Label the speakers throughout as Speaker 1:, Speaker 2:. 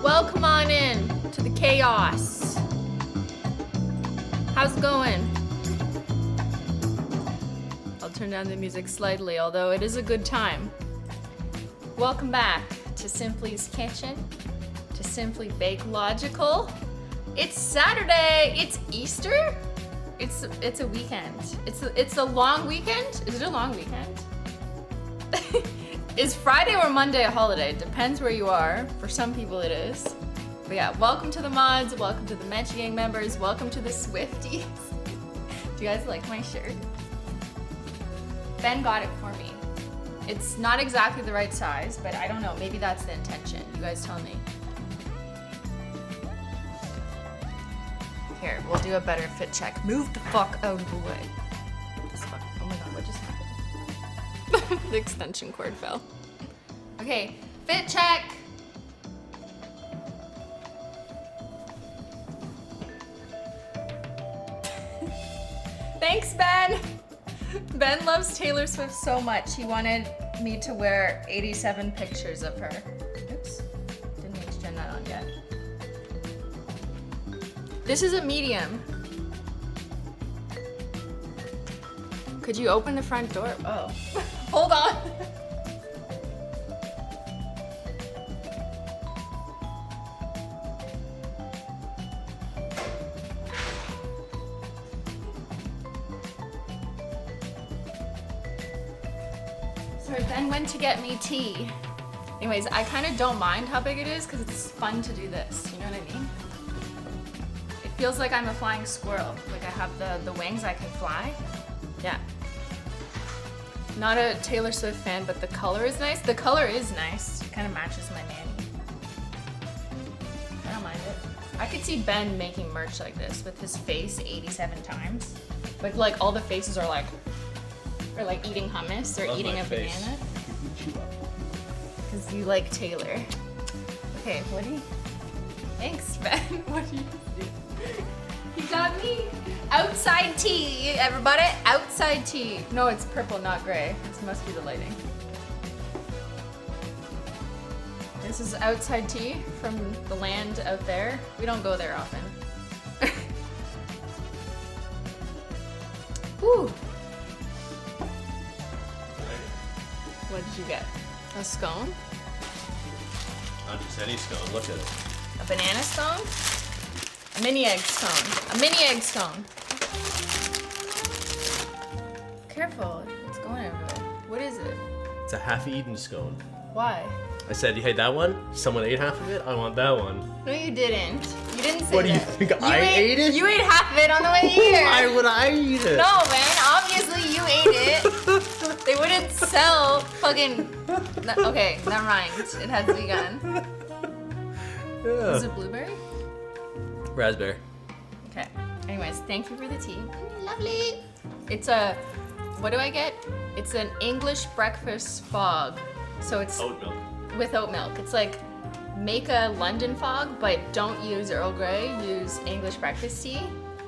Speaker 1: Welcome on in to the chaos. How's it going? I'll turn down the music slightly, although it is a good time. Welcome back to Simply's Kitchen, to Simplybakelogical. It's Saturday. It's Easter. It's a weekend. It's a long weekend. Is it a long weekend? Is Friday or Monday a holiday? Depends where you are. For some people it is. But yeah, welcome to the mods, welcome to the Mensch Gang members, welcome to the Swifties. Do you guys like my shirt? Ben got it for me. It's not exactly the right size, but I don't know, maybe that's the intention. You guys tell me. Here, we'll do a better fit check. Move the fuck out of the way. Oh my god, what just happened? The extension cord fell. Okay, fit check. Thanks, Ben. Ben loves Taylor Swift so much. He wanted me to wear 87 pictures of her. Oops, didn't mean to turn that on yet. This is a medium. Could you open the front door? Oh. Hold on. Sorry, Ben went to get me tea. Anyways, I kind of don't mind how big it is because it's fun to do this. You know what I mean? It feels like I'm a flying squirrel. Like I have the wings, I can fly. Yeah. Not a Taylor Swift fan, but the color is nice. The color is nice. It kind of matches my nanny. I don't mind it. I could see Ben making merch like this with his face 87 times. But like all the faces are like eating hummus or eating a banana. Because you like Taylor. Okay, what do you... Thanks, Ben. What do you do? He got me outside tea, everybody. Outside tea. No, it's purple, not gray. This must be the lighting. This is outside tea from the land out there. We don't go there often. Whew. What did you get? A scone?
Speaker 2: Not just any scone, look at it.
Speaker 1: A banana scone? A mini egg scone. A mini egg scone. Careful, it's going everywhere. What is it?
Speaker 2: It's a half-eaten scone.
Speaker 1: Why?
Speaker 2: I said, hey, that one? Someone ate half of it? I want that one.
Speaker 1: No, you didn't. You didn't say that.
Speaker 2: What do you think? I ate it?
Speaker 1: You ate half of it on the way here.
Speaker 2: Why would I eat it?
Speaker 1: No, man. Obviously, you ate it. They wouldn't sell fucking... Okay, never mind. It has vegan.
Speaker 2: Yeah.
Speaker 1: Is it blueberry?
Speaker 2: Raspberry.
Speaker 1: Okay. Anyways, thank you for the tea. Lovely. It's a... What do I get? It's an English breakfast fog. So it's...
Speaker 2: Oat milk.
Speaker 1: With oat milk. It's like, make a London fog, but don't use Earl Grey. Use English breakfast tea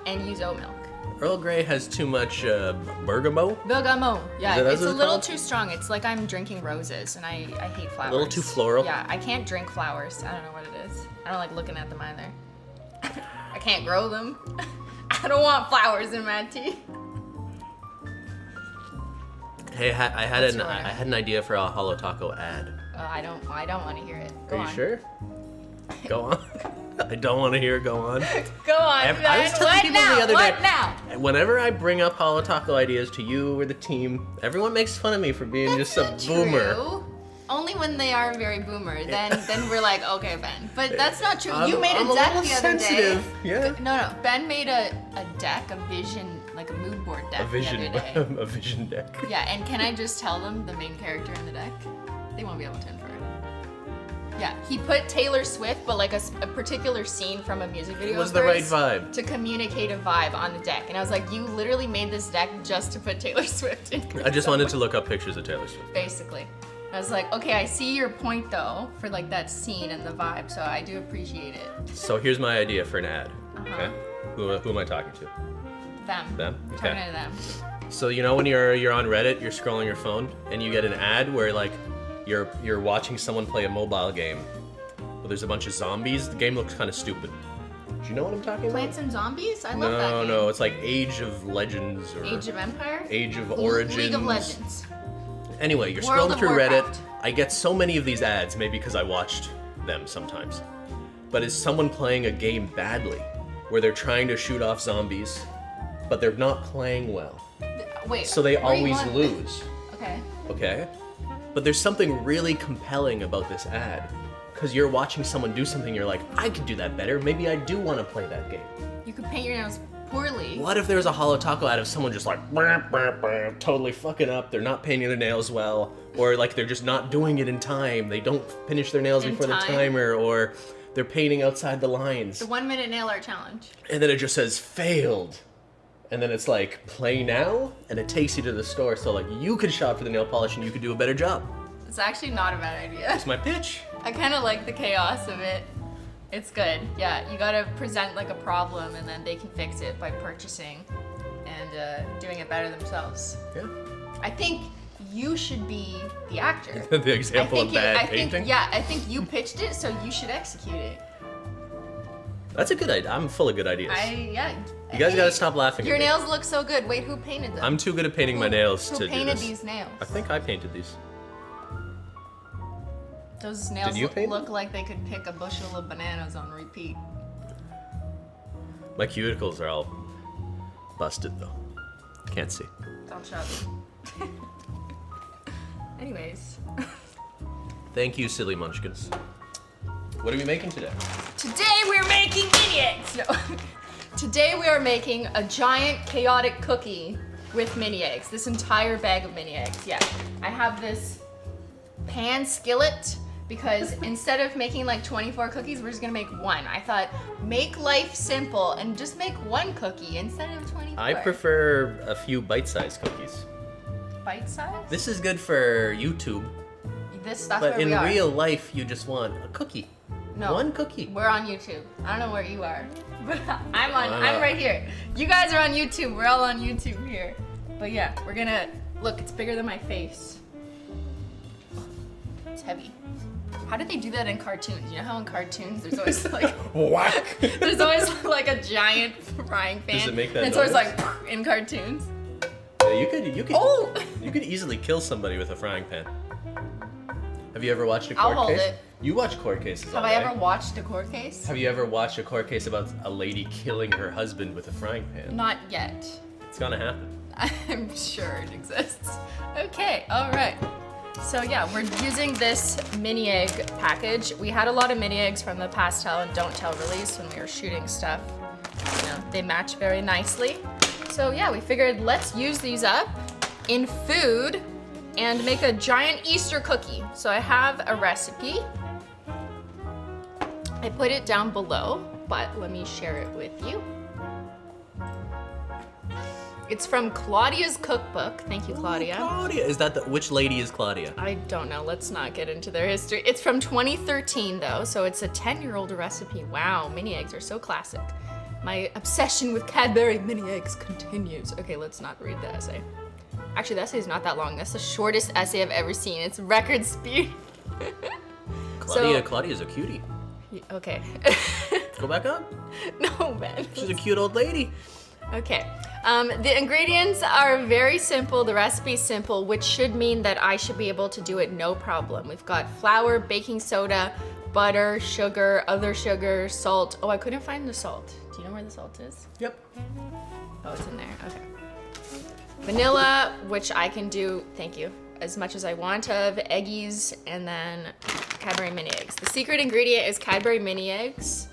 Speaker 1: and use oat milk.
Speaker 2: Earl Grey has too much bergamot.
Speaker 1: Bergamot. Yeah,
Speaker 2: Is that
Speaker 1: it's
Speaker 2: what
Speaker 1: a
Speaker 2: it's
Speaker 1: little
Speaker 2: called?
Speaker 1: too strong. It's like I'm drinking roses, and I hate flowers.
Speaker 2: A little too floral?
Speaker 1: Yeah, I can't drink flowers. I don't know what it is. I don't like looking at them either. I can't grow them. I don't want flowers in my tea.
Speaker 2: Hey, I had an idea for a Holo Taco ad.
Speaker 1: I don't want to hear it. Go
Speaker 2: Are
Speaker 1: on.
Speaker 2: you sure? Go on. I don't want to hear it. Go on.
Speaker 1: Go on,
Speaker 2: I
Speaker 1: Ben.
Speaker 2: was telling
Speaker 1: What
Speaker 2: people
Speaker 1: now?
Speaker 2: the other
Speaker 1: What
Speaker 2: day,
Speaker 1: now?
Speaker 2: whenever I bring up Holo Taco ideas to you or the team, everyone makes fun of me for being
Speaker 1: That's
Speaker 2: just a
Speaker 1: not
Speaker 2: boomer.
Speaker 1: True. Only when they are very boomer. Then we're like, okay, Ben. But that's not true. You made
Speaker 2: I'm
Speaker 1: a deck
Speaker 2: little
Speaker 1: the other
Speaker 2: sensitive.
Speaker 1: day.
Speaker 2: Yeah.
Speaker 1: No. Ben made a deck, a vision, like a mood board deck
Speaker 2: A vision,
Speaker 1: the other day.
Speaker 2: a vision deck.
Speaker 1: Yeah, and can I just tell them the main character in the deck? They won't be able to infer it. Yeah, he put Taylor Swift, but like a particular scene from a music video.
Speaker 2: It was the right
Speaker 1: first
Speaker 2: vibe.
Speaker 1: to communicate a vibe on the deck, and I was like, you literally made this deck just to put Taylor Swift in.
Speaker 2: I just wanted to look up pictures of Taylor Swift.
Speaker 1: Basically. I was like, okay, I see your point though, for like that scene and the vibe, so I do appreciate it.
Speaker 2: So here's my idea for an ad.
Speaker 1: Uh-huh.
Speaker 2: Okay. Who am I talking to?
Speaker 1: Them.
Speaker 2: Them?
Speaker 1: Talking
Speaker 2: Okay.
Speaker 1: to them.
Speaker 2: So you know when you're on Reddit, you're scrolling your phone, and you get an ad where like you're watching someone play a mobile game with there's a bunch of zombies. The game looks kind of stupid. Do you know what I'm talking about?
Speaker 1: Plants and Zombies? I love that game.
Speaker 2: No, it's like Age of Legends or
Speaker 1: Age of Empire?
Speaker 2: Age of Origins.
Speaker 1: League of Legends.
Speaker 2: Anyway, you're
Speaker 1: World
Speaker 2: scrolling
Speaker 1: of
Speaker 2: through
Speaker 1: Warcraft.
Speaker 2: Reddit. I get so many of these ads, maybe because I watched them sometimes. But is someone playing a game badly, where they're trying to shoot off zombies, but they're not playing well?
Speaker 1: Wait.
Speaker 2: So they
Speaker 1: where you
Speaker 2: always
Speaker 1: want-
Speaker 2: lose.
Speaker 1: Okay.
Speaker 2: Okay? But there's something really compelling about this ad. Because you're watching someone do something, you're like, I could do that better. Maybe I do want to play that game.
Speaker 1: You could paint your nails poorly.
Speaker 2: What if there was a Holo Taco ad of someone just like, totally fucking up, they're not painting their nails well, or like they're just not doing it in time, they don't finish their nails
Speaker 1: In
Speaker 2: before the
Speaker 1: time?
Speaker 2: timer, or they're painting outside the lines.
Speaker 1: The 1 minute nail art challenge.
Speaker 2: And then it just says, failed. And then it's like, play now, and it takes you to the store, so like you could shop for the nail polish and you could do a better job.
Speaker 1: It's actually not a bad idea.
Speaker 2: That's my pitch.
Speaker 1: I kind of like the chaos of it. It's good. Yeah, you gotta present like a problem and then they can fix it by purchasing and doing it better themselves.
Speaker 2: Yeah.
Speaker 1: I think you should be the actor.
Speaker 2: The example of bad painting?
Speaker 1: I think you pitched it, so you should execute it.
Speaker 2: That's a good idea. I'm full of good ideas. You guys gotta stop laughing
Speaker 1: Your
Speaker 2: at me.
Speaker 1: nails look so good. Wait, who painted them?
Speaker 2: I'm too good at painting my nails
Speaker 1: Who
Speaker 2: to do
Speaker 1: painted
Speaker 2: this.
Speaker 1: these nails?
Speaker 2: I think I painted these.
Speaker 1: Those nails
Speaker 2: Did you paint
Speaker 1: look like they could pick a bushel of bananas on repeat.
Speaker 2: My cuticles are all busted though. Can't see.
Speaker 1: Don't show me. Anyways.
Speaker 2: Thank you, silly munchkins. What are we making today?
Speaker 1: Today we're making mini eggs. No. Today we are making a giant chaotic cookie with mini eggs. This entire bag of mini eggs. Yeah. I have this pan skillet because instead of making like 24 cookies, we're just gonna make one. I thought, make life simple and just make one cookie instead of 24.
Speaker 2: I prefer a few bite-sized cookies.
Speaker 1: Bite size?
Speaker 2: This is good for YouTube,
Speaker 1: That's
Speaker 2: but
Speaker 1: where
Speaker 2: in
Speaker 1: we are.
Speaker 2: real life, you just want a cookie.
Speaker 1: No.
Speaker 2: One cookie.
Speaker 1: We're on YouTube. I don't know where you are, but I'm right here. You guys are on YouTube. We're all on YouTube here. But yeah, we're gonna, look, it's bigger than my face. It's heavy. How did they do that in cartoons? You know how in cartoons there's always like,
Speaker 2: Whack!
Speaker 1: there's always like a giant frying pan.
Speaker 2: Does it make that
Speaker 1: and it's always
Speaker 2: noise?
Speaker 1: like in cartoons.
Speaker 2: Yeah,
Speaker 1: Oh!
Speaker 2: you could easily kill somebody with a frying pan. Have you ever watched a
Speaker 1: I'll
Speaker 2: court
Speaker 1: hold
Speaker 2: case?
Speaker 1: it.
Speaker 2: You watch court cases
Speaker 1: Have
Speaker 2: all
Speaker 1: I
Speaker 2: day.
Speaker 1: ever watched a court case?
Speaker 2: Have you ever watched a court case about a lady killing her husband with a frying pan?
Speaker 1: Not yet.
Speaker 2: It's gonna happen.
Speaker 1: I'm sure it exists. Okay, all right. So yeah, we're using this mini egg package. We had a lot of mini eggs from the pastel and don't tell release when we were shooting stuff. You know, they match very nicely. So yeah, we figured let's use these up in food and make a giant Easter cookie. So I have a recipe. I put it down below, but let me share it with you. It's from Claudia's cookbook. Thank you, Claudia.
Speaker 2: Claudia, is that which lady is Claudia?
Speaker 1: I don't know. Let's not get into their history. It's from 2013 though, so it's a 10-year-old recipe. Wow, mini eggs are so classic. My obsession with Cadbury mini eggs continues. Okay, let's not read the essay. Actually, the essay is not that long. That's the shortest essay I've ever seen. It's record speed.
Speaker 2: Claudia's a cutie.
Speaker 1: Okay.
Speaker 2: Go back up.
Speaker 1: No, man.
Speaker 2: She's a cute old lady.
Speaker 1: Okay. The ingredients are very simple. The recipe's simple, which should mean that I should be able to do it no problem. We've got flour, baking soda, butter, sugar, other sugar, salt. Oh, I couldn't find the salt. Do you know where the salt is?
Speaker 2: Yep.
Speaker 1: Oh, it's in there. Okay. Vanilla, which I can do, thank you, as much as I want of, eggies, and then Cadbury mini eggs. The secret ingredient is Cadbury mini eggs.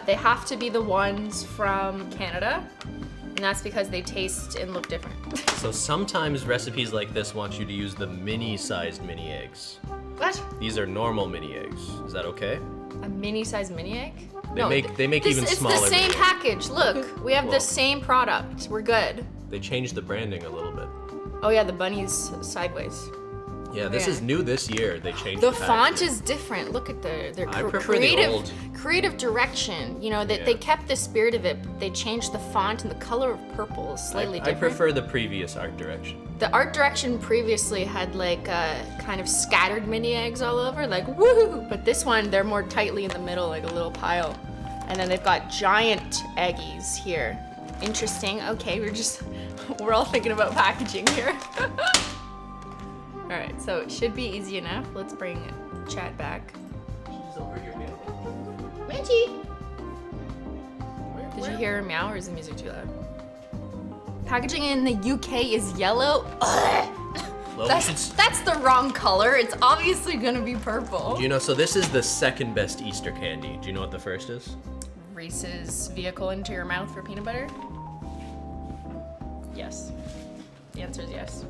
Speaker 1: They have to be the ones from Canada, and that's because they taste and look different.
Speaker 2: So sometimes recipes like this want you to use the mini-sized mini eggs.
Speaker 1: What?
Speaker 2: These are normal mini eggs. Is that okay?
Speaker 1: A mini-sized mini egg?
Speaker 2: They make even smaller
Speaker 1: It's the same
Speaker 2: mini eggs.
Speaker 1: package. Look, we have
Speaker 2: Well.
Speaker 1: the same product. We're good.
Speaker 2: They changed the branding a little bit.
Speaker 1: Oh yeah, the bunnies sideways.
Speaker 2: Yeah, this is new this year. They changed
Speaker 1: The
Speaker 2: the
Speaker 1: font
Speaker 2: packaging.
Speaker 1: is different. Look at their
Speaker 2: I prefer the old.
Speaker 1: creative direction. You know, that they kept the spirit of it, but they changed the font and the color of purple is slightly
Speaker 2: I
Speaker 1: different.
Speaker 2: prefer the previous art direction.
Speaker 1: The art direction previously had like kind of scattered mini eggs all over, like woo! But this one, they're more tightly in the middle, like a little pile. And then they've got giant eggies here. Interesting. Okay, we're all thinking about packaging here. All right, so it should be easy enough. Let's bring Chad back.
Speaker 2: She's over here, man.
Speaker 1: Reggie! Did you hear her meow, or is the music too loud? Packaging in the UK is yellow.
Speaker 2: Well,
Speaker 1: That's the wrong color. It's obviously gonna be purple.
Speaker 2: you know, so this is the second best Easter candy. Do you know what the first is?
Speaker 1: Reese's vehicle into your mouth for peanut butter? Yes. The answer is yes.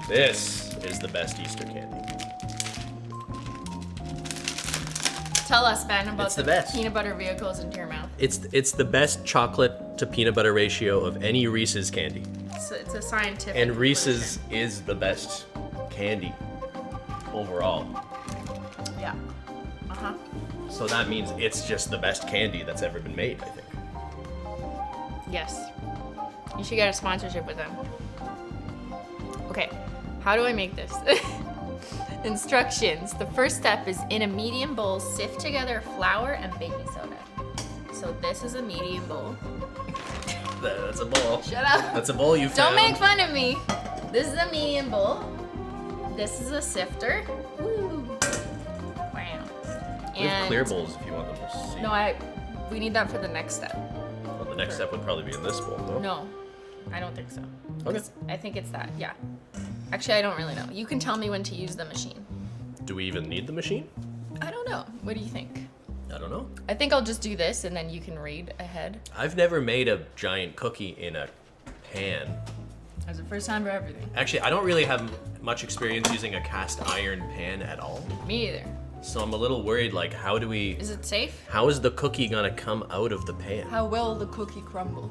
Speaker 2: This is the best Easter candy.
Speaker 1: Tell us, Ben, about
Speaker 2: It's the best.
Speaker 1: peanut butter vehicles into your mouth.
Speaker 2: It's the best chocolate to peanut butter ratio of any Reese's candy.
Speaker 1: It's a scientific
Speaker 2: And Reese's
Speaker 1: conclusion.
Speaker 2: is the best candy overall.
Speaker 1: Yeah. Uh-huh.
Speaker 2: So that means it's just the best candy that's ever been made, I think.
Speaker 1: Yes. You should get a sponsorship with them. Okay, how do I make this? Instructions. The first step is in a medium bowl, sift together flour and baking soda. So this is a medium bowl.
Speaker 2: That's a bowl.
Speaker 1: Shut up.
Speaker 2: That's a bowl you
Speaker 1: Don't
Speaker 2: found.
Speaker 1: make fun of me. This is a medium bowl. This is a sifter. Woo. Wow.
Speaker 2: We have clear bowls if you want them to see.
Speaker 1: No, we need that for the next step.
Speaker 2: Well, the next step would probably be in this bowl, no?
Speaker 1: No, I don't think so.
Speaker 2: Okay.
Speaker 1: I think it's that, yeah. Actually, I don't really know. You can tell me when to use the machine.
Speaker 2: Do we even need the machine?
Speaker 1: I don't know. What do you think?
Speaker 2: I don't know.
Speaker 1: I think I'll just do this and then you can read ahead.
Speaker 2: I've never made a giant cookie in a pan.
Speaker 1: That's the first time for everything.
Speaker 2: Actually, I don't really have much experience using a cast iron pan at all.
Speaker 1: Me either.
Speaker 2: So I'm a little worried, like, how
Speaker 1: Is it safe?
Speaker 2: is the cookie gonna come out of the pan?
Speaker 1: How will the cookie crumble?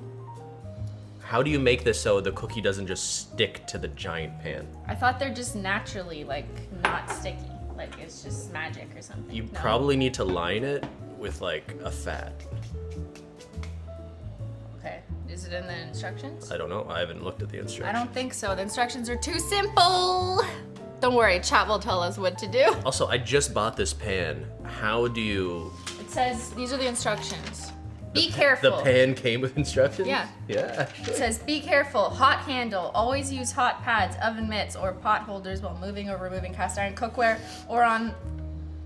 Speaker 2: How do you make this so the cookie doesn't just stick to the giant pan?
Speaker 1: I thought they're just naturally, like, not sticky. Like, it's just magic or something.
Speaker 2: You
Speaker 1: No?
Speaker 2: probably need to line it with, like, a fat.
Speaker 1: Okay. Is it in the instructions?
Speaker 2: I don't know. I haven't looked at the instructions.
Speaker 1: I don't think so. The instructions are too simple. Don't worry, chat will tell us what to do.
Speaker 2: Also, I just bought this pan. How do you...
Speaker 1: It says, these are the instructions. Be careful.
Speaker 2: The pan came with instructions?
Speaker 1: Yeah.
Speaker 2: Yeah.
Speaker 1: It says, be careful, hot handle, always use hot pads, oven mitts, or pot holders while moving or removing cast iron cookware on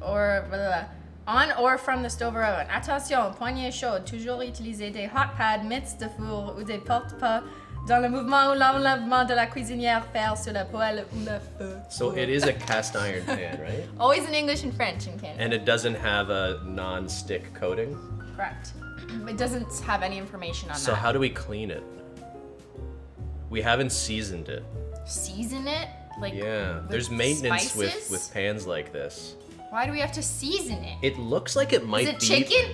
Speaker 1: or from the stove or oven. Attention, poignée chaude, toujours utiliser des hot pads, mitts de four ou des porte-pas dans le mouvement ou l'enlèvement de la cuisinière, faire sur la poêle ou la feu.
Speaker 2: So it is a cast iron pan, right?
Speaker 1: Always in English and French in Canada.
Speaker 2: And it doesn't have a non-stick coating?
Speaker 1: Correct. It doesn't have any information on
Speaker 2: So
Speaker 1: that.
Speaker 2: how do we clean it? We haven't seasoned it.
Speaker 1: Season it? Like,
Speaker 2: Yeah,
Speaker 1: with
Speaker 2: there's maintenance
Speaker 1: spices?
Speaker 2: with pans like this.
Speaker 1: Why do we have to season it?
Speaker 2: It looks like it might
Speaker 1: Is it
Speaker 2: be...
Speaker 1: chicken?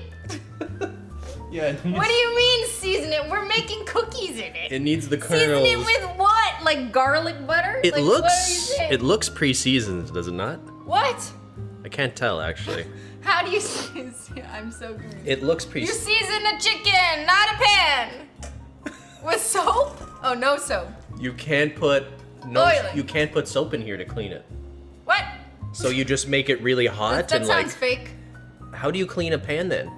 Speaker 2: Yeah,
Speaker 1: What do you mean season it? We're making cookies in it.
Speaker 2: It needs the
Speaker 1: Season
Speaker 2: kernels.
Speaker 1: it with what? Like garlic butter?
Speaker 2: It
Speaker 1: like,
Speaker 2: looks...
Speaker 1: What are you saying?
Speaker 2: It looks pre-seasoned, does it not?
Speaker 1: What?
Speaker 2: I can't tell, actually.
Speaker 1: How do you season? I'm so confused.
Speaker 2: It looks
Speaker 1: You season a chicken, not a pan. With soap? Oh, no soap.
Speaker 2: You can't put...
Speaker 1: Boiling.
Speaker 2: You can't put soap in here to clean it.
Speaker 1: What?
Speaker 2: So you just make it really hot
Speaker 1: That
Speaker 2: and
Speaker 1: sounds
Speaker 2: like...
Speaker 1: fake.
Speaker 2: How do you clean a pan then?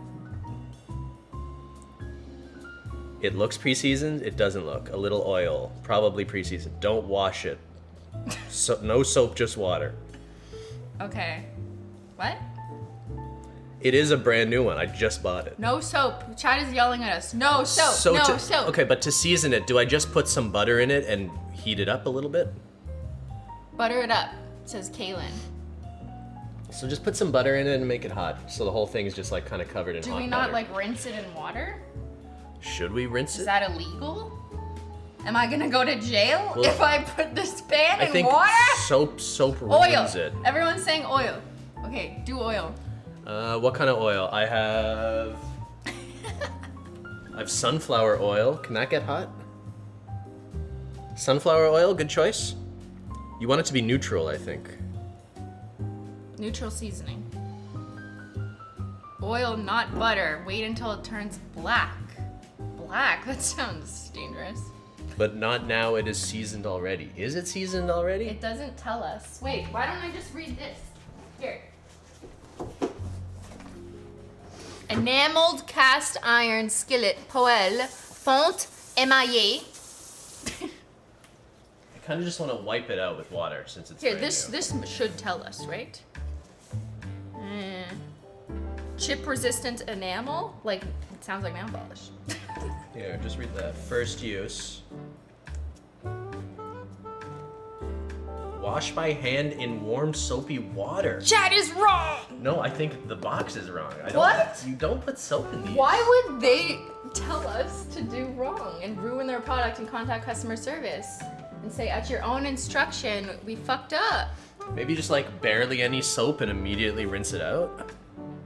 Speaker 2: It looks pre-seasoned. It doesn't look. A little oil, probably pre-seasoned. Don't wash it. So, no soap, just water.
Speaker 1: Okay. What?
Speaker 2: It is a brand new one. I just bought it.
Speaker 1: No soap. Chad is yelling at us. No soap. No soap.
Speaker 2: Okay, but to season it, do I just put some butter in it and heat it up a little bit?
Speaker 1: Butter it up, says Kaylin.
Speaker 2: So just put some butter in it and make it hot. So the whole thing is just like kind of covered in
Speaker 1: Do
Speaker 2: hot
Speaker 1: we not
Speaker 2: butter.
Speaker 1: like rinse it in water?
Speaker 2: Should we rinse
Speaker 1: Is
Speaker 2: it?
Speaker 1: that illegal? Am I gonna go to jail
Speaker 2: Well,
Speaker 1: if I put this pan
Speaker 2: I
Speaker 1: in
Speaker 2: think
Speaker 1: water?
Speaker 2: soap
Speaker 1: Oil.
Speaker 2: ruins it.
Speaker 1: Everyone's saying oil. Okay, do oil.
Speaker 2: What kind of oil? I have sunflower oil. Can that get hot? Sunflower oil, good choice. You want it to be neutral, I think.
Speaker 1: Neutral seasoning. Oil, not butter. Wait until it turns black. Black? That sounds dangerous.
Speaker 2: But not now, it is seasoned already. Is it seasoned already?
Speaker 1: It doesn't tell us. Wait, why don't I just read this? Here. Enameled cast iron skillet, poêle, fonte émaillée.
Speaker 2: I kind of just want to wipe it out with water since it's
Speaker 1: Here,
Speaker 2: brand
Speaker 1: this
Speaker 2: new.
Speaker 1: should tell us, right? Chip resistant enamel? Like, it sounds like nail polish.
Speaker 2: Here, just read that. First use. Wash by hand in warm soapy water.
Speaker 1: Chat is wrong!
Speaker 2: No, I think the box is wrong.
Speaker 1: What?
Speaker 2: You don't put soap in these.
Speaker 1: Why would they tell us to do wrong and ruin their product and contact customer service and say, at your own instruction, we fucked up?
Speaker 2: Maybe just like barely any soap and immediately rinse it out.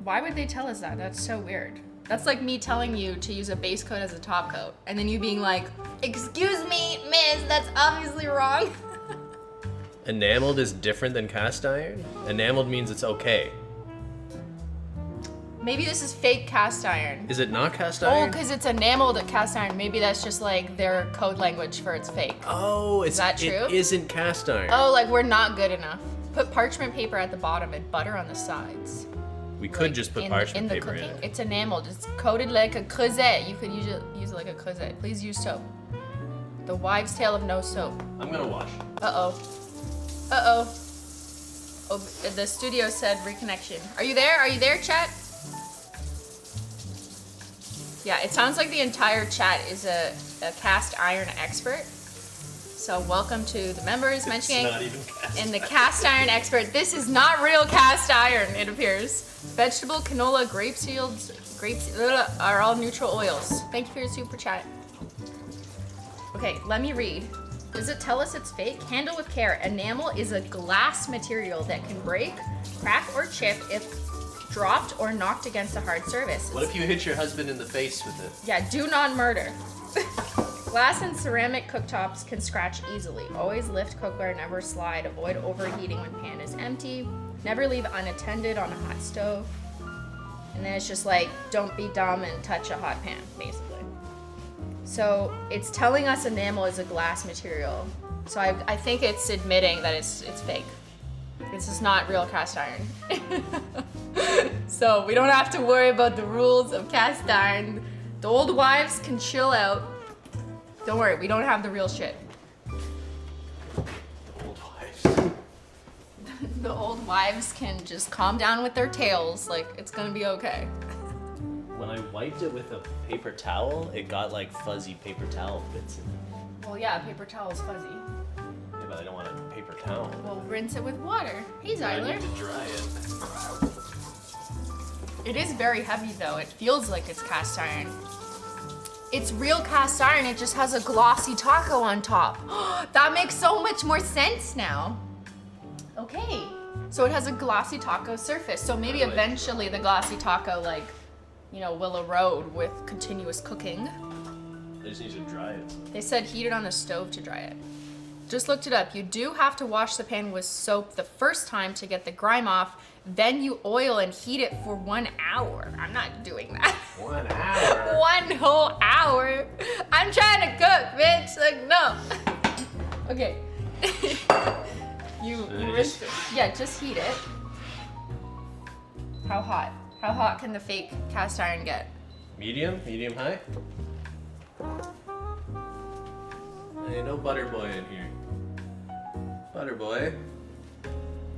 Speaker 1: Why would they tell us that? That's so weird. That's like me telling you to use a base coat as a top coat and then you being like, excuse me, miss, that's obviously wrong.
Speaker 2: Enameled is different than cast iron? Enameled means it's okay.
Speaker 1: Maybe this is fake cast iron.
Speaker 2: Is it not cast
Speaker 1: Oh,
Speaker 2: iron?
Speaker 1: because it's enameled cast iron. Maybe that's just like their code language for it's fake.
Speaker 2: Oh, it's
Speaker 1: that true?
Speaker 2: It isn't cast iron.
Speaker 1: Oh, like we're not good enough. Put parchment paper at the bottom and butter on the sides.
Speaker 2: We could
Speaker 1: Like,
Speaker 2: just put
Speaker 1: in
Speaker 2: parchment
Speaker 1: the
Speaker 2: paper in
Speaker 1: cooking.
Speaker 2: it.
Speaker 1: It's enameled. It's coated like a creuset. You could use it like a creuset. Please use soap. The wives' tale of no soap.
Speaker 2: I'm gonna wash.
Speaker 1: Uh-oh. Uh-oh. Oh, the studio said reconnection. Are you there? Are you there, chat? Yeah, it sounds like the entire chat is a cast iron expert. So welcome to the members mentioning
Speaker 2: It's not even cast
Speaker 1: in the cast iron expert. This is not real cast iron, it appears. Vegetable, canola, grapes are all neutral oils. Thank you for your super chat. Okay, let me read. Does it tell us it's fake? Handle with care. Enamel is a glass material that can break, crack, or chip if dropped or knocked against a hard surface.
Speaker 2: What if you hit your husband in the face with it?
Speaker 1: Yeah, do not murder. Glass and ceramic cooktops can scratch easily. Always lift cookware, never slide. Avoid overheating when pan is empty. Never leave unattended on a hot stove. And then it's just like, don't be dumb and touch a hot pan, basically. So it's telling us enamel is a glass material. So I think it's admitting that it's fake. This is not real cast iron. So we don't have to worry about the rules of cast iron. The old wives can chill out. Don't worry, we don't have the real shit.
Speaker 2: Old wives.
Speaker 1: The old wives can just calm down with their tails, like it's gonna be okay.
Speaker 2: When I wiped it with a paper towel, it got like fuzzy paper towel bits in it.
Speaker 1: Well, yeah, paper towel is fuzzy.
Speaker 2: Yeah, but I don't want a paper towel.
Speaker 1: Well, rinse it with water. Hey,
Speaker 2: I
Speaker 1: Zyler.
Speaker 2: need to dry it.
Speaker 1: It is very heavy though. It feels like it's cast iron. It's real cast iron. It just has a glossy taco on top. That makes so much more sense now. Okay. So it has a glossy taco surface. So maybe
Speaker 2: Really?
Speaker 1: eventually the glossy taco, like, you know, will erode with continuous cooking.
Speaker 2: I just need to dry it.
Speaker 1: They said heat it on the stove to dry it. Just looked it up. You do have to wash the pan with soap the first time to get the grime off. Then you oil and heat it for 1 hour. I'm not doing that.
Speaker 2: 1 hour?
Speaker 1: 1 whole hour? I'm trying to cook, bitch. Like, no. Okay. you rinse it. Yeah, just heat it. How hot? How hot can the fake cast iron get?
Speaker 2: Medium? Medium high? Hey, no butter boy in here. Butter boy.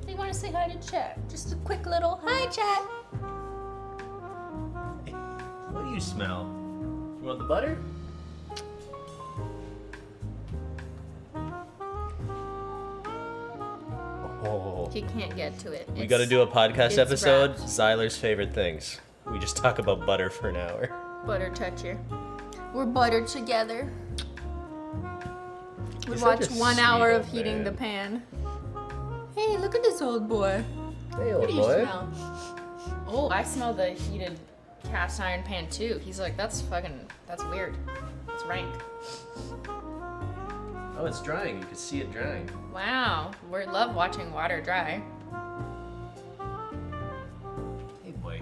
Speaker 1: They want to say hi to chat. Just a quick little hi, chat.
Speaker 2: What do you smell? You want the butter? Oh.
Speaker 1: He can't get to it.
Speaker 2: We gotta do a podcast
Speaker 1: it's
Speaker 2: episode,
Speaker 1: wrapped.
Speaker 2: Zyler's favorite things. We just talk about butter for an hour.
Speaker 1: Butter toucher. We're buttered together. We
Speaker 2: You're such
Speaker 1: watch
Speaker 2: a
Speaker 1: 1 hour
Speaker 2: sweet
Speaker 1: of
Speaker 2: old
Speaker 1: heating
Speaker 2: man.
Speaker 1: the pan. Hey, look at this old boy.
Speaker 2: Hey,
Speaker 1: What
Speaker 2: old
Speaker 1: do you
Speaker 2: boy.
Speaker 1: smell? Oh, I smell the heated cast iron pan too. He's like, that's weird. It's rank.
Speaker 2: Oh, it's drying. You can see it drying.
Speaker 1: Wow, we love watching water dry.
Speaker 2: Hey, boy.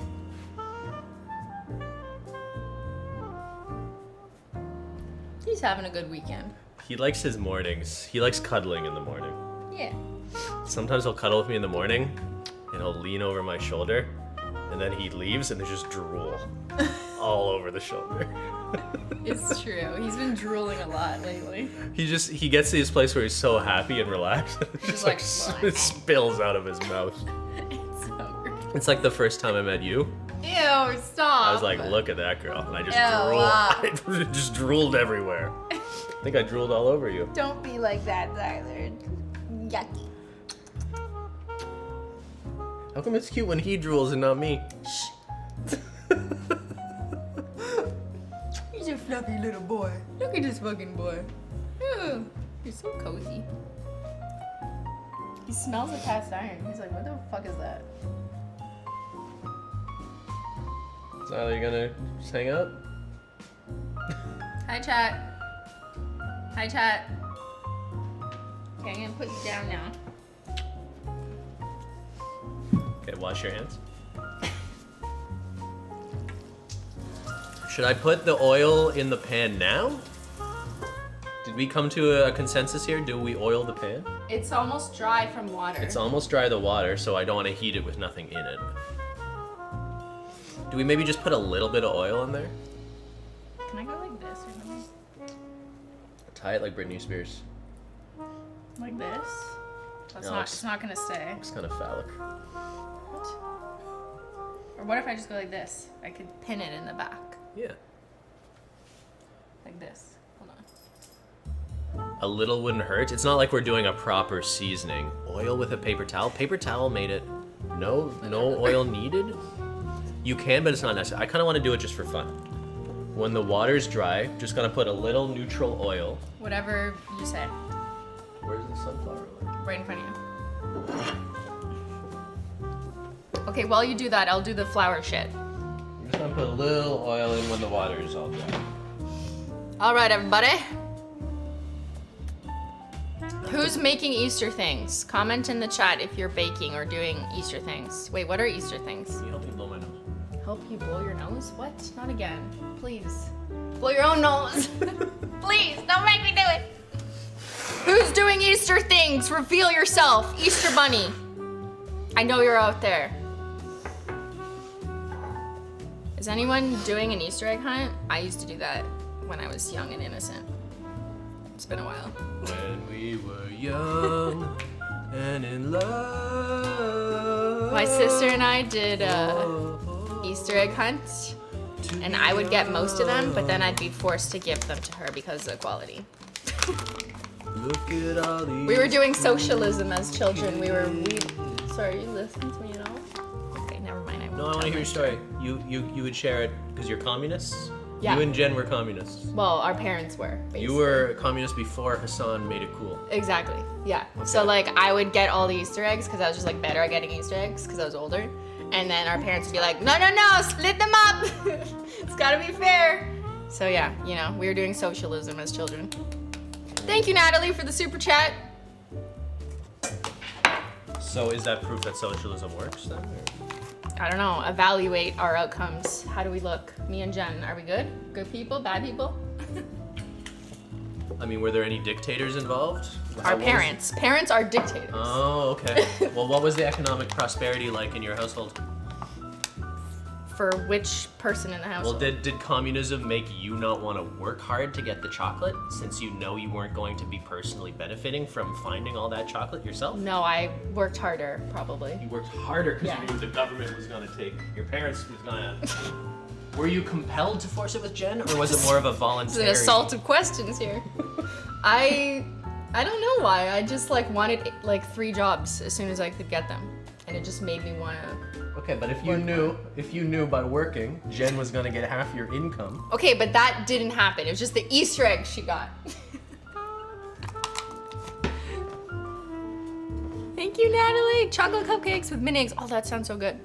Speaker 1: He's having a good weekend.
Speaker 2: He likes his mornings. He likes cuddling in the morning.
Speaker 1: Yeah.
Speaker 2: Sometimes he'll cuddle with me in the morning, and he'll lean over my shoulder, and then he leaves, and there's just drool all over the shoulder.
Speaker 1: It's true. He's been drooling a lot lately.
Speaker 2: He gets to this place where he's so happy and relaxed.
Speaker 1: Just
Speaker 2: like
Speaker 1: like,
Speaker 2: it spills out of his mouth.
Speaker 1: It's so great.
Speaker 2: It's like the first time I met you.
Speaker 1: Ew, stop.
Speaker 2: I was like, look at that girl, and I just
Speaker 1: Ew,
Speaker 2: drooled. I just drooled everywhere. I think I drooled all over you.
Speaker 1: Don't be like that, Zyler. Yucky.
Speaker 2: How come it's cute when he drools and not me?
Speaker 1: He's a fluffy little boy. Look at this fucking boy. Ew, you're so cozy. He smells of cast iron. He's like, what the fuck is that?
Speaker 2: Zyler, you gonna just hang out?
Speaker 1: Hi, chat. Hi, chat. Okay, I'm gonna put you down now.
Speaker 2: Okay, wash your hands. Should I put the oil in the pan now? Did we come to a consensus here? Do we oil the pan?
Speaker 1: It's almost dry from water.
Speaker 2: It's almost dry, the water, so I don't want to heat it with nothing in it. Do we maybe just put a little bit of oil in there?
Speaker 1: Can I go like this or something?
Speaker 2: Tie it like Britney Spears.
Speaker 1: Like this? That's
Speaker 2: No,
Speaker 1: not.
Speaker 2: it's-
Speaker 1: It's not gonna stay.
Speaker 2: It's kind of phallic.
Speaker 1: What? Or what if I just go like this? I could pin it in the back,
Speaker 2: Yeah.
Speaker 1: like this. Hold on.
Speaker 2: A little wouldn't hurt. It's not like we're doing a proper seasoning. Oil with a paper towel. Paper towel made it. No oil needed. You can, but it's not necessary. I kind of want to do it just for fun. When the water's dry, just gonna put a little neutral oil.
Speaker 1: Whatever you say.
Speaker 2: Where's the sunflower oil?
Speaker 1: Right in front of you. Okay, while you do that, I'll do the flour shit.
Speaker 2: I'm just gonna put a little oil in when the water is all dry.
Speaker 1: All right, everybody. Who's making Easter things? Comment in the chat if you're baking or doing Easter things. Wait, what are Easter things?
Speaker 2: Can you help me blow my nose?
Speaker 1: Help you blow your nose? What? Not again. Please. Blow your own nose. Please, don't make me do it. Who's doing Easter things? Reveal yourself. Easter bunny. I know you're out there. Is anyone doing an Easter egg hunt? I used to do that when I was young and innocent. It's been a while.
Speaker 2: When we were young and in love.
Speaker 1: My sister and I did Easter egg hunts, and I would get most of them, but then I'd be forced to give them to her because of quality.
Speaker 2: Look at all these.
Speaker 1: We were doing socialism as children. Sorry, are you listening to me at all? Okay, never mind.
Speaker 2: No, I want to hear your story. You would share it because you're communists?
Speaker 1: Yeah.
Speaker 2: You and Jen were communists.
Speaker 1: Well, our parents were. Basically.
Speaker 2: You were communist before Hassan made it cool.
Speaker 1: Exactly. Yeah. So like, I would get all the Easter eggs because I was just like better at getting Easter eggs because I was older, and then our parents would be like, no, split them up. It's gotta be fair. So yeah, you know, we were doing socialism as children. Thank you, Natalie, for the super chat.
Speaker 2: So is that proof that socialism works then? Or?
Speaker 1: I don't know. Evaluate our outcomes. How do we look? Me and Jen, are we good? Good people? Bad people?
Speaker 2: I mean, were there any dictators involved?
Speaker 1: Our parents. Parents are dictators.
Speaker 2: Oh, okay. Well, what was the economic prosperity like in your household?
Speaker 1: For which person in the
Speaker 2: Well,
Speaker 1: household?
Speaker 2: did communism make you not want to work hard to get the chocolate since you know you weren't going to be personally benefiting from finding all that chocolate yourself?
Speaker 1: No, I worked harder, probably.
Speaker 2: You worked harder because
Speaker 1: Yeah.
Speaker 2: you knew the government was going to take, your parents was going to... Were you compelled to force it with Jen, or was it more of a
Speaker 1: It's
Speaker 2: voluntary...
Speaker 1: an assault of questions here. I don't know why. I just like wanted like 3 jobs as soon as I could get them, and it just made me want to.
Speaker 2: Okay, but if you knew by working, Jen was going to get half your income.
Speaker 1: Okay, but that didn't happen. It was just the Easter egg she got. Thank you, Natalie. Chocolate cupcakes with mini eggs. Oh, that sounds so good.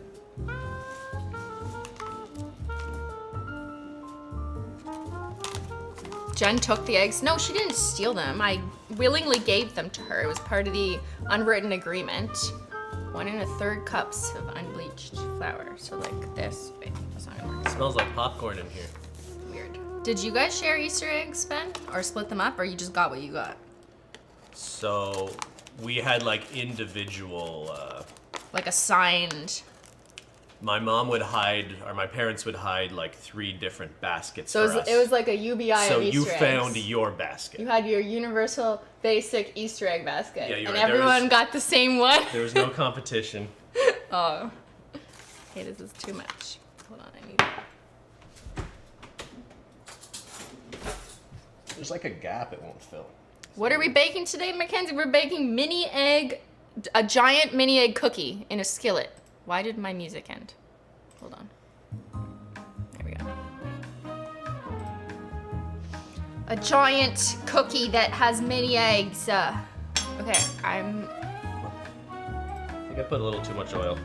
Speaker 1: Jen took the eggs. No, she didn't steal them. I willingly gave them to her. It was part of the unwritten agreement. 1 1/3 cups of unbleached flour. So like this. Wait, that's not gonna work.
Speaker 2: It smells like popcorn in here.
Speaker 1: Weird. Did you guys share Easter eggs, Ben? Or split them up, or you just got what you got?
Speaker 2: So we had like individual.
Speaker 1: Like assigned.
Speaker 2: My mom would hide, or my parents would hide like 3 different baskets
Speaker 1: So
Speaker 2: for us.
Speaker 1: it was like a UBI
Speaker 2: So
Speaker 1: of Easter
Speaker 2: you
Speaker 1: eggs.
Speaker 2: found your basket.
Speaker 1: You had your universal basic Easter egg basket.
Speaker 2: Yeah, you're
Speaker 1: and
Speaker 2: right.
Speaker 1: everyone got the same one.
Speaker 2: There was no competition.
Speaker 1: Oh. Okay, this is too much. Hold on, I need
Speaker 2: There's like a gap it won't fill.
Speaker 1: What are we baking today, Mackenzie? We're baking a giant mini egg cookie in a skillet. Why did my music end? Hold on. There we go. A giant cookie that has mini eggs. Okay,
Speaker 2: I think I put a little too much oil.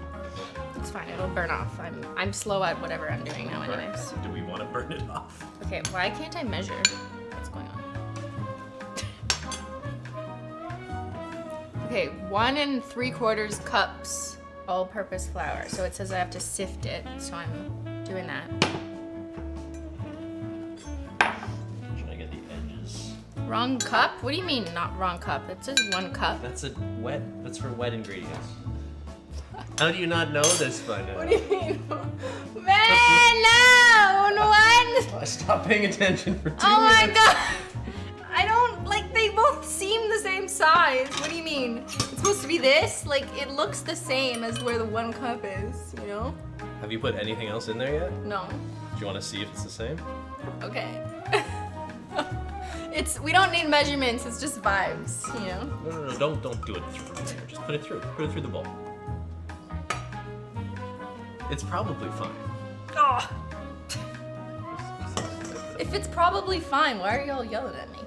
Speaker 1: it's fine, it'll burn off. I'm slow at whatever I'm doing now anyways.
Speaker 2: Do we want to burn it off?
Speaker 1: Okay, why can't I measure what's going on? Okay, 1 3/4 cups all-purpose flour. So it says I have to sift it, so I'm doing that.
Speaker 2: Trying to get the edges.
Speaker 1: Wrong cup? What do you mean not wrong cup? It says 1 cup.
Speaker 2: That's for wet ingredients. How do you not know this by now?
Speaker 1: What do you mean? Man, no! What?
Speaker 2: Stop paying attention for 2
Speaker 1: Oh my
Speaker 2: minutes.
Speaker 1: god! I don't, like, they both seem the same size. What do you mean? It's supposed to be this? Like, it looks the same as where the 1 cup is, you know?
Speaker 2: Have you put anything else in there yet?
Speaker 1: No.
Speaker 2: Do you want to see if it's the same?
Speaker 1: Okay. We don't need measurements, it's just vibes, you know?
Speaker 2: No, don't do it through there. Just put it through. Put it through the bowl. It's probably fine.
Speaker 1: Oh. If it's probably fine, why are y'all yelling at me?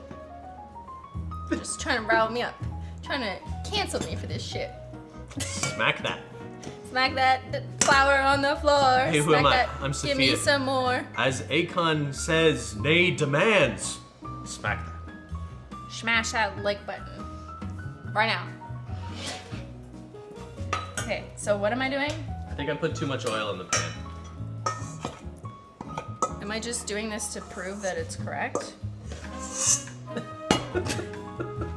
Speaker 1: Just trying to rile me up. Trying to cancel me for this shit.
Speaker 2: Smack that.
Speaker 1: Smack that flour on the floor.
Speaker 2: Hey, who
Speaker 1: Smack
Speaker 2: am I?
Speaker 1: that,
Speaker 2: I'm
Speaker 1: Give me
Speaker 2: Sophia.
Speaker 1: some more.
Speaker 2: As Akon says, nay demands. Smack that.
Speaker 1: Smash that like button. Right now. Okay, so what am I doing?
Speaker 2: I think I put too much oil in the pan.
Speaker 1: Am I just doing this to prove that it's correct?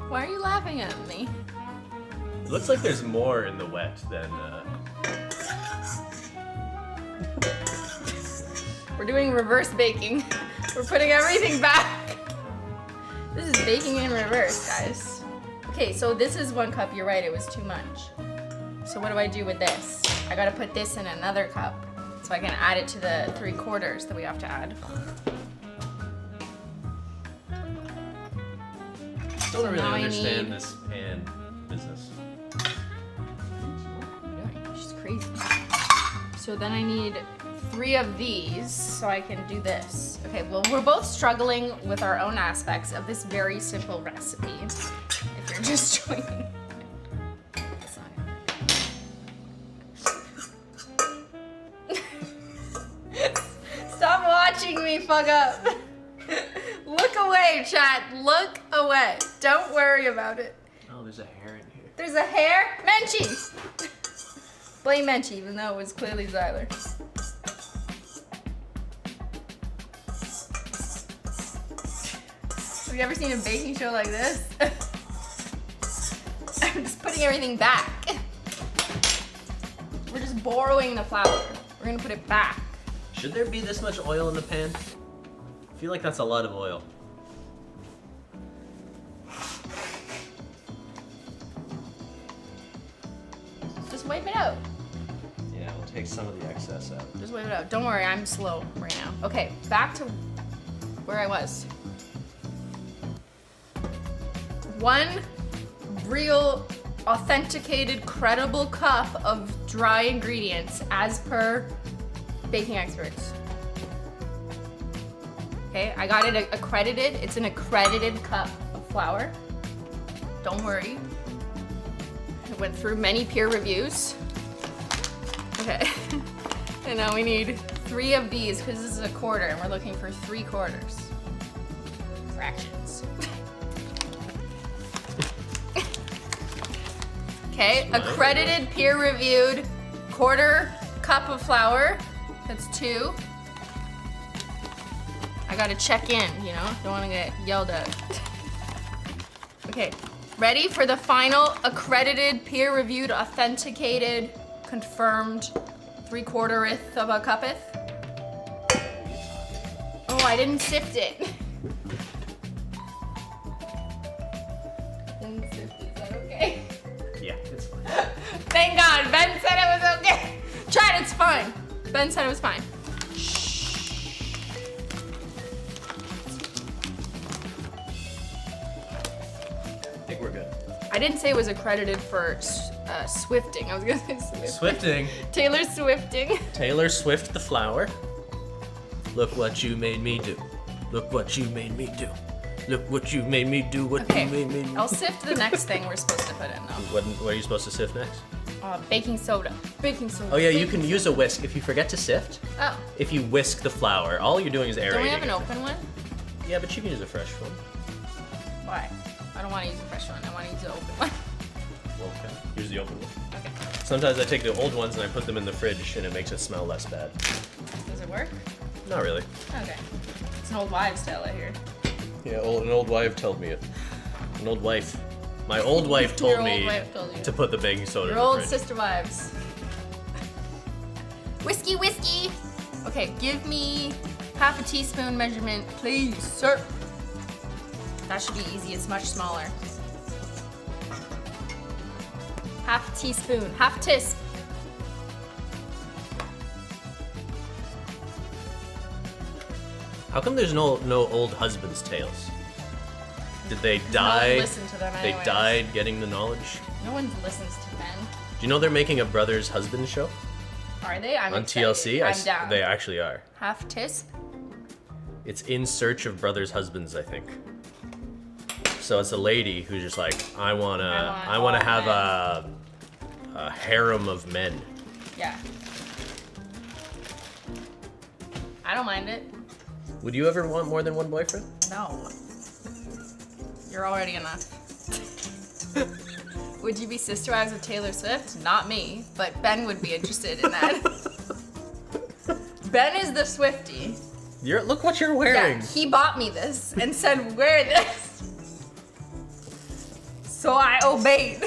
Speaker 1: Why are you laughing at me?
Speaker 2: It looks like there's more in the wet than.
Speaker 1: We're doing reverse baking. We're putting everything back. This is baking in reverse, guys. Okay, so this is 1 cup. You're right, it was too much. So what do I do with this? I gotta put this in another cup so I can add it to the 3/4 that we have to add.
Speaker 2: Still don't really
Speaker 1: now I
Speaker 2: understand
Speaker 1: need-
Speaker 2: this pan business.
Speaker 1: She's crazy. So then I need 3 of these so I can do this. Okay, well, we're both struggling with our own aspects of this very simple recipe. If you're just joining. That's not it. Stop watching me fuck up. Look away, chat. Look away. Don't worry about it.
Speaker 2: Oh, there's a hair in here.
Speaker 1: There's a hair? Menchie! Blame Menchie, even though it was clearly Zyler. Have you ever seen a baking show like this? I'm just putting everything back. We're just borrowing the flour. We're gonna put it back.
Speaker 2: Should there be this much oil in the pan? I feel like that's a lot of oil.
Speaker 1: Just wipe it out.
Speaker 2: Yeah, we'll take some of the excess out.
Speaker 1: Just wipe it out. Don't worry, I'm slow right now. Okay, back to where I was. 1 real, authenticated, credible cup of dry ingredients as per baking experts. Okay, I got it accredited. It's an accredited cup of flour. Don't worry. It went through many peer reviews. Okay. And now we need 3 of these because this is a 1/4 and we're looking for 3/4 fractions. Okay, accredited, peer-reviewed, quarter cup of flour. That's 2. I gotta check in, you know? Don't wanna get yelled at. Okay, ready for the final accredited, peer-reviewed, authenticated, confirmed 3/4th of a cupeth? Oh, I didn't sift it. Didn't sift it, is that okay?
Speaker 2: Yeah, it's fine.
Speaker 1: Thank God, Ben said it was okay. Try it, it's fine. Ben said it was fine.
Speaker 2: I think we're good.
Speaker 1: I didn't say it was accredited for swifting. I was gonna say swifting.
Speaker 2: Swifting.
Speaker 1: Taylor Swifting.
Speaker 2: Taylor Swift the flower. Look what you made me do. Look what you made me do. Look what you made me do. What
Speaker 1: Okay,
Speaker 2: you made me do.
Speaker 1: I'll sift the next thing we're supposed to put in though.
Speaker 2: What are you supposed to sift next?
Speaker 1: Baking soda. Baking soda.
Speaker 2: Oh yeah, you can use a whisk. If you forget to sift,
Speaker 1: Oh,
Speaker 2: if you whisk the flour, all you're doing is aerating.
Speaker 1: don't we have an
Speaker 2: it.
Speaker 1: open one?
Speaker 2: Yeah, but you can use a fresh one.
Speaker 1: Why? I don't want to use a fresh one. I want to use the open one.
Speaker 2: Well, okay. Use the open one.
Speaker 1: Okay.
Speaker 2: Sometimes I take the old ones and I put them in the fridge and it makes it smell less bad.
Speaker 1: Does it work?
Speaker 2: Not really.
Speaker 1: Okay. It's an old wives' tale, I hear.
Speaker 2: Yeah, an old wife told me it. An old wife. My old wife told
Speaker 1: Your old
Speaker 2: me
Speaker 1: wife told you.
Speaker 2: to put the baking soda
Speaker 1: Your
Speaker 2: in the
Speaker 1: old
Speaker 2: fridge.
Speaker 1: sister wives. Whiskey, whiskey. Okay, give me half a teaspoon measurement, please, sir. That should be easy. It's much smaller. Half teaspoon, half tisp.
Speaker 2: How come there's no old husbands' tales? Did they
Speaker 1: No one
Speaker 2: die?
Speaker 1: listened to them
Speaker 2: They
Speaker 1: anyways.
Speaker 2: died getting the knowledge.
Speaker 1: No one listens to men.
Speaker 2: Do you know they're making a brothers husband show
Speaker 1: Are they? I'm
Speaker 2: on
Speaker 1: excited.
Speaker 2: TLC?
Speaker 1: I'm down.
Speaker 2: They actually are.
Speaker 1: Half tisp.
Speaker 2: It's In Search of Brothers Husbands, I think. So it's a lady who's just like, I wanna
Speaker 1: all
Speaker 2: have
Speaker 1: men.
Speaker 2: a harem of men.
Speaker 1: Yeah. I don't mind it.
Speaker 2: Would you ever want more than one boyfriend?
Speaker 1: No. You're already enough. Would you be sister wives with Taylor Swift? Not me, but Ben would be interested in that. Ben is the Swiftie.
Speaker 2: Look what you're wearing.
Speaker 1: Yeah, he bought me this and said, wear this. So I obeyed.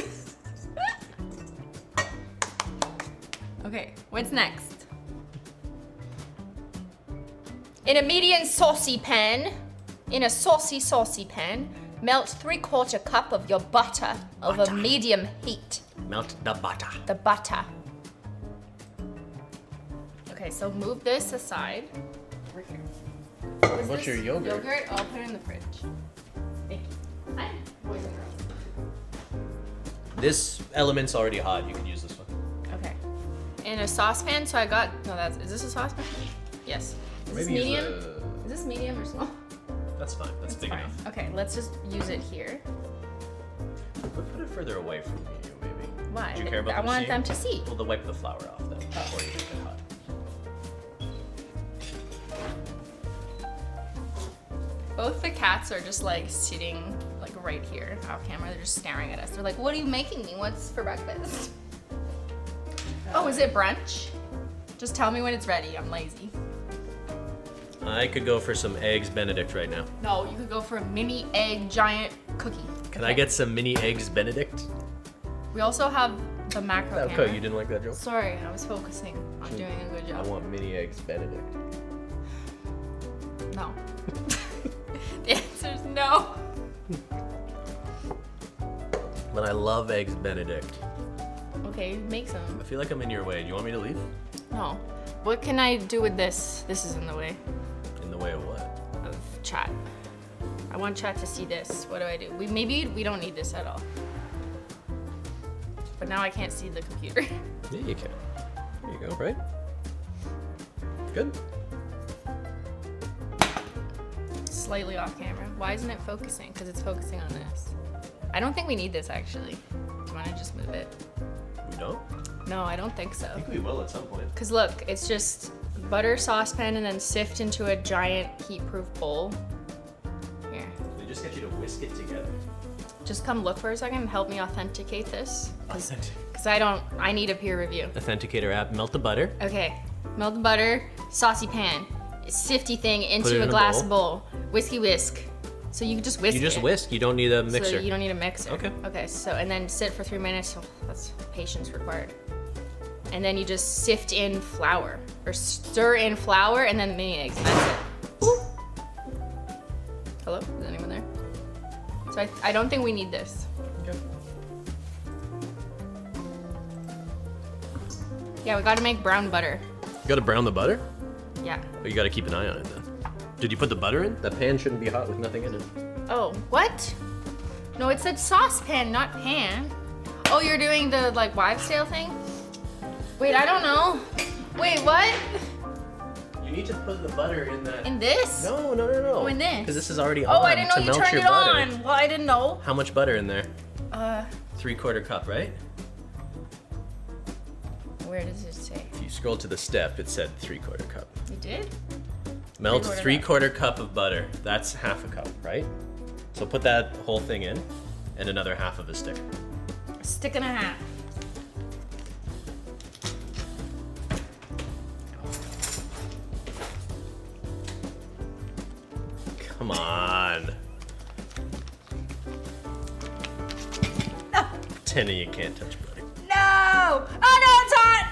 Speaker 1: Okay, what's next? In a medium saucy pan, saucy pan, melt 3/4 cup of your butter over medium heat.
Speaker 2: Melt the butter.
Speaker 1: The butter. Okay, so move this aside. Over here.
Speaker 2: What's your yogurt?
Speaker 1: Yogurt, I'll put it in the fridge. Thank you. Hi, boys and girls.
Speaker 2: This element's already hot. You can use this one.
Speaker 1: Okay. In a saucepan, so I got, is this a saucepan? Yes. Is this
Speaker 2: Maybe use
Speaker 1: medium? Is this medium or small?
Speaker 2: That's fine. That's big
Speaker 1: Fine.
Speaker 2: enough.
Speaker 1: Okay, let's just use it here.
Speaker 2: Put it further away from you, maybe.
Speaker 1: Why?
Speaker 2: Do you care about
Speaker 1: I want
Speaker 2: seeing?
Speaker 1: them to see.
Speaker 2: Well, to wipe the flour off then before you make it hot.
Speaker 1: Both the cats are just like sitting like right here off camera. They're just staring at us. They're like, what are you making me? What's for breakfast? Oh, is it brunch? Just tell me when it's ready. I'm lazy.
Speaker 2: I could go for some eggs Benedict right now.
Speaker 1: No, you could go for a mini egg giant cookie.
Speaker 2: Can I get some mini eggs Benedict?
Speaker 1: We also have the macro camera.
Speaker 2: Okay, you didn't like that joke?
Speaker 1: Sorry, I was focusing on doing a good
Speaker 2: I
Speaker 1: job.
Speaker 2: want mini eggs Benedict.
Speaker 1: No. The answer's no.
Speaker 2: But I love eggs Benedict.
Speaker 1: Okay, make some.
Speaker 2: I feel like I'm in your way. Do you want me to leave?
Speaker 1: No. What can I do with this? This is in the way
Speaker 2: In the way of what?
Speaker 1: of chat. I want chat to see this. What do I do? Maybe we don't need this at all. But now I can't see the computer.
Speaker 2: Yeah, you can. There you go, right? Good.
Speaker 1: Slightly off camera. Why isn't it focusing? Because it's focusing on this. I don't think we need this actually. Do you want to just move it?
Speaker 2: We don't?
Speaker 1: No, I don't think so.
Speaker 2: I think we will at some point.
Speaker 1: Because look, it's just butter saucepan and then sift into a giant heat-proof bowl. Here.
Speaker 2: They just get you to whisk it together.
Speaker 1: just come look for a second and help me authenticate this?
Speaker 2: Authentic.
Speaker 1: Because I need a peer review.
Speaker 2: Authenticator app. Melt the butter.
Speaker 1: Okay, melt the butter, saucy pan, sifty thing
Speaker 2: Put it
Speaker 1: into
Speaker 2: in
Speaker 1: a
Speaker 2: a
Speaker 1: glass bowl, whisk. So you can just whisk
Speaker 2: You just
Speaker 1: it.
Speaker 2: whisk. You don't need a
Speaker 1: So
Speaker 2: mixer.
Speaker 1: you don't need a mixer.
Speaker 2: Okay.
Speaker 1: Okay, so, and then sit for 3 minutes. Oh, that's patience required. And then you just sift in flour, or stir in flour, and then the mini eggs, and that's it. Ooh. Hello, is anyone there? So I don't think we need this.
Speaker 2: Okay.
Speaker 1: Yeah, we gotta make brown butter.
Speaker 2: You gotta brown the butter?
Speaker 1: Yeah.
Speaker 2: But you gotta keep an eye on it then. Did you put the butter in? The pan shouldn't be hot with nothing in it.
Speaker 1: Oh, what? No, it said saucepan, not pan. Oh, you're doing the like wives' tale thing? Wait, I don't know. Wait, what?
Speaker 2: You need to put the butter in that.
Speaker 1: In this?
Speaker 2: No.
Speaker 1: Oh, in this?
Speaker 2: Because this is already on
Speaker 1: Oh, I didn't know
Speaker 2: to
Speaker 1: you
Speaker 2: melt
Speaker 1: turned
Speaker 2: your
Speaker 1: it
Speaker 2: butter.
Speaker 1: on. Well, I didn't know.
Speaker 2: How much butter in there?
Speaker 1: 3/4
Speaker 2: cup, right?
Speaker 1: Where does it say?
Speaker 2: If you scroll to the step, it said 3/4 cup.
Speaker 1: You did?
Speaker 2: Melt
Speaker 1: 3/4
Speaker 2: cup of butter. That's half a cup, right? So put that whole thing in, and another half of a stick.
Speaker 1: A stick and a half.
Speaker 2: Come on.
Speaker 1: No!
Speaker 2: Tinny, you can't touch butter.
Speaker 1: No! Oh no, it's hot!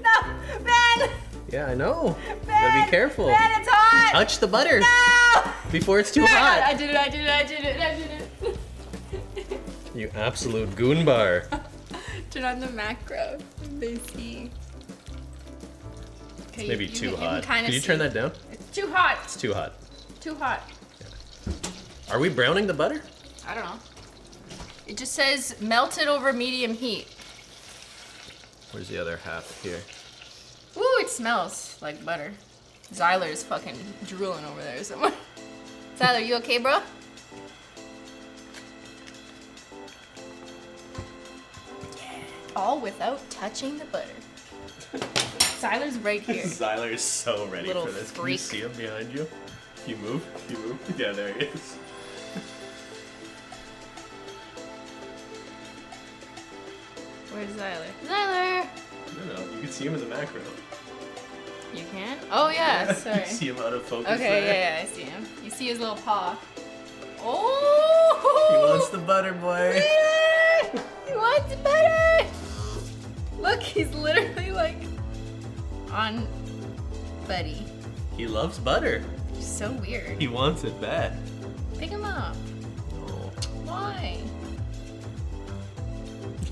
Speaker 1: No! Ben!
Speaker 2: Yeah, I know.
Speaker 1: Ben!
Speaker 2: Gotta be careful.
Speaker 1: Ben, it's hot!
Speaker 2: Touch the butter
Speaker 1: No!
Speaker 2: before it's too
Speaker 1: I
Speaker 2: hot.
Speaker 1: did it.
Speaker 2: You absolute goon bar.
Speaker 1: Turn on the macro. They see. Okay,
Speaker 2: Maybe too hot.
Speaker 1: Can
Speaker 2: Can you turn that down?
Speaker 1: It's too hot.
Speaker 2: It's too hot.
Speaker 1: Too hot.
Speaker 2: Are we browning the butter?
Speaker 1: I don't know. It just says melted over medium heat.
Speaker 2: Where's the other half here?
Speaker 1: Ooh, it smells like butter. Zyler's fucking drooling over there somewhere. Zyler, you okay, bro? All without touching the butter. Zyler's right here.
Speaker 2: Zyler is so ready
Speaker 1: Little
Speaker 2: for this.
Speaker 1: freak.
Speaker 2: Can you see him behind you? You move. Yeah, there he is.
Speaker 1: Where's Zyler? Zyler!
Speaker 2: No, you can see him in the macro.
Speaker 1: You can? Oh yeah, sorry.
Speaker 2: You see him out of focus
Speaker 1: Okay,
Speaker 2: there?
Speaker 1: yeah, I see him. You see his little paw. Oh!
Speaker 2: He wants the butter, boy.
Speaker 1: Butter! He wants butter! Look, he's literally like on Buddy.
Speaker 2: He loves butter.
Speaker 1: He's so weird.
Speaker 2: He wants it bad.
Speaker 1: Pick him up.
Speaker 2: No.
Speaker 1: Why?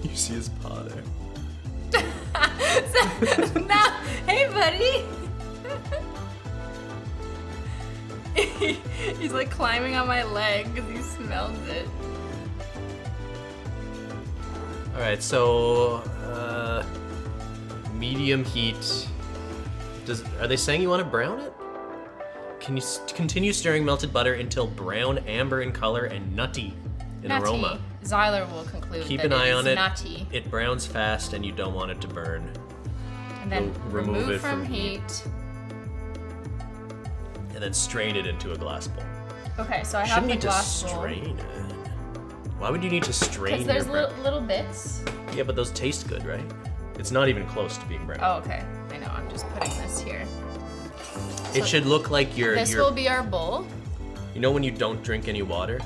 Speaker 2: You see his paw there.
Speaker 1: No, hey buddy. He's like climbing on my leg because he smells it.
Speaker 2: All right, so medium heat. Are they saying you want to brown it? Can you continue stirring melted butter until brown, amber in color, and nutty in
Speaker 1: Nutty.
Speaker 2: aroma?
Speaker 1: Zyler will conclude
Speaker 2: Keep
Speaker 1: that
Speaker 2: an eye
Speaker 1: it is
Speaker 2: on it.
Speaker 1: nutty.
Speaker 2: It browns fast, and you don't want it to burn.
Speaker 1: And then
Speaker 2: remove it
Speaker 1: from
Speaker 2: from
Speaker 1: heat.
Speaker 2: And then strain it into a glass bowl.
Speaker 1: Okay, so I
Speaker 2: You
Speaker 1: have
Speaker 2: shouldn't
Speaker 1: the
Speaker 2: need to
Speaker 1: glass bowl.
Speaker 2: strain it. Why would you need to strain
Speaker 1: Because
Speaker 2: your
Speaker 1: there's
Speaker 2: brown?
Speaker 1: little bits.
Speaker 2: Yeah, but those taste good, right? It's not even close to being brown.
Speaker 1: Oh, okay. I know. I'm just putting this here.
Speaker 2: It should look like
Speaker 1: This will be our bowl.
Speaker 2: You know when you don't drink any water,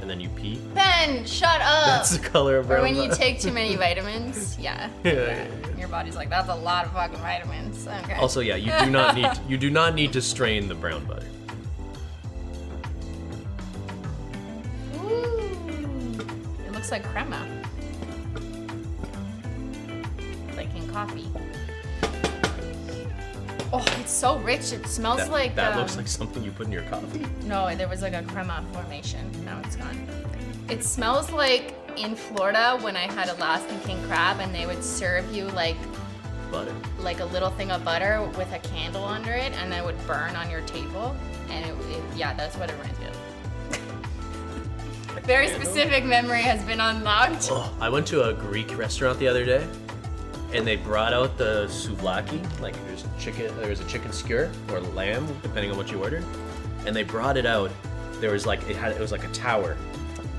Speaker 2: and then you pee?
Speaker 1: Ben, shut up.
Speaker 2: That's the color of
Speaker 1: Or
Speaker 2: brown
Speaker 1: when you
Speaker 2: butter.
Speaker 1: take too many vitamins. Yeah.
Speaker 2: Yeah.
Speaker 1: Your body's like, that's a lot of fucking vitamins. Okay.
Speaker 2: Also, yeah, you do not need to strain the brown butter.
Speaker 1: Ooh. It looks like crema. Like in coffee. Oh, it's so rich. It smells like
Speaker 2: that looks like something you put in your coffee.
Speaker 1: No, there was like a crema formation. Now it's gone. It smells like in Florida when I had Alaskan king crab and they would serve you like
Speaker 2: Butter.
Speaker 1: a little thing of butter with a candle under it and then it would burn on your table. And yeah, that's what it reminds me of. Very specific memory has been unlocked.
Speaker 2: Oh, I went to a Greek restaurant the other day, and they brought out the souvlaki. Like there was a chicken skewer or lamb, depending on what you ordered. And they brought it out. There was like it was like a tower,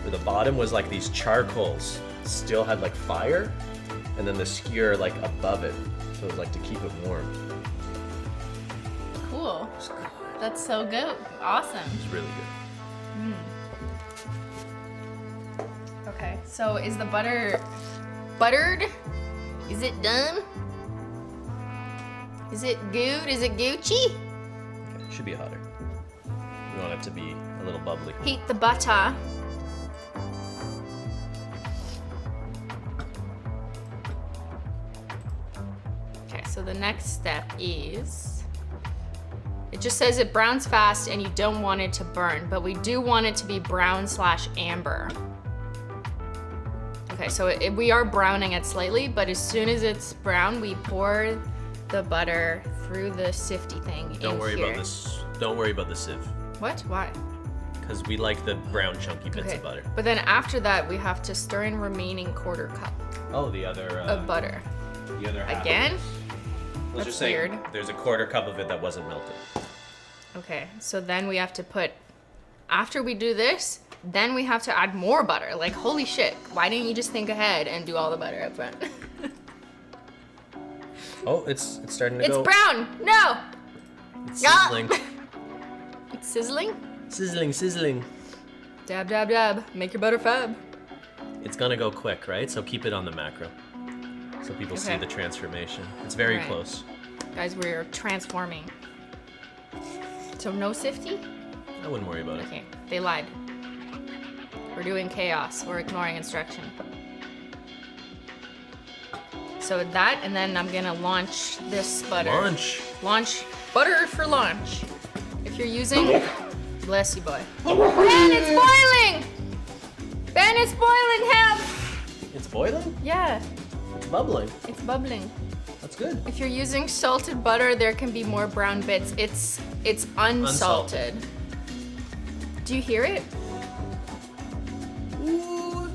Speaker 2: where the bottom was like these charcoals, still had like fire, and then the skewer like above it, so it was like to keep it warm.
Speaker 1: Cool. That's so good. Awesome.
Speaker 2: It's really good.
Speaker 1: Okay, so is the butter buttered? Is it done? Is it good? Is it Gucci?
Speaker 2: Okay, it should be hotter. We want it to be a little bubbly.
Speaker 1: Heat the butter. Okay, so the next step is, it just says it browns fast and you don't want it to burn, but we do want it to be brown/amber. Okay, so we are browning it slightly, but as soon as it's brown, we pour the butter through the sifty thing.
Speaker 2: Don't worry
Speaker 1: here.
Speaker 2: about this. Don't worry about the sieve.
Speaker 1: What? Why?
Speaker 2: Because we like the brown chunky bits
Speaker 1: Okay,
Speaker 2: of butter.
Speaker 1: but then after that, we have to stir in remaining 1/4 cup
Speaker 2: Oh, the other
Speaker 1: of butter.
Speaker 2: The other half.
Speaker 1: Again?
Speaker 2: Let's
Speaker 1: That's
Speaker 2: just say
Speaker 1: weird.
Speaker 2: there's a 1/4 cup of it that wasn't melted.
Speaker 1: Okay, so then we have to put, after we do this, then we have to add more butter. Like, holy shit, why didn't you just think ahead and do all the butter up front?
Speaker 2: Oh, it's starting to
Speaker 1: It's
Speaker 2: go.
Speaker 1: brown! No!
Speaker 2: It's
Speaker 1: Ah!
Speaker 2: sizzling.
Speaker 1: It's sizzling?
Speaker 2: Sizzling, sizzling.
Speaker 1: Dab, dab, dab. Make your butter fab.
Speaker 2: It's gonna go quick, right? So keep it on the macro, so people see
Speaker 1: Okay.
Speaker 2: the transformation. It's very
Speaker 1: Alright.
Speaker 2: close.
Speaker 1: Guys, we're transforming. So no sifty?
Speaker 2: I wouldn't worry about it.
Speaker 1: Okay, they lied. We're doing chaos. We're ignoring instruction. So that, and then I'm gonna launch this butter.
Speaker 2: Launch.
Speaker 1: Launch butter for launch. If you're using, bless you, boy. Ben, it's boiling! Ben, it's boiling, help!
Speaker 2: It's boiling.
Speaker 1: Yeah,
Speaker 2: It's bubbling.
Speaker 1: it's bubbling.
Speaker 2: That's good.
Speaker 1: If you're using salted butter, there can be more brown bits. It's unsalted. Do you hear it?
Speaker 2: Ooh.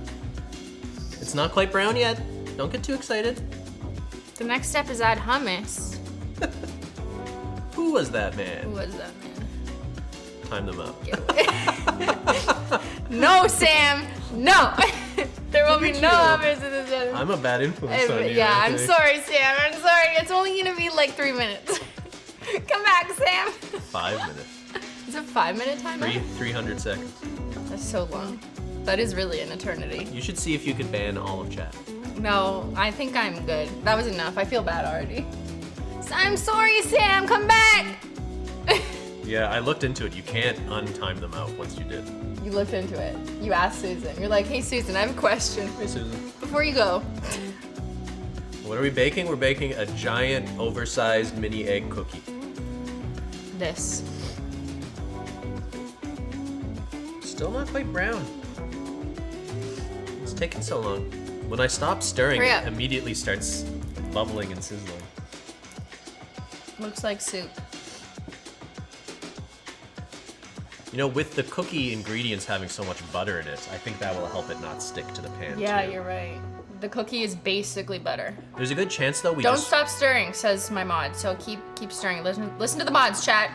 Speaker 2: It's not quite brown yet. Don't get too excited.
Speaker 1: The next step is add hummus.
Speaker 2: Who was that
Speaker 1: Who
Speaker 2: man?
Speaker 1: was that man?
Speaker 2: Time them up.
Speaker 1: No, Sam! No! There will be
Speaker 2: at
Speaker 1: no
Speaker 2: you.
Speaker 1: hummus in this one.
Speaker 2: I'm a bad influence on you.
Speaker 1: Yeah,
Speaker 2: I
Speaker 1: I'm
Speaker 2: think.
Speaker 1: sorry, Sam. I'm sorry. It's only gonna be like 3 minutes. Come back, Sam.
Speaker 2: 5 minutes.
Speaker 1: Is it 5-minute timer?
Speaker 2: 300 seconds.
Speaker 1: That's so long. That is really an eternity.
Speaker 2: You should see if you could ban all of chat.
Speaker 1: No, I think I'm good. That was enough. I feel bad already. I'm sorry, Sam. Come back.
Speaker 2: Yeah, I looked into it. You can't untime them out once you did.
Speaker 1: You looked into it. You asked Susan. You're like, hey, Susan, I have a question.
Speaker 2: Hey, Susan.
Speaker 1: Before you go.
Speaker 2: What are we baking? We're baking a giant, oversized mini egg cookie.
Speaker 1: This.
Speaker 2: Still not quite brown. It's taking so long. When I stop stirring,
Speaker 1: Hurry
Speaker 2: it
Speaker 1: up.
Speaker 2: immediately starts bubbling and sizzling.
Speaker 1: Looks like soup.
Speaker 2: You know, with the cookie ingredients having so much butter in it, I think that will help it not stick to the pan.
Speaker 1: Yeah,
Speaker 2: too.
Speaker 1: you're right. The cookie is basically butter.
Speaker 2: There's a good chance though we
Speaker 1: Don't
Speaker 2: just
Speaker 1: stop stirring, says my mod. So keep stirring. Listen to the mods, chat.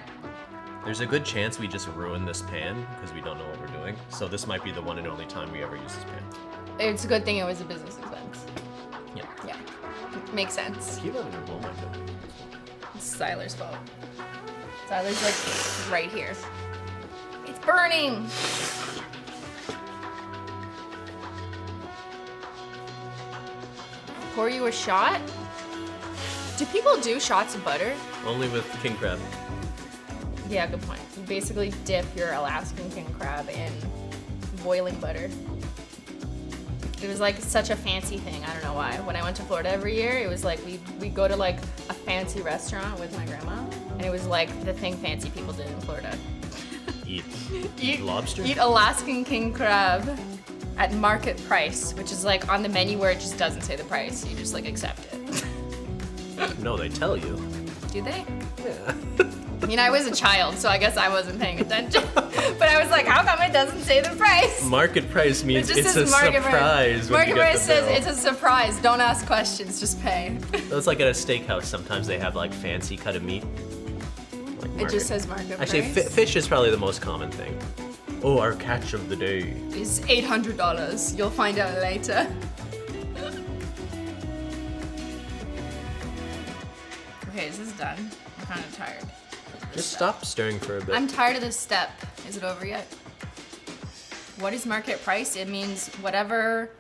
Speaker 2: there's a good chance we just ruin this pan because we don't know what we're doing. So this might be the one and only time we ever use this pan.
Speaker 1: It's a good thing it was a business expense.
Speaker 2: Yeah.
Speaker 1: Yeah, makes sense.
Speaker 2: Keep it in oh my god.
Speaker 1: It's Zyler's fault. Zyler's like right here. It's burning. Pour you a shot? Do people do shots of butter?
Speaker 2: Only with king crab.
Speaker 1: Yeah, good point. You basically dip your Alaskan king crab in boiling butter. It was like such a fancy thing. I don't know why. When I went to Florida every year, it was like we'd go to like a fancy restaurant with my grandma, and it was like the thing fancy people did in Florida.
Speaker 2: Eat lobster?
Speaker 1: Eat Alaskan king crab at market price, which is like on the menu where it just doesn't say the price. You just like accept it.
Speaker 2: No, they tell you.
Speaker 1: Do they?
Speaker 2: Yeah.
Speaker 1: I mean, I was a child, so I guess I wasn't paying attention. But I was like, how come it doesn't say the price?
Speaker 2: Market price means
Speaker 1: It just
Speaker 2: it's
Speaker 1: says
Speaker 2: a
Speaker 1: market
Speaker 2: surprise
Speaker 1: price.
Speaker 2: when
Speaker 1: Market
Speaker 2: you get
Speaker 1: price
Speaker 2: the
Speaker 1: says
Speaker 2: bill.
Speaker 1: it's a surprise. Don't ask questions, just pay.
Speaker 2: It's like at a steakhouse. Sometimes they have like fancy cut of meat. Like
Speaker 1: It
Speaker 2: market.
Speaker 1: just says market
Speaker 2: Actually,
Speaker 1: price.
Speaker 2: fish is probably the most common thing. Oh, our catch of the day.
Speaker 1: Is $800. You'll find out later. Okay, is this done? I'm kind of tired.
Speaker 2: Just stop stirring for a bit.
Speaker 1: I'm tired of this step. Is it over yet? What is market price? It means whatever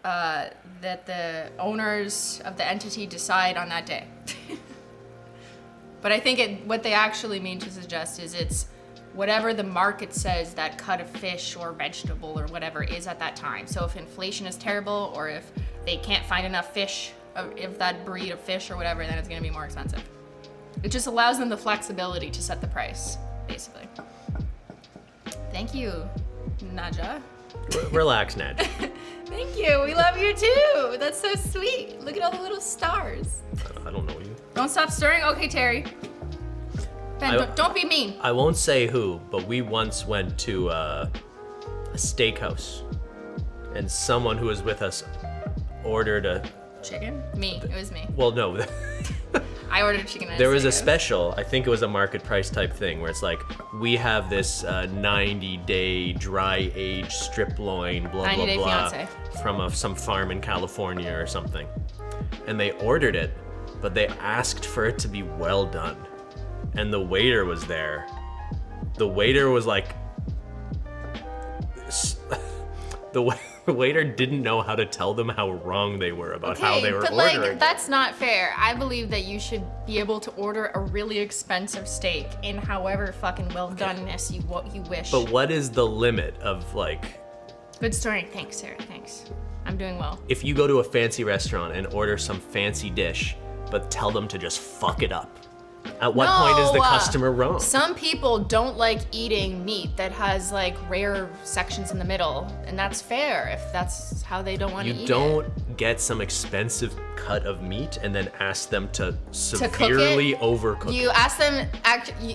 Speaker 1: that the owners of the entity decide on that day. But I think what they actually mean to suggest is it's whatever the market says that cut of fish or vegetable or whatever is at that time. So if inflation is terrible, or if they can't find enough fish, if that breed of fish or whatever, then it's gonna be more expensive. It just allows them the flexibility to set the price, basically. Thank you, Naja.
Speaker 2: Relax, Ned.
Speaker 1: Thank you, we love you too. That's so sweet. Look at all the little stars.
Speaker 2: I don't know you.
Speaker 1: Don't stop stirring? Okay, Terry. Ben, don't be mean.
Speaker 2: I won't say who, but we once went to a steakhouse, and someone who was with us ordered a...
Speaker 1: Chicken? Me, it was me.
Speaker 2: Well, no.
Speaker 1: I ordered chicken and
Speaker 2: There was a special, I think it was a market price type thing, where it's like, we have this 90-day dry age strip loin, blah,
Speaker 1: 90
Speaker 2: blah,
Speaker 1: Day
Speaker 2: blah,
Speaker 1: Fiance.
Speaker 2: from some farm in California or something. And they ordered it, but they asked for it to be well done. And the waiter was there. The waiter was like... The waiter didn't know how to tell them how wrong they were about how they were
Speaker 1: but
Speaker 2: ordering.
Speaker 1: like, that's not fair. I believe that you should be able to order a really expensive steak in however fucking well doneness you wish.
Speaker 2: But what is the limit of like...
Speaker 1: Good story. Thanks, Sarah. Thanks. I'm doing well.
Speaker 2: If you go to a fancy restaurant and order some fancy dish, but tell them to just fuck it up, at what point is the customer wrong?
Speaker 1: Some people don't like eating meat that has like rare sections in the middle, and that's fair if that's how they don't want to eat it.
Speaker 2: You don't get some expensive cut of meat and then ask them to
Speaker 1: cook
Speaker 2: severely
Speaker 1: it?
Speaker 2: overcook
Speaker 1: You
Speaker 2: it.
Speaker 1: ask them,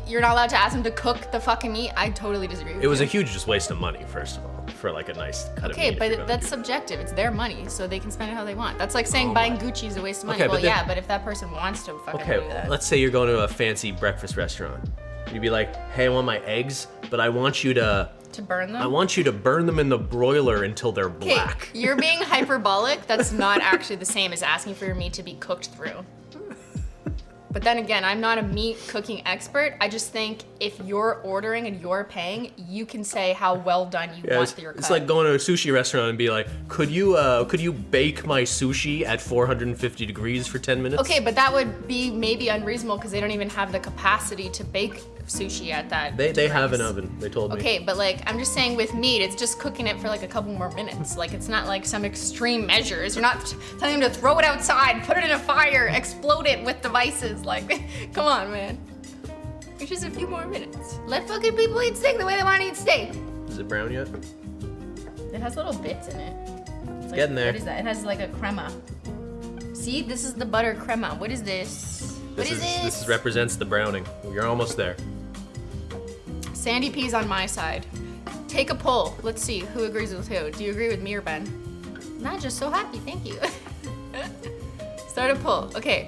Speaker 1: you're not allowed to ask them to cook the fucking meat? I totally disagree with
Speaker 2: It was
Speaker 1: you.
Speaker 2: a huge just waste of money, first of all, for like a nice cut of meat.
Speaker 1: Okay,
Speaker 2: if you're
Speaker 1: but
Speaker 2: gonna
Speaker 1: that's
Speaker 2: do that.
Speaker 1: subjective. It's their money, so they can spend it how they want. That's like saying
Speaker 2: Oh
Speaker 1: buying
Speaker 2: my.
Speaker 1: Gucci is a waste of money.
Speaker 2: Okay,
Speaker 1: Well,
Speaker 2: but then-
Speaker 1: yeah, but if that person wants to fucking
Speaker 2: Okay,
Speaker 1: do that.
Speaker 2: let's say you're going to a fancy breakfast restaurant. You'd be like, hey, I want my eggs, but I want you to
Speaker 1: burn them?
Speaker 2: I want you to burn them in the broiler until they're
Speaker 1: Okay,
Speaker 2: black.
Speaker 1: you're being hyperbolic. That's not actually the same as asking for your meat to be cooked through. But then again, I'm not a meat cooking expert. I just think if you're ordering and you're paying, you can say how well done you want your cut.
Speaker 2: It's like going to a sushi restaurant and be like, could you bake my sushi at 450 degrees for 10 minutes?
Speaker 1: Okay, but that would be maybe unreasonable because they don't even have the capacity to bake sushi at that.
Speaker 2: They have an
Speaker 1: degrees.
Speaker 2: oven, they told me.
Speaker 1: Okay, but like, I'm just saying with meat, it's just cooking it for like a couple more minutes. Like, it's not like some extreme measures. You're not telling them to throw it outside, put it in a fire, explode it with devices. Like, come on, man. It's just a few more minutes. Let fucking people eat steak the way they want to eat steak.
Speaker 2: Is it brown yet?
Speaker 1: It has little bits in it. It's like,
Speaker 2: Getting there.
Speaker 1: What is that? It has like a crema. See, this is the butter crema. What is this? What is this?
Speaker 2: This represents the browning. You're almost there.
Speaker 1: Sandy P's on my side. Take a poll. Let's see who agrees with who. Do you agree with me or Ben? Not just so happy. Thank you. Start a poll. Okay.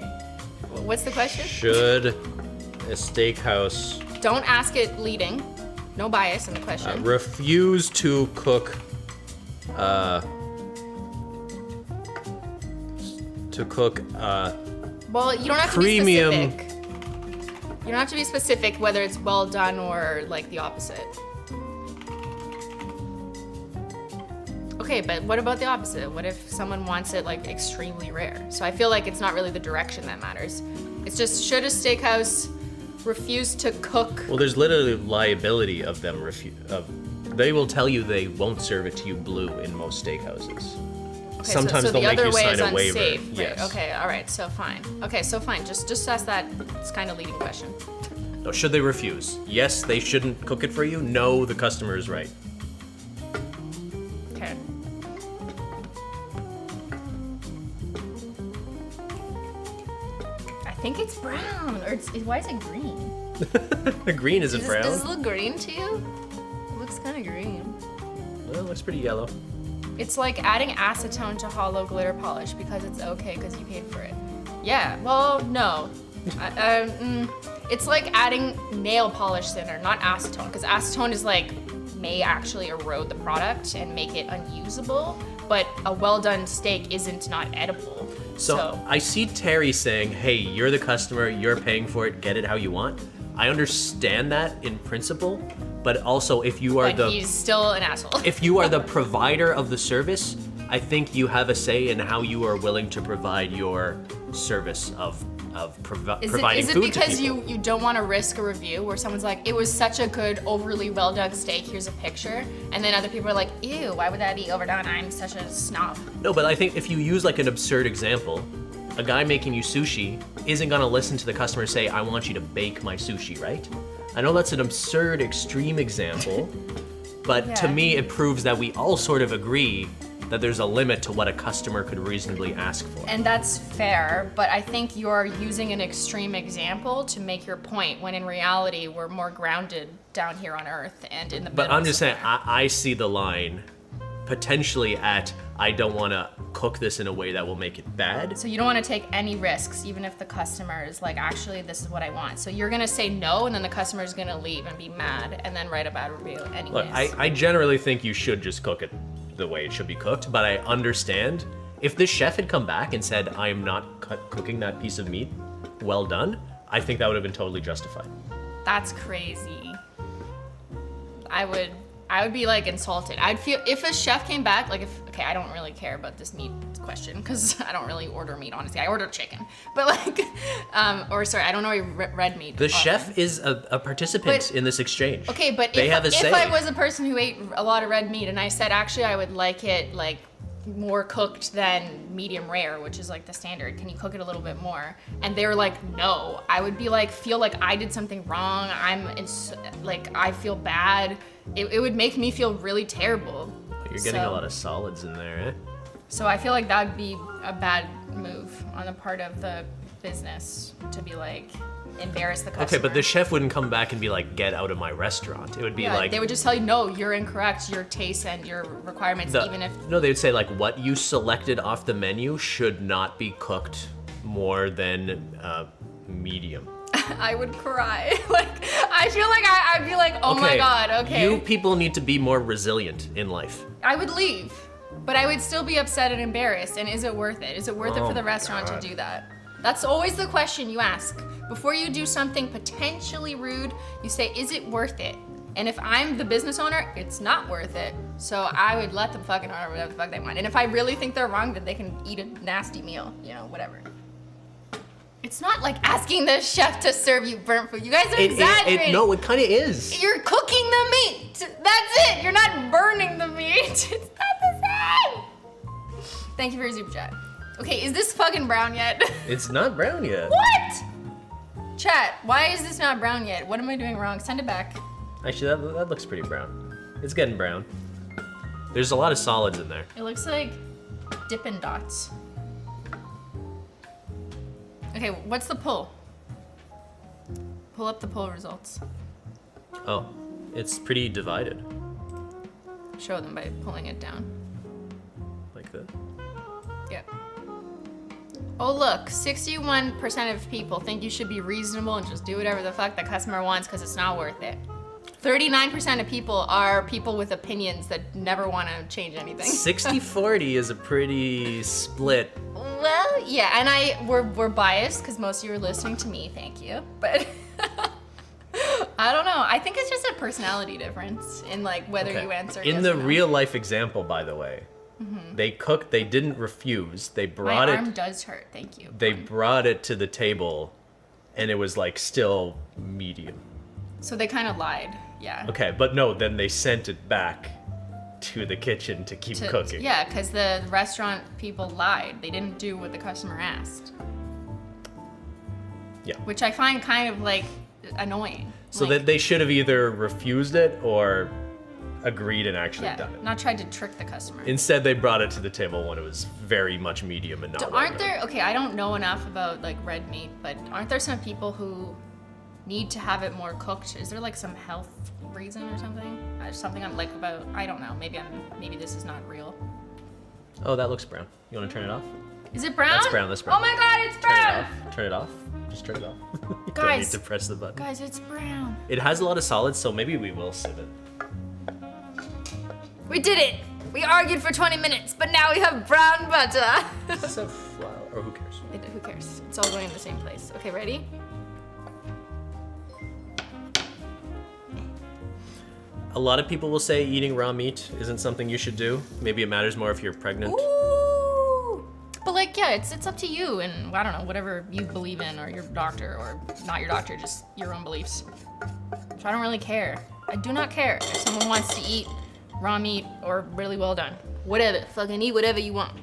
Speaker 1: What's the question?
Speaker 2: Should a steakhouse
Speaker 1: Don't ask it leading. No bias in the question.
Speaker 2: refuse to cook
Speaker 1: Well, you don't have
Speaker 2: premium-
Speaker 1: to be specific. You don't have to be specific whether it's well done or like the opposite. Okay, but what about the opposite? What if someone wants it like extremely rare? So I feel like it's not really the direction that matters. It's just, should a steakhouse refuse to cook?
Speaker 2: Well, there's literally liability of them they will tell you they won't serve it to you blue in most steakhouses.
Speaker 1: Okay,
Speaker 2: Sometimes
Speaker 1: so
Speaker 2: they'll
Speaker 1: the
Speaker 2: make
Speaker 1: other
Speaker 2: you
Speaker 1: way
Speaker 2: sign
Speaker 1: is
Speaker 2: a waiver.
Speaker 1: unsafe. Right,
Speaker 2: Yes.
Speaker 1: okay, all right, so fine. Okay, so fine. Just ask that. It's kind of leading question.
Speaker 2: No, should they refuse? Yes, they shouldn't cook it for you. No, the customer is right.
Speaker 1: Okay. I think it's brown, or why is it green?
Speaker 2: The green isn't brown.
Speaker 1: Does it look green to you? It looks kind of green.
Speaker 2: Well, it looks pretty yellow.
Speaker 1: It's like adding acetone to hollow glitter polish because it's okay because you paid for it. Yeah, well, no. It's like adding nail polish thinner, not acetone, because acetone is like may actually erode the product and make it unusable, but a well done steak isn't not edible.
Speaker 2: So I see Terry saying, hey, you're the customer, you're paying for it, get it how you want. I understand that in principle, but also if you are
Speaker 1: he's still an asshole.
Speaker 2: If you are the provider of the service, I think you have a say in how you are willing to provide your service of providing food to people.
Speaker 1: Is it because you don't want to risk a review where someone's like, it was such a good, overly well done steak, here's a picture, and then other people are like, ew, why would that be overdone? I'm such a snob.
Speaker 2: No, but I think if you use like an absurd example, a guy making you sushi isn't gonna listen to the customer say, I want you to bake my sushi, right? I know that's an absurd, extreme example, but to me it proves that we all sort of agree that there's a limit to what a customer could reasonably ask for.
Speaker 1: And that's fair, but I think you're using an extreme example to make your point, when in reality we're more grounded down here on Earth and in the middle.
Speaker 2: But I'm just saying, I see the line potentially at, I don't want to cook this in a way that will make it bad.
Speaker 1: So you don't want to take any risks, even if the customer is like, actually, this is what I want. So you're going to say no, and then the customer is going to leave and be mad and then write a bad review anyways.
Speaker 2: Look, I generally think you should just cook it the way it should be cooked, but I understand if this chef had come back and said, I am not cooking that piece of meat well done, I think that would have been totally justified.
Speaker 1: That's crazy. I would be like insulted. I'd feel if a chef came back, like okay, I don't really care about this meat question because I don't really order meat, honestly. I order chicken, but like, I don't know red meat.
Speaker 2: The chef is a participant in this exchange.
Speaker 1: Okay, but if I was a person who ate a lot of red meat and I said, actually, I would like it like more cooked than medium rare, which is like the standard. Can you cook it a little bit more? And they were like, no. I would be like, feel like I did something wrong. I feel bad. It would make me feel really terrible.
Speaker 2: You're getting a lot of solids in there, eh?
Speaker 1: So I feel like that would be a bad move on the part of the business to be like, embarrass the customer.
Speaker 2: Okay, but the chef wouldn't come back and be like, get out of my restaurant. It would be like...
Speaker 1: They would just tell you, no, you're incorrect, your tastes and your requirements, even if...
Speaker 2: No, they would say like, what you selected off the menu should not be cooked more than medium.
Speaker 1: I would cry. Like, I feel like I'd be like, oh my God, okay.
Speaker 2: You people need to be more resilient in life.
Speaker 1: I would leave, but I would still be upset and embarrassed. And is it worth it? Is it worth it for the restaurant to do that? That's always the question you ask. Before you do something potentially rude, you say, is it worth it? And if I'm the business owner, it's not worth it. So I would let them fucking order whatever the fuck they want. And if I really think they're wrong, then they can eat a nasty meal, whatever. It's not like asking the chef to serve you burnt food. You guys are exaggerating.
Speaker 2: No, it kind of is.
Speaker 1: You're cooking the meat. That's it. You're not burning the meat. It's not the same. Thank you for your super chat. Okay, is this fucking brown yet?
Speaker 2: It's not brown yet.
Speaker 1: What? Chat, why is this not brown yet? What am I doing wrong? Send it back.
Speaker 2: Actually, that looks pretty brown. It's getting brown. There's a lot of solids in there.
Speaker 1: It looks like Dippin' Dots. Okay, what's the pull? Pull up the poll results.
Speaker 2: Oh, it's pretty divided.
Speaker 1: Show them by pulling it down.
Speaker 2: Like that?
Speaker 1: Yeah. Oh look, 61% of people think you should be reasonable and just do whatever the fuck the customer wants because it's not worth it. 39% of people are people with opinions that never want to change anything.
Speaker 2: 60-40 is a pretty split.
Speaker 1: Well, yeah, and we're biased because most of you are listening to me, thank you. But I don't know. I think it's just a personality difference in like whether you answer yes
Speaker 2: In the
Speaker 1: or no.
Speaker 2: real life example, by the way, they cooked, they didn't refuse. They brought
Speaker 1: My arm does hurt, thank you.
Speaker 2: They brought it to the table and it was like still medium.
Speaker 1: So they kind of lied, yeah.
Speaker 2: Okay, but no, then they sent it back to the kitchen to keep cooking.
Speaker 1: Yeah, because the restaurant people lied. They didn't do what the customer asked.
Speaker 2: Yeah.
Speaker 1: Which I find kind of like annoying.
Speaker 2: So that they should have either refused it or agreed and actually done it.
Speaker 1: Not tried to trick the customer.
Speaker 2: Instead, they brought it to the table when it was very much medium and not well
Speaker 1: Aren't there, okay, I don't know enough about like red meat, but aren't there some people who need to have it more cooked? Is there like some health reason or something? Something I'm like about, I don't know, maybe this is not real.
Speaker 2: Oh, that looks brown. You want to turn it off?
Speaker 1: Is it brown?
Speaker 2: That's brown, that's brown.
Speaker 1: Oh my god, it's brown!
Speaker 2: Turn it off. Just turn it off. You
Speaker 1: Guys,
Speaker 2: don't need to press the button.
Speaker 1: Guys, it's brown.
Speaker 2: It has a lot of solids, so maybe we will sieve it.
Speaker 1: We did it! We argued for 20 minutes, but now we have brown butter.
Speaker 2: It's a flower. Or who cares?
Speaker 1: Who cares? It's all going in the same place. Okay, ready?
Speaker 2: A lot of people will say eating raw meat isn't something you should do. Maybe it matters more if you're pregnant.
Speaker 1: Ooh. But like, yeah, it's up to you and I don't know, whatever you believe in or your doctor or not your doctor, just your own beliefs. So I don't really care. I do not care if someone wants to eat raw meat or really well done. Whatever, fucking eat whatever you want.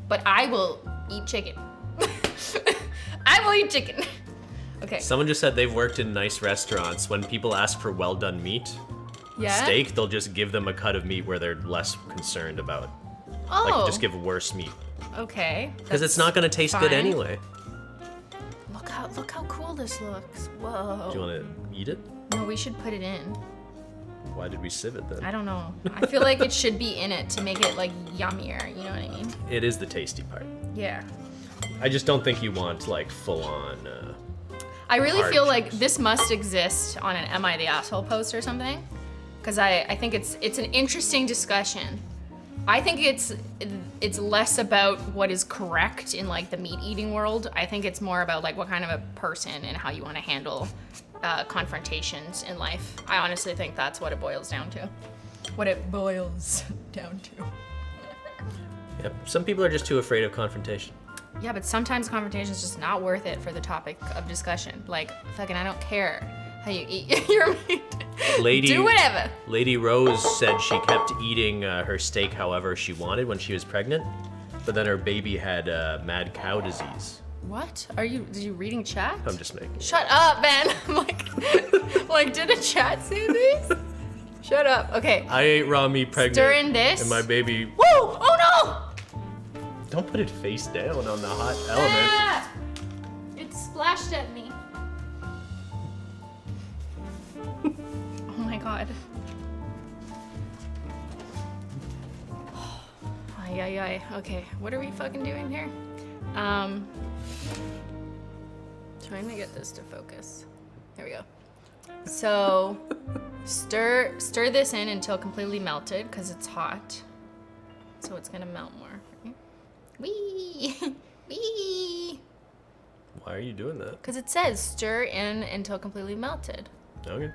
Speaker 1: But I will eat chicken. I will eat chicken. Okay.
Speaker 2: Someone just said they've worked in nice restaurants. When people ask for well done meat, steak, they'll just give them a cut of meat where they're less concerned about.
Speaker 1: Oh.
Speaker 2: Like just give worse meat.
Speaker 1: Okay.
Speaker 2: Because it's not gonna taste good anyway.
Speaker 1: Look how cool this looks. Whoa.
Speaker 2: Do you wanna eat it?
Speaker 1: No, we should put it in.
Speaker 2: Why did we sieve it then?
Speaker 1: I don't know. I feel like it should be in it to make it like yummier, you know what I mean?
Speaker 2: It is the tasty part.
Speaker 1: Yeah.
Speaker 2: I just don't think you want like full on.
Speaker 1: I really
Speaker 2: hard
Speaker 1: feel like
Speaker 2: cheese.
Speaker 1: this must exist on an Am I the Asshole post or something. Because I think it's an interesting discussion. I think it's less about what is correct in like the meat eating world. I think it's more about like what kind of a person and how you want to handle confrontations in life. I honestly think that's what it boils down to. What it boils down to.
Speaker 2: Yep. Some people are just too afraid of confrontation.
Speaker 1: Yeah, but sometimes confrontation is just not worth it for the topic of discussion. Like, fucking, I don't care how you eat your meat. Do whatever.
Speaker 2: Lady Rose said she kept eating her steak however she wanted when she was pregnant, but then her baby had mad cow disease.
Speaker 1: What? Did you reading chat?
Speaker 2: I'm just making.
Speaker 1: Shut up, man. I'm like, did a chat say this? Shut up. Okay.
Speaker 2: I ate raw meat pregnant.
Speaker 1: Stir in this.
Speaker 2: And my baby.
Speaker 1: Woo! Oh
Speaker 2: Don't put it face down on the hot
Speaker 1: no!
Speaker 2: element.
Speaker 1: Ah! It splashed at me. Oh my god. Ay, ay, ay. Okay, what are we fucking doing here? Trying to get this to focus. There we go. So, stir this in until completely melted, because it's hot. So it's gonna melt more. Right? Wee! Wee!
Speaker 2: Why are you doing that?
Speaker 1: Because it says stir in until completely melted.
Speaker 2: Okay.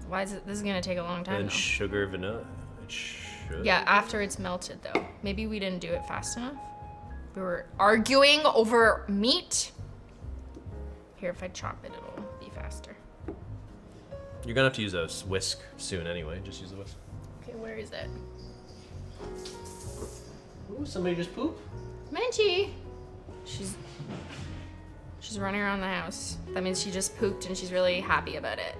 Speaker 1: Why is it? This is gonna take a long time.
Speaker 2: And
Speaker 1: though.
Speaker 2: sugar, vanilla. It should.
Speaker 1: Yeah, after it's melted though. Maybe we didn't do it fast enough. We were arguing over meat. Here, if I chop it, it'll be faster.
Speaker 2: You're gonna have to use a whisk soon anyway. Just use the whisk.
Speaker 1: Okay, where is it?
Speaker 2: Ooh, somebody just pooped?
Speaker 1: Menchie! She's running around the house. That means she just pooped and she's really happy about it.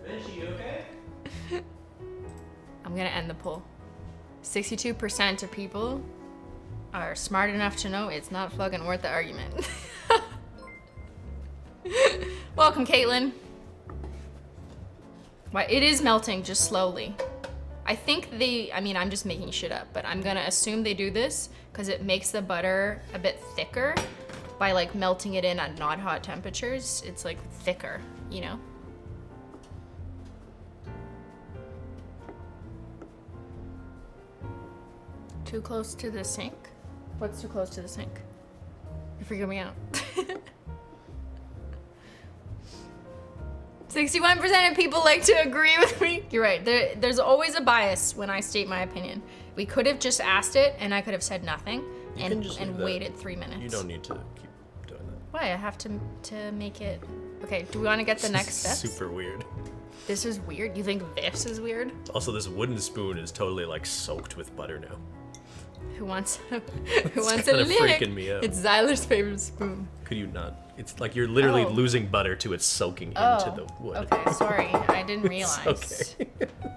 Speaker 2: Menchie, you okay?
Speaker 1: I'm gonna end the poll. 62% of people are smart enough to know it's not fucking worth the argument. Welcome, Caitlin. Why, it is melting just slowly. I think I'm just making shit up, but I'm gonna assume they do this because it makes the butter a bit thicker by like melting it in at not hot temperatures. It's like thicker, you know? Too close to the sink? What's too close to the sink? You're freaking me out. 61% of people like to agree with me. You're right. There's always a bias when I state my opinion. We could have just asked it, and I could have said nothing and waited 3 minutes.
Speaker 2: You don't need to keep doing that.
Speaker 1: Why? I have to make it. Okay. Do we want to get the next steps?
Speaker 2: Super weird.
Speaker 1: This is weird. You think this is weird?
Speaker 2: Also, this wooden spoon is totally like soaked with butter now.
Speaker 1: Who wants a
Speaker 2: kinda
Speaker 1: lick?
Speaker 2: freaking me out.
Speaker 1: It's Zyler's favorite spoon.
Speaker 2: Could you not? It's like you're literally losing butter to it soaking into the wood.
Speaker 1: Okay, sorry. I didn't realize.
Speaker 2: Okay.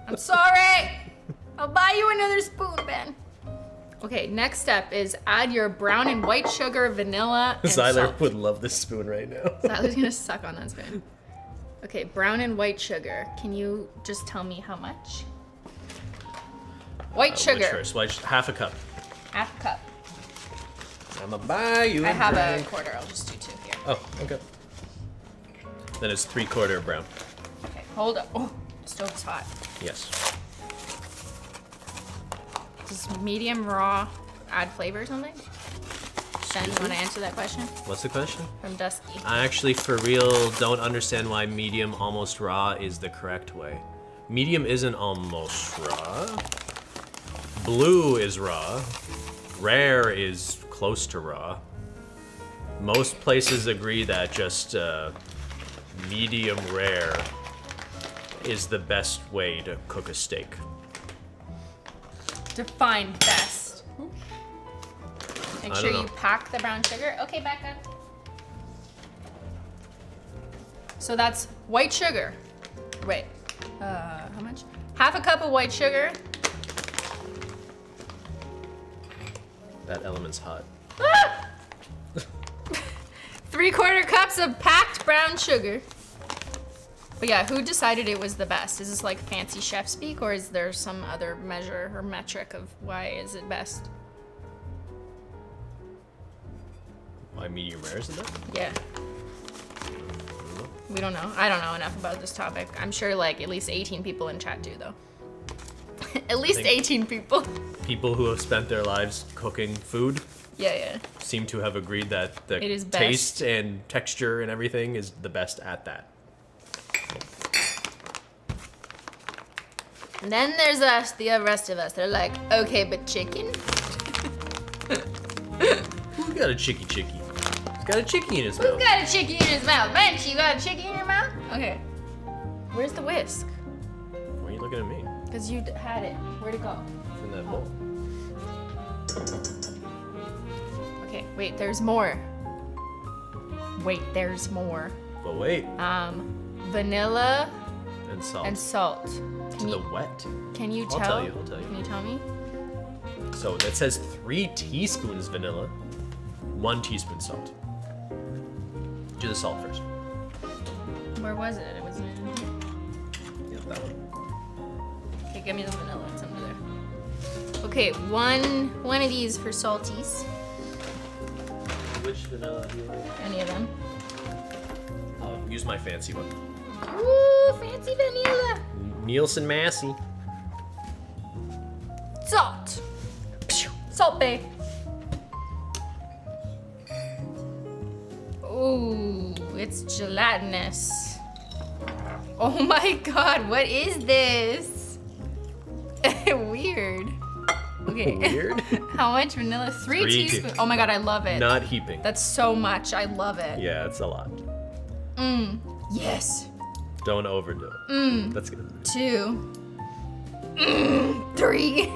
Speaker 1: I'm sorry. I'll buy you another spoon, Ben. Okay, next step is add your brown and white sugar, vanilla, and
Speaker 2: Zyler
Speaker 1: salt.
Speaker 2: would love this spoon right now.
Speaker 1: Zyler's gonna suck on that spoon. Okay, brown and white sugar. Can you just tell me how much? White sugar.
Speaker 2: Which first? Well, half a cup.
Speaker 1: Half a cup.
Speaker 2: I'ma buy you.
Speaker 1: I have
Speaker 2: drink.
Speaker 1: a quarter. I'll just do 2 here.
Speaker 2: Oh, okay. Then it's 3/4 brown.
Speaker 1: Okay, hold up. Oh, the stove's hot.
Speaker 2: Yes.
Speaker 1: Does medium raw add flavor or something? Shen, you want to answer that question?
Speaker 2: What's the question?
Speaker 1: From Dusky.
Speaker 2: I actually, for real, don't understand why medium almost raw is the correct way. Medium isn't almost raw. Blue is raw. Rare is close to raw. Most places agree that just medium rare is the best way to cook a steak.
Speaker 1: Define best. Make
Speaker 2: I
Speaker 1: sure
Speaker 2: don't
Speaker 1: you
Speaker 2: know.
Speaker 1: pack the brown sugar. Okay, back up. So that's white sugar. Wait, how much? Half a cup of white sugar.
Speaker 2: That element's hot.
Speaker 1: Ah! 3/4 cups of packed brown sugar. But yeah, who decided it was the best? Is this like fancy chef speak, or is there some other measure or metric of why is it best?
Speaker 2: Why medium rare is the best?
Speaker 1: Yeah. We don't know. I don't know enough about this topic. I'm sure like at least 18 people in chat do though. At least
Speaker 2: think-
Speaker 1: 18 people.
Speaker 2: People who have spent their lives cooking food
Speaker 1: Yeah.
Speaker 2: seem to have agreed that the
Speaker 1: It is best.
Speaker 2: taste and texture and everything is the best at that.
Speaker 1: And then there's us, the rest of us. They're like, okay, but chicken?
Speaker 2: Who got a chicky? He's got a chicky in his
Speaker 1: Who's
Speaker 2: mouth.
Speaker 1: got a chicken in his mouth? Bench, you got a chicken in your mouth? Okay. Where's the whisk?
Speaker 2: Why are you looking at me?
Speaker 1: Because you had it. Where'd it go?
Speaker 2: It's in that bowl.
Speaker 1: Okay, wait, there's more. Wait, there's more.
Speaker 2: But wait,
Speaker 1: Vanilla
Speaker 2: and salt.
Speaker 1: and salt.
Speaker 2: to the wet.
Speaker 1: Can you
Speaker 2: I'll
Speaker 1: tell?
Speaker 2: tell you, I'll tell you.
Speaker 1: Can you tell me?
Speaker 2: So that says 3 teaspoons vanilla, 1 teaspoon salt. Do the salt first.
Speaker 1: Where was it? It was in here.
Speaker 2: Yeah, that one.
Speaker 1: Okay, give me the vanilla. It's under there. Okay, one of these for salties.
Speaker 2: Which vanilla do you like?
Speaker 1: Any of them.
Speaker 2: I'll use my fancy one.
Speaker 1: Ooh, fancy vanilla.
Speaker 2: Nielsen Massey.
Speaker 1: Salt. Salt Bay. Ooh, it's gelatinous. Oh my god, what is this? Weird. Okay.
Speaker 2: Weird.
Speaker 1: How much vanilla? 3
Speaker 2: 3
Speaker 1: teaspoons. Oh my god, I love it.
Speaker 2: Not heaping.
Speaker 1: That's so much. I love it.
Speaker 2: Yeah, it's a lot.
Speaker 1: Yes.
Speaker 2: Don't overdo it. That's good.
Speaker 1: 2. 3.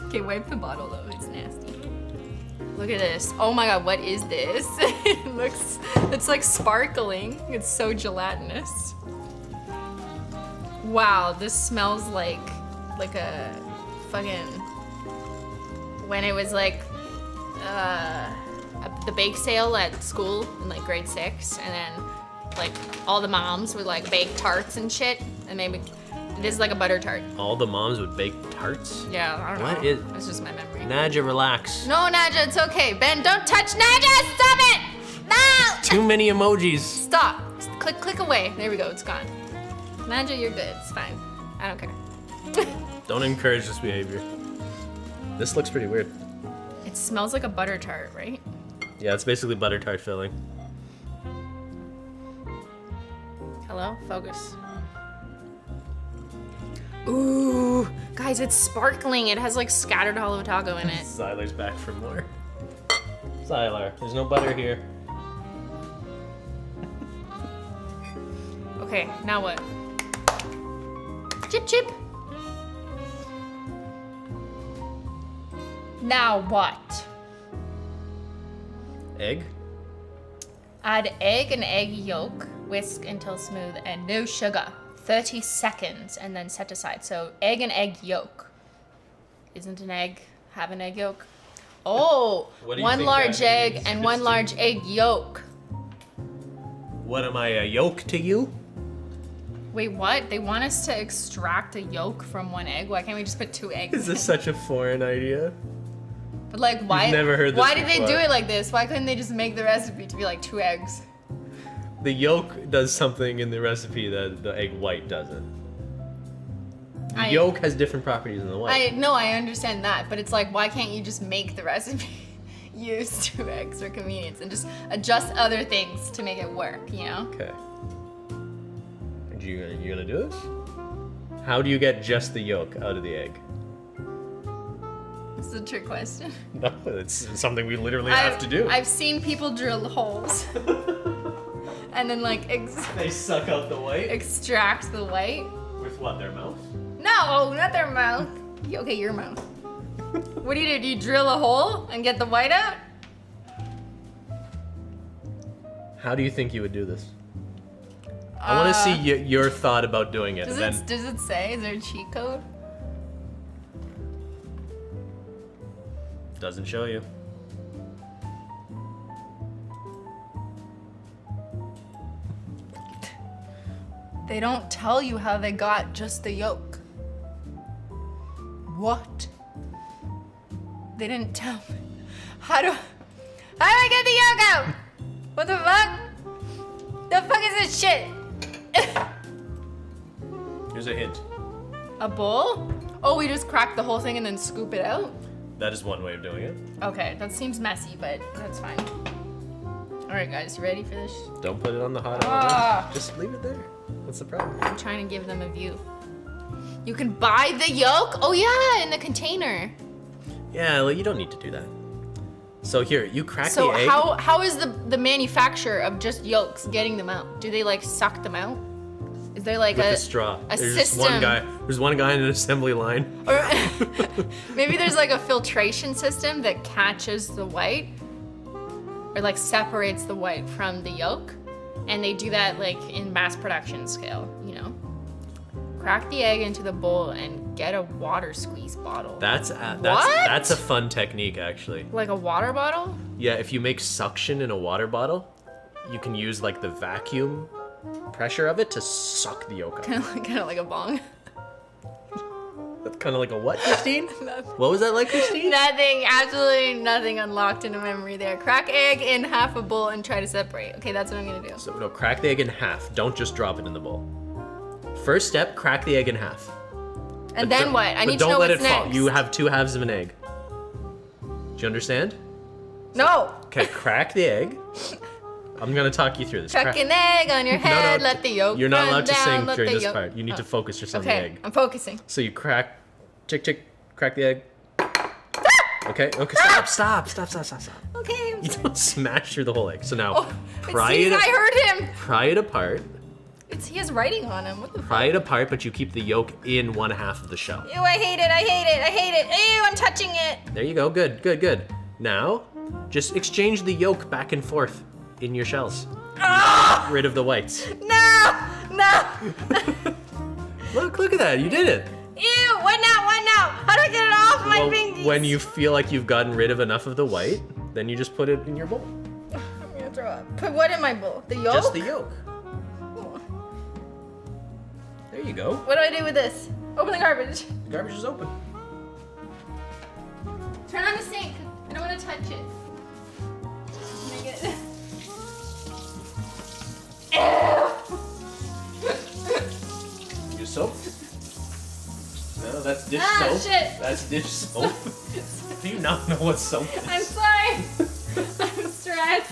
Speaker 1: Okay, wipe the bottle though. It's nasty. Look at this. Oh my god, what is this? It's like sparkling. It's so gelatinous. Wow, this smells like a fucking, when it was like the bake sale at school in like grade 6, and then like all the moms would like bake tarts and shit, and maybe it is like a butter tart.
Speaker 2: All the moms would bake tarts?
Speaker 1: Yeah, I don't know.
Speaker 2: What is-
Speaker 1: It's just my memory.
Speaker 2: Nadja, relax.
Speaker 1: No, Nadja, it's okay. Ben, don't touch Nadja! Stop it! No!
Speaker 2: Too many emojis.
Speaker 1: Stop. Click away. There we go. It's gone. Nadja, you're good. It's fine. I don't care.
Speaker 2: Don't encourage this behavior. This looks pretty weird.
Speaker 1: It smells like a butter tart, right?
Speaker 2: Yeah, it's basically butter tart filling.
Speaker 1: Hello? Focus. Ooh, guys, it's sparkling. It has like scattered Holo Taco in it.
Speaker 2: Zyler's back for more. Zyler, there's no butter here.
Speaker 1: Okay, now what? Chip chip. Now what?
Speaker 2: Egg?
Speaker 1: Add egg and egg yolk, whisk until smooth, and no sugar. 30 seconds, and then set aside. So egg and egg yolk. Isn't an egg have an egg yolk? Oh,
Speaker 2: What do you
Speaker 1: one
Speaker 2: think
Speaker 1: large
Speaker 2: that
Speaker 1: egg
Speaker 2: means,
Speaker 1: and one
Speaker 2: Christy?
Speaker 1: large egg yolk.
Speaker 2: What am I, a yolk to you?
Speaker 1: Wait, what? They want us to extract a yolk from one egg? Why can't we just put 2 eggs?
Speaker 2: Is this such a foreign idea?
Speaker 1: But like, why?
Speaker 2: never heard this
Speaker 1: Why did they
Speaker 2: before.
Speaker 1: do it like this? Why couldn't they just make the recipe to be like 2 eggs?
Speaker 2: The yolk does something in the recipe that the egg white doesn't. Yolk has different properties than the white.
Speaker 1: I understand that, but it's like, why can't you just make the recipe use 2 eggs for convenience and just adjust other things to make it work, you know?
Speaker 2: Okay. You gonna do this? How do you get just the yolk out of the egg?
Speaker 1: This is a trick question.
Speaker 2: No, it's something we literally have to do.
Speaker 1: I've seen people drill holes and then like
Speaker 2: they suck out the white?
Speaker 1: extract the white.
Speaker 2: With what, their mouth?
Speaker 1: No, not their mouth. Okay, your mouth. What do? Do you drill a hole and get the white out?
Speaker 2: How do you think you would do this? I want to see your thought about doing it.
Speaker 1: Does it say? Is there a cheat code?
Speaker 2: Doesn't show you.
Speaker 1: They don't tell you how they got just the yolk. What? They didn't tell me. How do I get the yolk out? What the fuck? The fuck is this shit?
Speaker 2: Here's a hint.
Speaker 1: A bowl? Oh, we just crack the whole thing and then scoop it out?
Speaker 2: That is one way of doing it.
Speaker 1: Okay, that seems messy, but that's fine. All right, guys, you ready for this?
Speaker 2: Don't put it on the hot
Speaker 1: Ah.
Speaker 2: oven. Just leave it there. What's the problem?
Speaker 1: I'm trying to give them a view. You can buy the yolk? Oh yeah, in the container.
Speaker 2: Yeah, well, you don't need to do that. So here, you crack
Speaker 1: So
Speaker 2: the egg.
Speaker 1: how is the manufacturer of just yolks getting them out? Do they like suck them out? Is there like
Speaker 2: with
Speaker 1: a
Speaker 2: the straw.
Speaker 1: a
Speaker 2: There's
Speaker 1: system?
Speaker 2: one guy. There's one guy in an assembly line.
Speaker 1: Or maybe there's like a filtration system that catches the white or like separates the white from the yolk. And they do that like in mass production scale, you know? Crack the egg into the bowl and get a water squeeze bottle.
Speaker 2: That's a fun technique, actually.
Speaker 1: Like a water bottle?
Speaker 2: Yeah, if you make suction in a water bottle, you can use like the vacuum pressure of it to suck the yolk out.
Speaker 1: Kind of like a bong.
Speaker 2: That's kind of like a what, Christine?
Speaker 1: Nothing.
Speaker 2: What was that like, Christine?
Speaker 1: Nothing, absolutely nothing unlocked in a memory there. Crack egg in half a bowl and try to separate. Okay, that's what I'm gonna do.
Speaker 2: So no, crack the egg in half. Don't just drop it in the bowl. First step, crack the egg in half.
Speaker 1: And then what? I need to know
Speaker 2: don't let
Speaker 1: what's
Speaker 2: it fall.
Speaker 1: next.
Speaker 2: You have 2 halves of an egg. Do you understand?
Speaker 1: No!
Speaker 2: Okay, crack the egg. I'm gonna talk you through this.
Speaker 1: Chuck an egg on your head, let the yolk
Speaker 2: You're not
Speaker 1: run
Speaker 2: allowed to
Speaker 1: down,
Speaker 2: sing
Speaker 1: let
Speaker 2: during
Speaker 1: the
Speaker 2: this
Speaker 1: yolk-
Speaker 2: part. You need to focus just on the
Speaker 1: Okay,
Speaker 2: egg.
Speaker 1: I'm focusing.
Speaker 2: So you crack, crack the egg. Okay, stop.
Speaker 1: Okay, I'm
Speaker 2: You don't smash through the whole egg. So now,
Speaker 1: Oh,
Speaker 2: pry
Speaker 1: see,
Speaker 2: it.
Speaker 1: I heard him.
Speaker 2: Pry it apart.
Speaker 1: He has writing on him. What the fuck?
Speaker 2: Pry it apart, but you keep the yolk in one half of the shell.
Speaker 1: Ew, I hate it. Ew, I'm touching it.
Speaker 2: There you go. Good. Now, just exchange the yolk back and forth in your shells.
Speaker 1: Ah!
Speaker 2: Get rid of the whites.
Speaker 1: No.
Speaker 2: Look at that. You did it.
Speaker 1: Ew, what now? How do I get it off my
Speaker 2: Well,
Speaker 1: fingers?
Speaker 2: when you feel like you've gotten rid of enough of the white, then you just put it in your bowl.
Speaker 1: I'm gonna throw up. Put what in my bowl? The yolk?
Speaker 2: Just the yolk. There you go.
Speaker 1: What do I do with this? Open the garbage.
Speaker 2: The garbage is open.
Speaker 1: Turn on the sink. I don't want to touch it. Make it. Ew.
Speaker 2: Use soap? No, that's dish
Speaker 1: Ah,
Speaker 2: soap.
Speaker 1: shit.
Speaker 2: That's dish soap. Do you not know what soap is?
Speaker 1: I'm sorry. I'm stressed.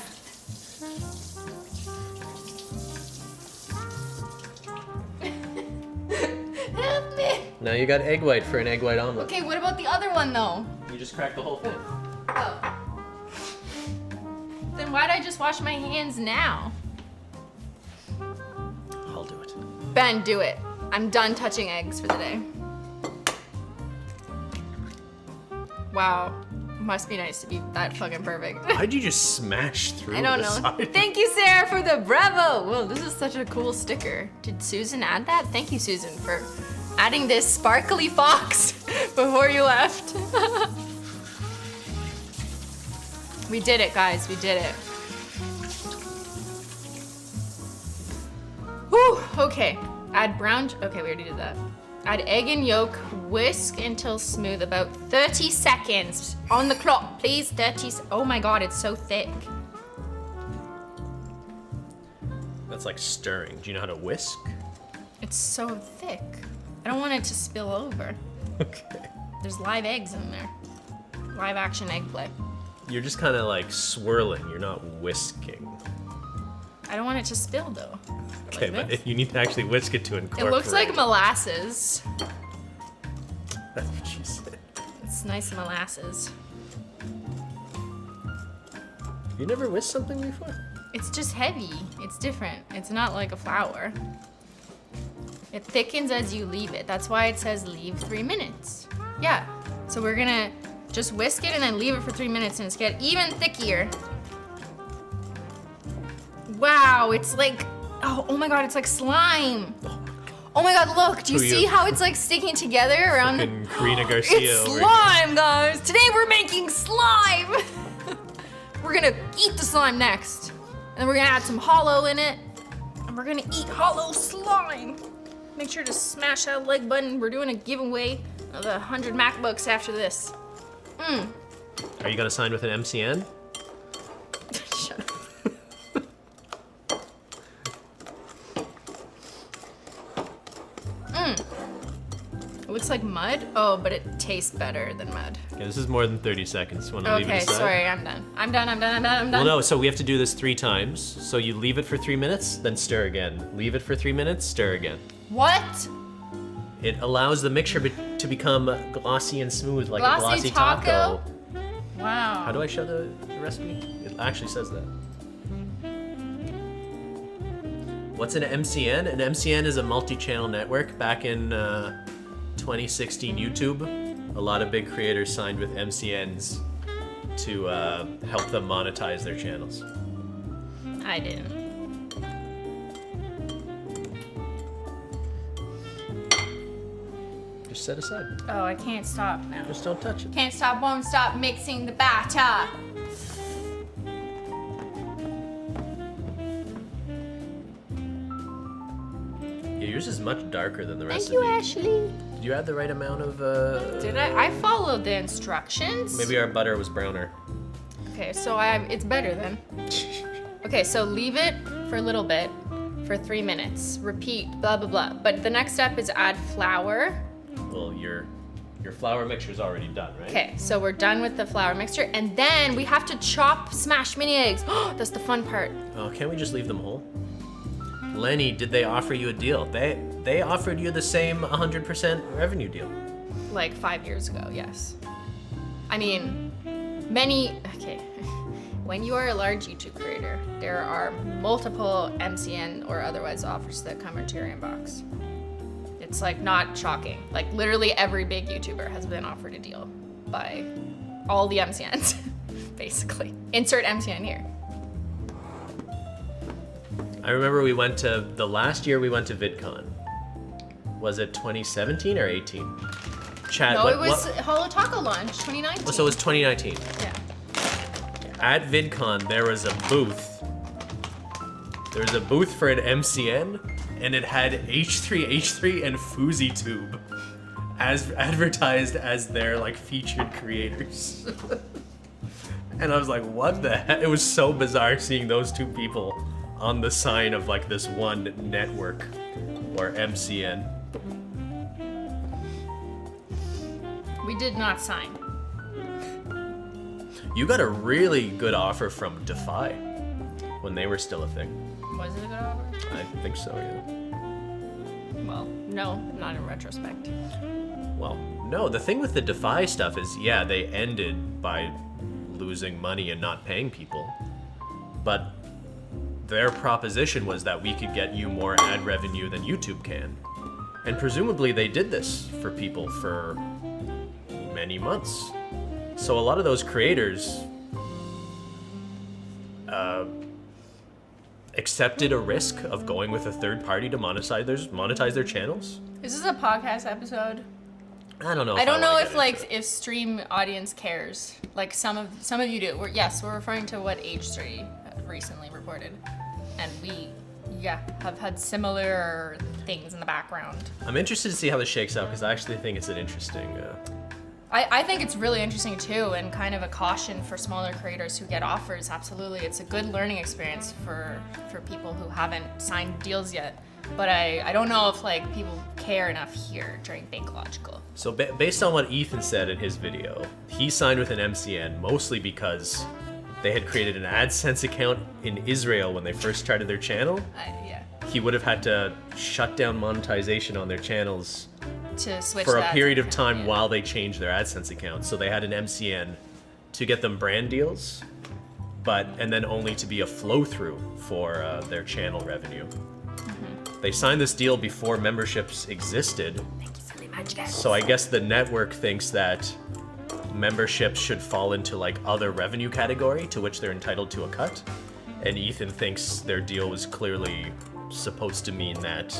Speaker 1: Help me.
Speaker 2: Now you got egg white for an egg white omelet.
Speaker 1: Okay, what about the other one though?
Speaker 2: You just crack the whole thing.
Speaker 1: Oh. Then why'd I just wash my hands now?
Speaker 2: I'll do it.
Speaker 1: Ben, do it. I'm done touching eggs for the day. Wow. Must be nice to be that fucking perfect.
Speaker 2: Why'd you just smash through
Speaker 1: I don't
Speaker 2: the
Speaker 1: know.
Speaker 2: side?
Speaker 1: Thank you, Sarah, for the bravo. Whoa, this is such a cool sticker. Did Susan add that? Thank you, Susan, for adding this sparkly fox before you left. We did it, guys. We did it. Whew. Okay. Add brown. Okay, we already did that. Add egg and yolk. Whisk until smooth. About 30 seconds. On the clock, please. 30. Oh my god, it's so thick.
Speaker 2: That's like stirring. Do you know how to whisk?
Speaker 1: It's so thick. I don't want it to spill over.
Speaker 2: Okay.
Speaker 1: There's live eggs in there. Live action egg play.
Speaker 2: You're just kind of like swirling. You're not whisking.
Speaker 1: I don't want it to spill though.
Speaker 2: Okay,
Speaker 1: Like
Speaker 2: but
Speaker 1: this.
Speaker 2: you need to actually whisk it to incorporate.
Speaker 1: It looks like molasses.
Speaker 2: That's what she said.
Speaker 1: It's nice molasses.
Speaker 2: You never whisked something before?
Speaker 1: It's just heavy. It's different. It's not like a flour. It thickens as you leave it. That's why it says leave 3 minutes. Yeah. So we're gonna just whisk it and then leave it for 3 minutes and it's get even thickier. Wow, it's like, oh my God, it's like slime. Oh my God, look, do you
Speaker 2: Who
Speaker 1: see
Speaker 2: you-
Speaker 1: how it's like sticking together around the...
Speaker 2: Fucking Karina Garcia
Speaker 1: It's
Speaker 2: over
Speaker 1: slime, guys. Today we're making slime. We're gonna eat the slime next. And then we're gonna add some Holo in it. And we're gonna eat Holo slime. Make sure to smash that like button. We're doing a giveaway of 100 MacBooks after this.
Speaker 2: Are you gonna sign with an MCN?
Speaker 1: Shut up. It looks like mud. Oh, but it tastes better than mud.
Speaker 2: Okay, this is more than 30 seconds. Wanna leave it
Speaker 1: Okay,
Speaker 2: aside?
Speaker 1: sorry, I'm done. I'm done.
Speaker 2: Well, no, so we have to do this 3 times. So you leave it for 3 minutes, then stir again. Leave it for 3 minutes, stir again.
Speaker 1: What?
Speaker 2: It allows the mixture to become glossy and smooth, like
Speaker 1: Glossy
Speaker 2: a glossy
Speaker 1: taco?
Speaker 2: taco.
Speaker 1: Wow.
Speaker 2: How do I show the recipe? It actually says that. What's an MCN? An MCN is a multi-channel network. Back in 2016 YouTube, a lot of big creators signed with MCNs to help them monetize their channels.
Speaker 1: I didn't.
Speaker 2: Just set aside.
Speaker 1: Oh, I can't stop now.
Speaker 2: Just don't touch it.
Speaker 1: Can't stop, won't stop mixing the batter.
Speaker 2: Yeah, yours is much darker than the
Speaker 1: Thank
Speaker 2: recipe.
Speaker 1: you, Ashley.
Speaker 2: Did you add the right amount of?
Speaker 1: Did I? I followed the instructions.
Speaker 2: Maybe our butter was browner.
Speaker 1: Okay, so it's better then. Okay, so leave it for a little bit, for 3 minutes. Repeat, blah, blah, blah. But the next step is add flour.
Speaker 2: Well, your flour mixture is already done, right?
Speaker 1: Okay, so we're done with the flour mixture, and then we have to chop smashed mini eggs. That's the fun part.
Speaker 2: Oh, can't we just leave them whole? Lenny, did they offer you a deal? They offered you the same 100% revenue deal.
Speaker 1: Like 5 years ago, yes. I mean, okay. When you are a large YouTube creator, there are multiple MCN or otherwise offers that come into your inbox. It's like not shocking. Like literally every big YouTuber has been offered a deal by all the MCNs, basically. Insert MCN here.
Speaker 2: I remember the last year we went to VidCon. Was it 2017 or 18? Chad,
Speaker 1: No, it was Holo Taco launch, 2019.
Speaker 2: So it was 2019.
Speaker 1: Yeah.
Speaker 2: At VidCon, there was a booth. There was a booth for an MCN, and it had H3H3 and FouseyTube as advertised as their like featured creators. And I was like, what the heck? It was so bizarre seeing those two people on the sign of like this one network or MCN.
Speaker 1: We did not sign.
Speaker 2: You got a really good offer from Defy when they were still a thing.
Speaker 1: Was it a good offer?
Speaker 2: I think so, yeah.
Speaker 1: Well, no, not in retrospect.
Speaker 2: Well, no, the thing with the Defy stuff is, yeah, they ended by losing money and not paying people. But their proposition was that we could get you more ad revenue than YouTube can. And presumably they did this for people for many months. So a lot of those creators accepted a risk of going with a third party to monetize their channels.
Speaker 1: Is this a podcast episode?
Speaker 2: I don't know.
Speaker 1: I don't know
Speaker 2: wanna
Speaker 1: if
Speaker 2: get
Speaker 1: like
Speaker 2: into it.
Speaker 1: if stream audience cares. Like some of you do. We're referring to what H3 recently reported, and we have had similar things in the background.
Speaker 2: I'm interested to see how this shakes out because I actually think it's an interesting.
Speaker 1: I think it's really interesting too, and kind of a caution for smaller creators who get offers. Absolutely, it's a good learning experience for people who haven't signed deals yet. but I don't know if like people care enough here during Bakelogical.
Speaker 2: So based on what Ethan said in his video, he signed with an MCN mostly because they had created an AdSense account in Israel when they first started their channel.
Speaker 1: Yeah.
Speaker 2: He would have had to shut down monetization on their channels
Speaker 1: To switch
Speaker 2: for a
Speaker 1: that
Speaker 2: period of
Speaker 1: account,
Speaker 2: time
Speaker 1: yeah.
Speaker 2: while they changed their AdSense account. So they had an MCN to get them brand deals, and then only to be a flow-through for their channel revenue. They signed this deal before memberships existed.
Speaker 1: Thank you so much, guys.
Speaker 2: So I guess the network thinks that memberships should fall into like other revenue category to which they're entitled to a cut. And Ethan thinks their deal was clearly supposed to mean that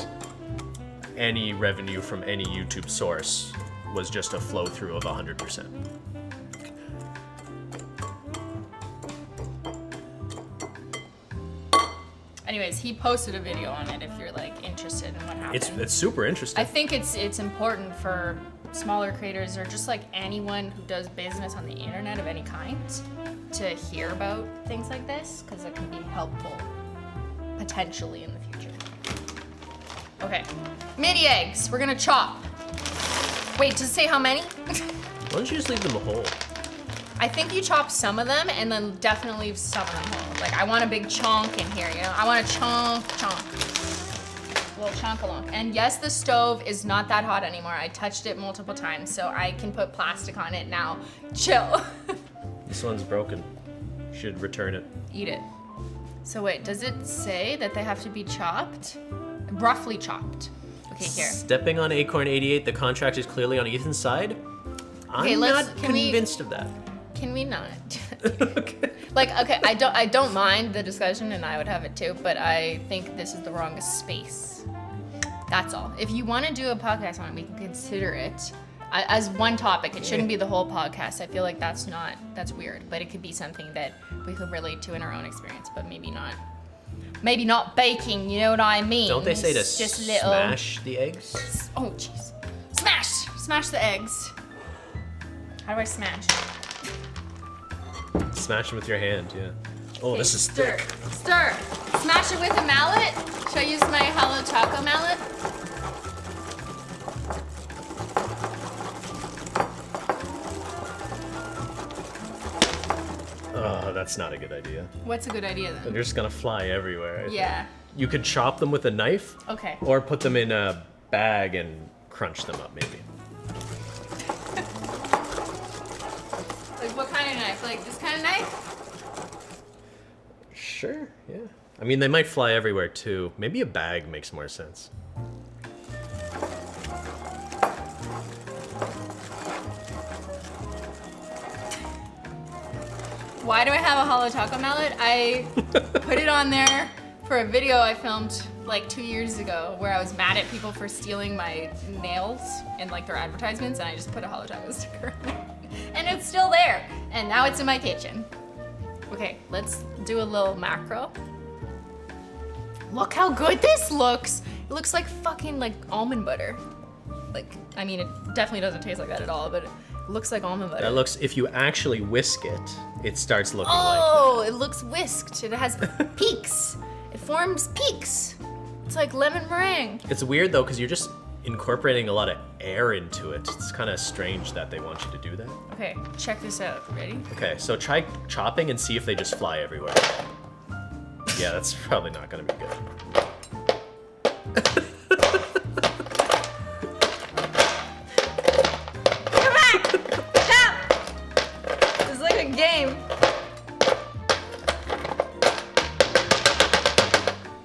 Speaker 2: any revenue from any YouTube source was just a flow through of 100%.
Speaker 1: Anyways, he posted a video on it if you're like interested in what happened.
Speaker 2: It's super interesting.
Speaker 1: I think it's important for smaller creators or just like anyone who does business on the internet of any kind to hear about things like this because it can be helpful potentially in the future. Okay, mini eggs. We're gonna chop. Wait, does it say how many?
Speaker 2: Why don't you just leave them whole?
Speaker 1: I think you chop some of them and then definitely leave some of them whole. Like I want a big chunk in here, you know? I want a chunk. A little chunk along. And yes, the stove is not that hot anymore. I touched it multiple times, so I can put plastic on it now. Chill.
Speaker 2: This one's broken. You should return it.
Speaker 1: Eat it. So wait, does it say that they have to be chopped? Roughly chopped. Okay, here.
Speaker 2: Stepping on Acorn 88, the contract is clearly on Ethan's side.
Speaker 1: Okay,
Speaker 2: I'm
Speaker 1: let's-
Speaker 2: not
Speaker 1: can we-
Speaker 2: convinced of that.
Speaker 1: Can we not?
Speaker 2: Okay.
Speaker 1: Like, okay, I don't mind the discussion and I would have it too, but I think this is the wrong space. That's all. If you want to do a podcast on it, we can consider it as one topic. It shouldn't be the whole podcast. I feel like that's weird, but it could be something that we could relate to in our own experience, but maybe not. Maybe not baking, you know what I mean?
Speaker 2: Don't they say to
Speaker 1: It's just little.
Speaker 2: smash the eggs?
Speaker 1: Oh, jeez. Smash the eggs. How do I smash?
Speaker 2: Smash them with your hand, yeah. Oh,
Speaker 1: Okay,
Speaker 2: this is
Speaker 1: stir.
Speaker 2: thick.
Speaker 1: Stir. Smash it with a mallet. Should I use my Holo Taco mallet?
Speaker 2: Oh, that's not a good idea.
Speaker 1: What's a good idea then?
Speaker 2: They're just gonna fly everywhere. I think.
Speaker 1: Yeah.
Speaker 2: You could chop them with a knife.
Speaker 1: Okay.
Speaker 2: Or put them in a bag and crunch them up, maybe.
Speaker 1: Like what kind of knife? Like this kind of knife?
Speaker 2: Sure, yeah. I mean, they might fly everywhere too. Maybe a bag makes more sense.
Speaker 1: Why do I have a Holo Taco mallet? I put it on there for a video I filmed like 2 years ago where I was mad at people for stealing my nails in like their advertisements, and I just put a Holo Taco sticker on it. And it's still there. And now it's in my kitchen. Okay, let's do a little macro. Look how good this looks. It looks like fucking like almond butter. Like, I mean, it definitely doesn't taste like that at all, but it looks like almond butter.
Speaker 2: That looks, if you actually whisk it, it starts looking
Speaker 1: Oh, it looks whisked. It has peaks. It forms peaks. It's like lemon meringue.
Speaker 2: like. It's weird though, because you're just incorporating a lot of air into it. It's kind of strange that they want you to do that.
Speaker 1: Okay, check this out. Ready?
Speaker 2: Okay, so try chopping and see if they just fly everywhere. Yeah, that's probably not gonna be good.
Speaker 1: Come back! Stop! It's like a game.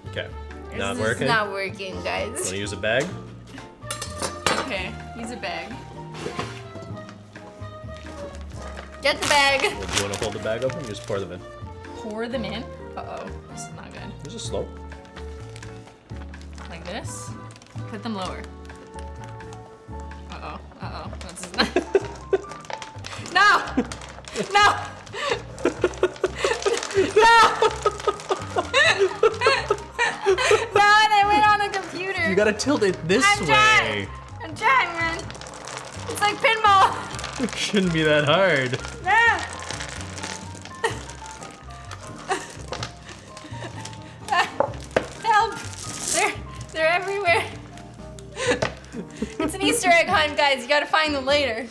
Speaker 2: Okay,
Speaker 1: This
Speaker 2: not
Speaker 1: is
Speaker 2: working.
Speaker 1: not working, guys.
Speaker 2: Want to use a bag?
Speaker 1: Okay, use a bag. Get the bag.
Speaker 2: Well, do you want to hold the bag open? Just pour them in.
Speaker 1: Pour them in. Uh-oh, this is not good.
Speaker 2: There's a slope.
Speaker 1: Like this. Put them lower. Uh-oh, uh-oh. This is not... No! No! No, they went on the computer.
Speaker 2: You gotta tilt it this
Speaker 1: I'm
Speaker 2: way.
Speaker 1: I'm trying, man. It's like pinball.
Speaker 2: It shouldn't be that hard.
Speaker 1: No. Help! They're guys. You gotta find them later.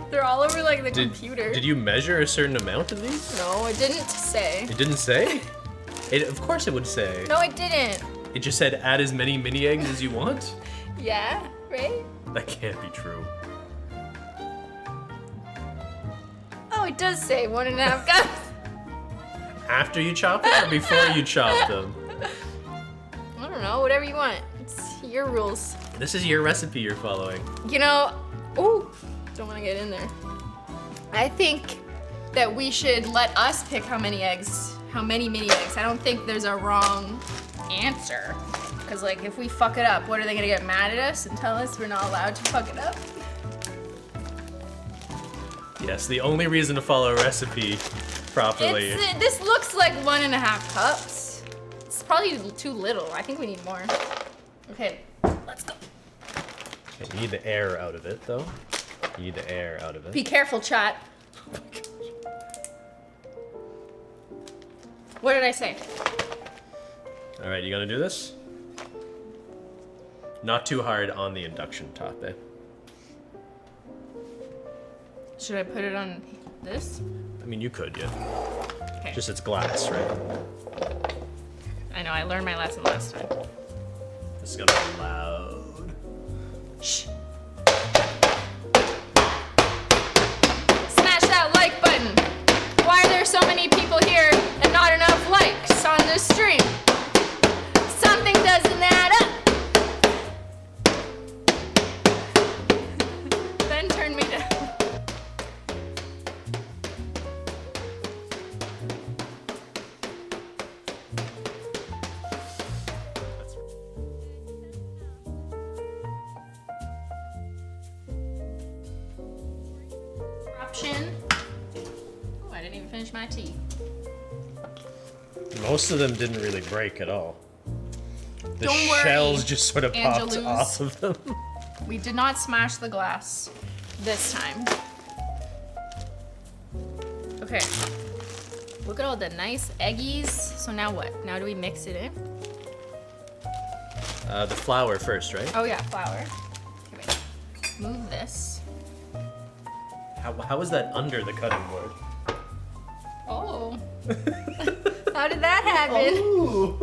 Speaker 1: They're all over like the computer.
Speaker 2: Did you measure a certain amount of these?
Speaker 1: No, it didn't say.
Speaker 2: It didn't say? Of course it would say.
Speaker 1: No, it didn't.
Speaker 2: It just said add as many mini eggs as you want?
Speaker 1: Yeah, right?
Speaker 2: That can't be true.
Speaker 1: Oh, it does say 1.5 cups.
Speaker 2: After you chop them or before you chop them?
Speaker 1: I don't know, whatever you want. It's your rules.
Speaker 2: This is your recipe you're following.
Speaker 1: You know, ooh, don't want to get in there. I think that we should let us pick how many mini eggs. I don't think there's a wrong answer. Because like, if we fuck it up, what are they gonna get mad at us and tell us we're not allowed to fuck it up?
Speaker 2: Yes, the only reason to follow a recipe properly.
Speaker 1: This looks like 1.5 cups. It's probably too little. I think we need more. Okay, let's go.
Speaker 2: Okay, you need the air out of it, though. You need the air out of it.
Speaker 1: Be careful, chat. What did I say?
Speaker 2: All right, you gonna do this? Not too hard on the induction top, eh?
Speaker 1: Should I put it on this?
Speaker 2: I mean, you could, yeah.
Speaker 1: Okay.
Speaker 2: Just it's glass, right?
Speaker 1: I know, I learned my lesson last time.
Speaker 2: This is gonna be loud.
Speaker 1: Shh. Smash that like button. Why are there so many people here and not enough likes on this stream? Something doesn't add up. Ben turned me down. Option. Oh, I didn't even finish my tea.
Speaker 2: Most of them didn't really break at all. The
Speaker 1: Don't worry,
Speaker 2: shells just sort of popped
Speaker 1: Angelus.
Speaker 2: off of them.
Speaker 1: We did not smash the glass this time. Okay. Look at all the nice eggies. So now what? Now do we mix it in?
Speaker 2: The flour first, right?
Speaker 1: Oh yeah, flour. Okay, wait. Move this.
Speaker 2: How is that under the cutting board?
Speaker 1: Oh. How did that happen?
Speaker 2: Ooh.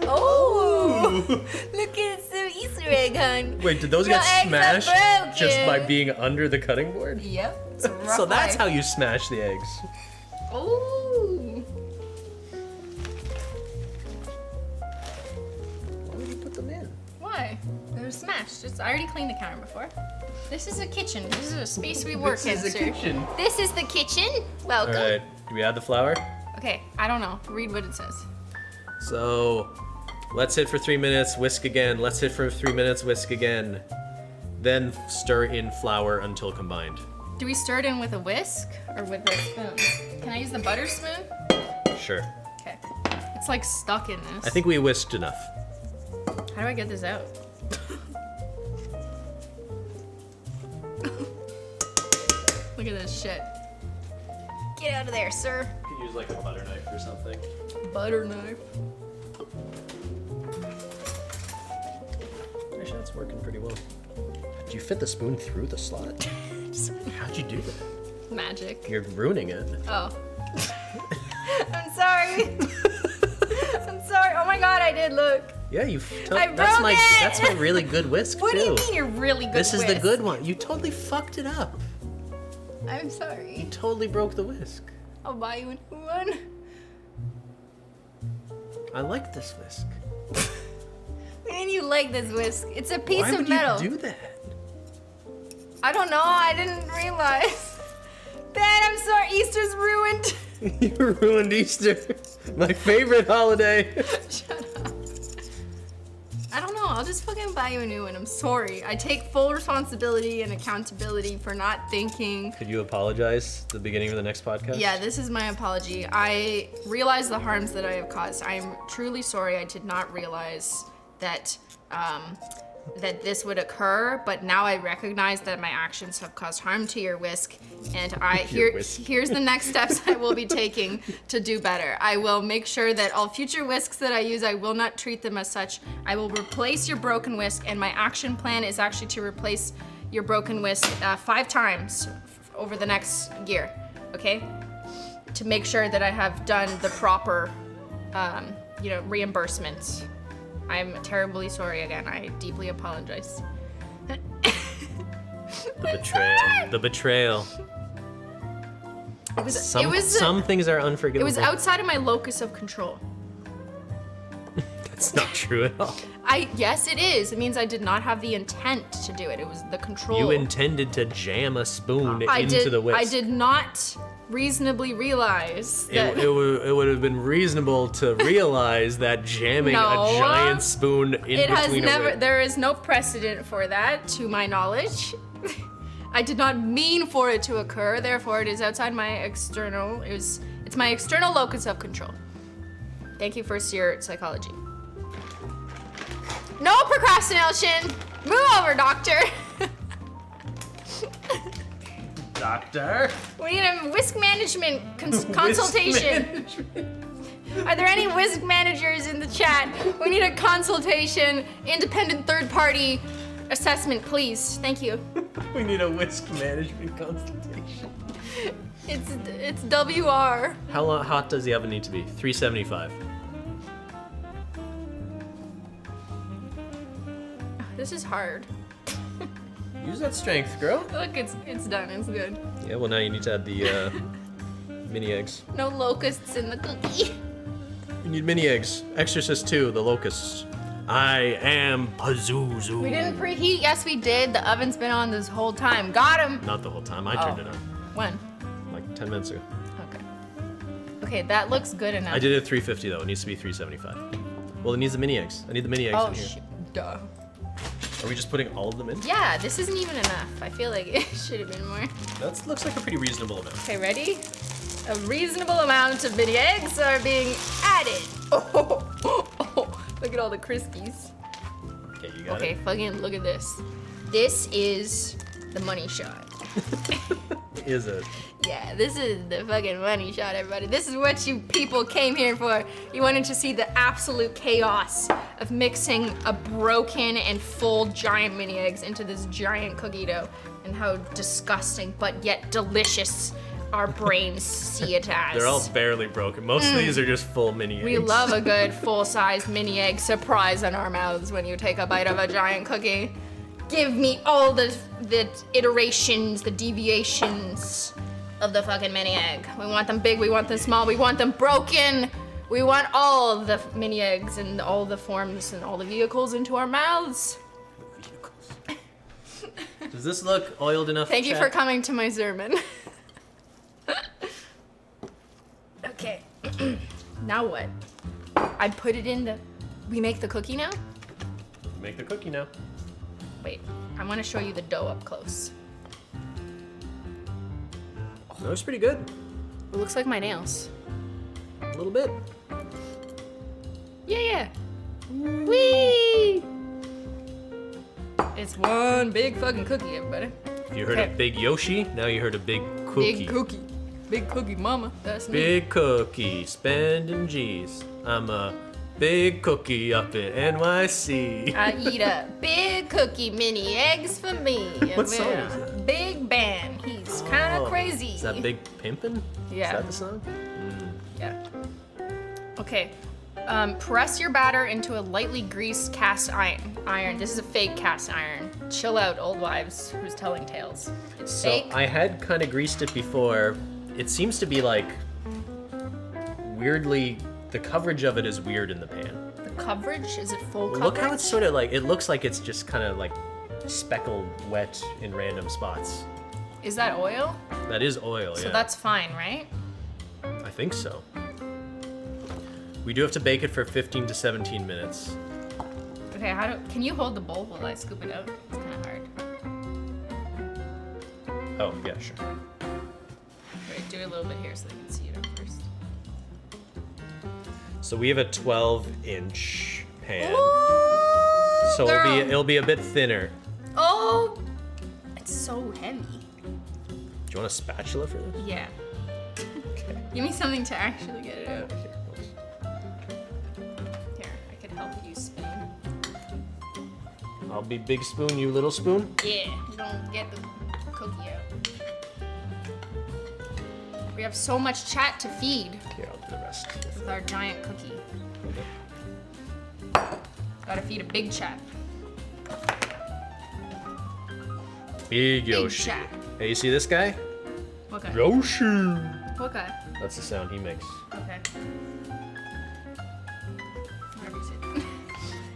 Speaker 1: Oh. Look at some Easter egg, hon.
Speaker 2: Wait, did those
Speaker 1: Your
Speaker 2: get
Speaker 1: eggs are
Speaker 2: smashed just by
Speaker 1: broken.
Speaker 2: being under the cutting board?
Speaker 1: Yep. It's a rough
Speaker 2: So that's
Speaker 1: life.
Speaker 2: how you smash the eggs.
Speaker 1: Ooh.
Speaker 2: Why would you put them in?
Speaker 1: Why? They're smashed. I already cleaned the counter before. This is a kitchen. This is a space we work in,
Speaker 2: This is a
Speaker 1: sir.
Speaker 2: kitchen.
Speaker 1: This is the kitchen. Welcome.
Speaker 2: All right, do we add the flour?
Speaker 1: Okay, I don't know. Read what it says.
Speaker 2: So, let's hit for 3 minutes, whisk again. Let's hit for 3 minutes, whisk again. Then stir in flour until combined.
Speaker 1: Do we stir it in with a whisk or with a spoon? Can I use the butter spoon?
Speaker 2: Sure.
Speaker 1: Okay. It's like stuck in this.
Speaker 2: I think we whisked enough.
Speaker 1: How do I get this out? Look at this shit. Get out of there, sir.
Speaker 2: You could use like a butter knife or something.
Speaker 1: Butter knife.
Speaker 2: Actually, that's working pretty well. Did you fit the spoon through the slot? How'd you do that?
Speaker 1: Magic.
Speaker 2: You're ruining it.
Speaker 1: Oh. I'm sorry. I'm sorry. Oh my god, I did look.
Speaker 2: Yeah,
Speaker 1: I broke it!
Speaker 2: That's my really good whisk
Speaker 1: What
Speaker 2: too.
Speaker 1: do you mean you're really good
Speaker 2: This is the
Speaker 1: whisk?
Speaker 2: good one. You totally fucked it up.
Speaker 1: I'm sorry.
Speaker 2: You totally broke the whisk.
Speaker 1: I'll buy you a new one.
Speaker 2: I like this whisk.
Speaker 1: What do you mean you like this whisk? It's a piece
Speaker 2: Why
Speaker 1: of
Speaker 2: would
Speaker 1: metal.
Speaker 2: you do that?
Speaker 1: I don't know. I didn't realize. Ben, I'm sorry. Easter's ruined.
Speaker 2: You ruined Easter. My favorite holiday.
Speaker 1: Shut up. I don't know. I'll just fucking buy you a new one. I'm sorry. I take full responsibility and accountability for not thinking.
Speaker 2: Could you apologize at the beginning of the next podcast?
Speaker 1: Yeah, this is my apology. I realize the harms that I have caused. I am truly sorry. I did not realize that that this would occur, but now I recognize that my actions have caused harm to your whisk, and here's the next steps I will be taking to do better. I will make sure that all future whisks that I use, I will not treat them as such. I will replace your broken whisk, and my action plan is actually to replace your broken whisk 5 times over the next year, okay? To make sure that I have done the proper, reimbursements. I'm terribly sorry again. I deeply apologize.
Speaker 2: The betrayal. Some things are unforgivable.
Speaker 1: It was outside of my locus of control.
Speaker 2: That's not true at all.
Speaker 1: Yes, it is. It means I did not have the intent to do it. It was the control.
Speaker 2: You intended to jam a spoon into the whisk.
Speaker 1: I did not reasonably realize that
Speaker 2: it would have been reasonable to realize that jamming a giant spoon in between a whisk.
Speaker 1: There is no precedent for that, to my knowledge. I did not mean for it to occur, therefore it is outside my external, it's my external locus of control. Thank you for your psychology. No procrastination! Move over, doctor!
Speaker 2: Doctor?
Speaker 1: We need a whisk management consultation. Are there any whisk managers in the chat? We need a consultation, independent third-party assessment, please. Thank you.
Speaker 2: We need a whisk management consultation.
Speaker 1: It's WR.
Speaker 2: How hot does the oven need to be? 375.
Speaker 1: This is hard.
Speaker 2: Use that strength, girl.
Speaker 1: Look, it's done. It's good.
Speaker 2: Yeah, well now you need to add the mini eggs.
Speaker 1: No locusts in the cookie.
Speaker 2: You need mini eggs. Exorcist 2, the locusts. I am Pazuzu.
Speaker 1: We didn't preheat. Yes, we did. The oven's been on this whole time. Got him.
Speaker 2: Not the whole time. I turned it on.
Speaker 1: When?
Speaker 2: Like 10 minutes ago.
Speaker 1: Okay. Okay, that looks good enough.
Speaker 2: I did it at 350 though. It needs to be 375. Well, it needs the mini eggs. I need the mini eggs in here.
Speaker 1: Duh.
Speaker 2: Are we just putting all of them in?
Speaker 1: Yeah, this isn't even enough. I feel like it should have been more.
Speaker 2: That looks like a pretty reasonable amount.
Speaker 1: Okay, ready? A reasonable amount of mini eggs are being added. Oh, look at all the Krispies.
Speaker 2: Okay, you got it.
Speaker 1: Okay, fucking look at this. This is the money shot.
Speaker 2: Is it?
Speaker 1: Yeah, this is the fucking money shot, everybody. This is what you people came here for. You wanted to see the absolute chaos of mixing a broken and full giant mini eggs into this giant cookie dough, and how disgusting but yet delicious our brains see it as.
Speaker 2: They're all barely broken. Most of these are just full mini eggs.
Speaker 1: We love a good full-size mini egg surprise in our mouths when you take a bite of a giant cookie. Give me all the iterations, the deviations of the fucking mini egg. We want them big, we want them small, we want them broken. We want all the mini eggs and all the forms and all the vehicles into our mouths.
Speaker 2: Does this look oiled enough?
Speaker 1: Thank you for coming to my sermon. Okay, now what? I put it in the, we make the cookie now?
Speaker 2: Make the cookie now.
Speaker 1: Wait, I want to show you the dough up close.
Speaker 2: That looks pretty good.
Speaker 1: It looks like my nails.
Speaker 2: A little bit.
Speaker 1: Yeah. Whee! It's one big fucking cookie, everybody.
Speaker 2: If you heard a big Yoshi, now you heard a big cookie.
Speaker 1: Big cookie. Big cookie, mama. That's me.
Speaker 2: Big cookie, spending G's. I'm a big cookie up in NYC.
Speaker 1: I eat a big cookie, mini eggs for me.
Speaker 2: What song is that?
Speaker 1: Big band. He's kind of crazy.
Speaker 2: Is that Big Pimpin'?
Speaker 1: Yeah.
Speaker 2: Is that the song?
Speaker 1: Yeah. Okay. Press your batter into a lightly greased cast iron. This is a fake cast iron. Chill out, old wives who's telling tales. It's fake.
Speaker 2: So I had kind of greased it before. It seems to be like weirdly, the coverage of it is weird in the pan.
Speaker 1: The coverage? Is it full coverage?
Speaker 2: Look how it's sort of like, it looks like it's just kind of like speckled wet in random spots.
Speaker 1: Is that oil?
Speaker 2: That is oil, yeah.
Speaker 1: So that's fine, right?
Speaker 2: I think so. We do have to bake it for 15 to 17 minutes.
Speaker 1: Okay, can you hold the bowl while I scoop it out? It's kind of hard.
Speaker 2: Oh, yeah, sure.
Speaker 1: Wait, do a little bit here so they can see it up first.
Speaker 2: So we have a 12-inch pan.
Speaker 1: Ooh!
Speaker 2: So
Speaker 1: girl.
Speaker 2: it'll be a bit thinner.
Speaker 1: Oh, it's so heavy.
Speaker 2: Do you want a spatula for this?
Speaker 1: Yeah.
Speaker 2: Okay.
Speaker 1: Give me something to actually get it out. Here, I could help you spoon.
Speaker 2: I'll be big spoon, you little spoon.
Speaker 1: Yeah, don't get the cookie out. We have so much chat to feed
Speaker 2: Here, I'll do the rest.
Speaker 1: with our giant cookie. Gotta feed a big chat.
Speaker 2: Big Yoshi.
Speaker 1: chat.
Speaker 2: Hey, you see this guy?
Speaker 1: What guy?
Speaker 2: Yoshi.
Speaker 1: What guy?
Speaker 2: That's the sound he makes.
Speaker 1: Okay. Whatever you said.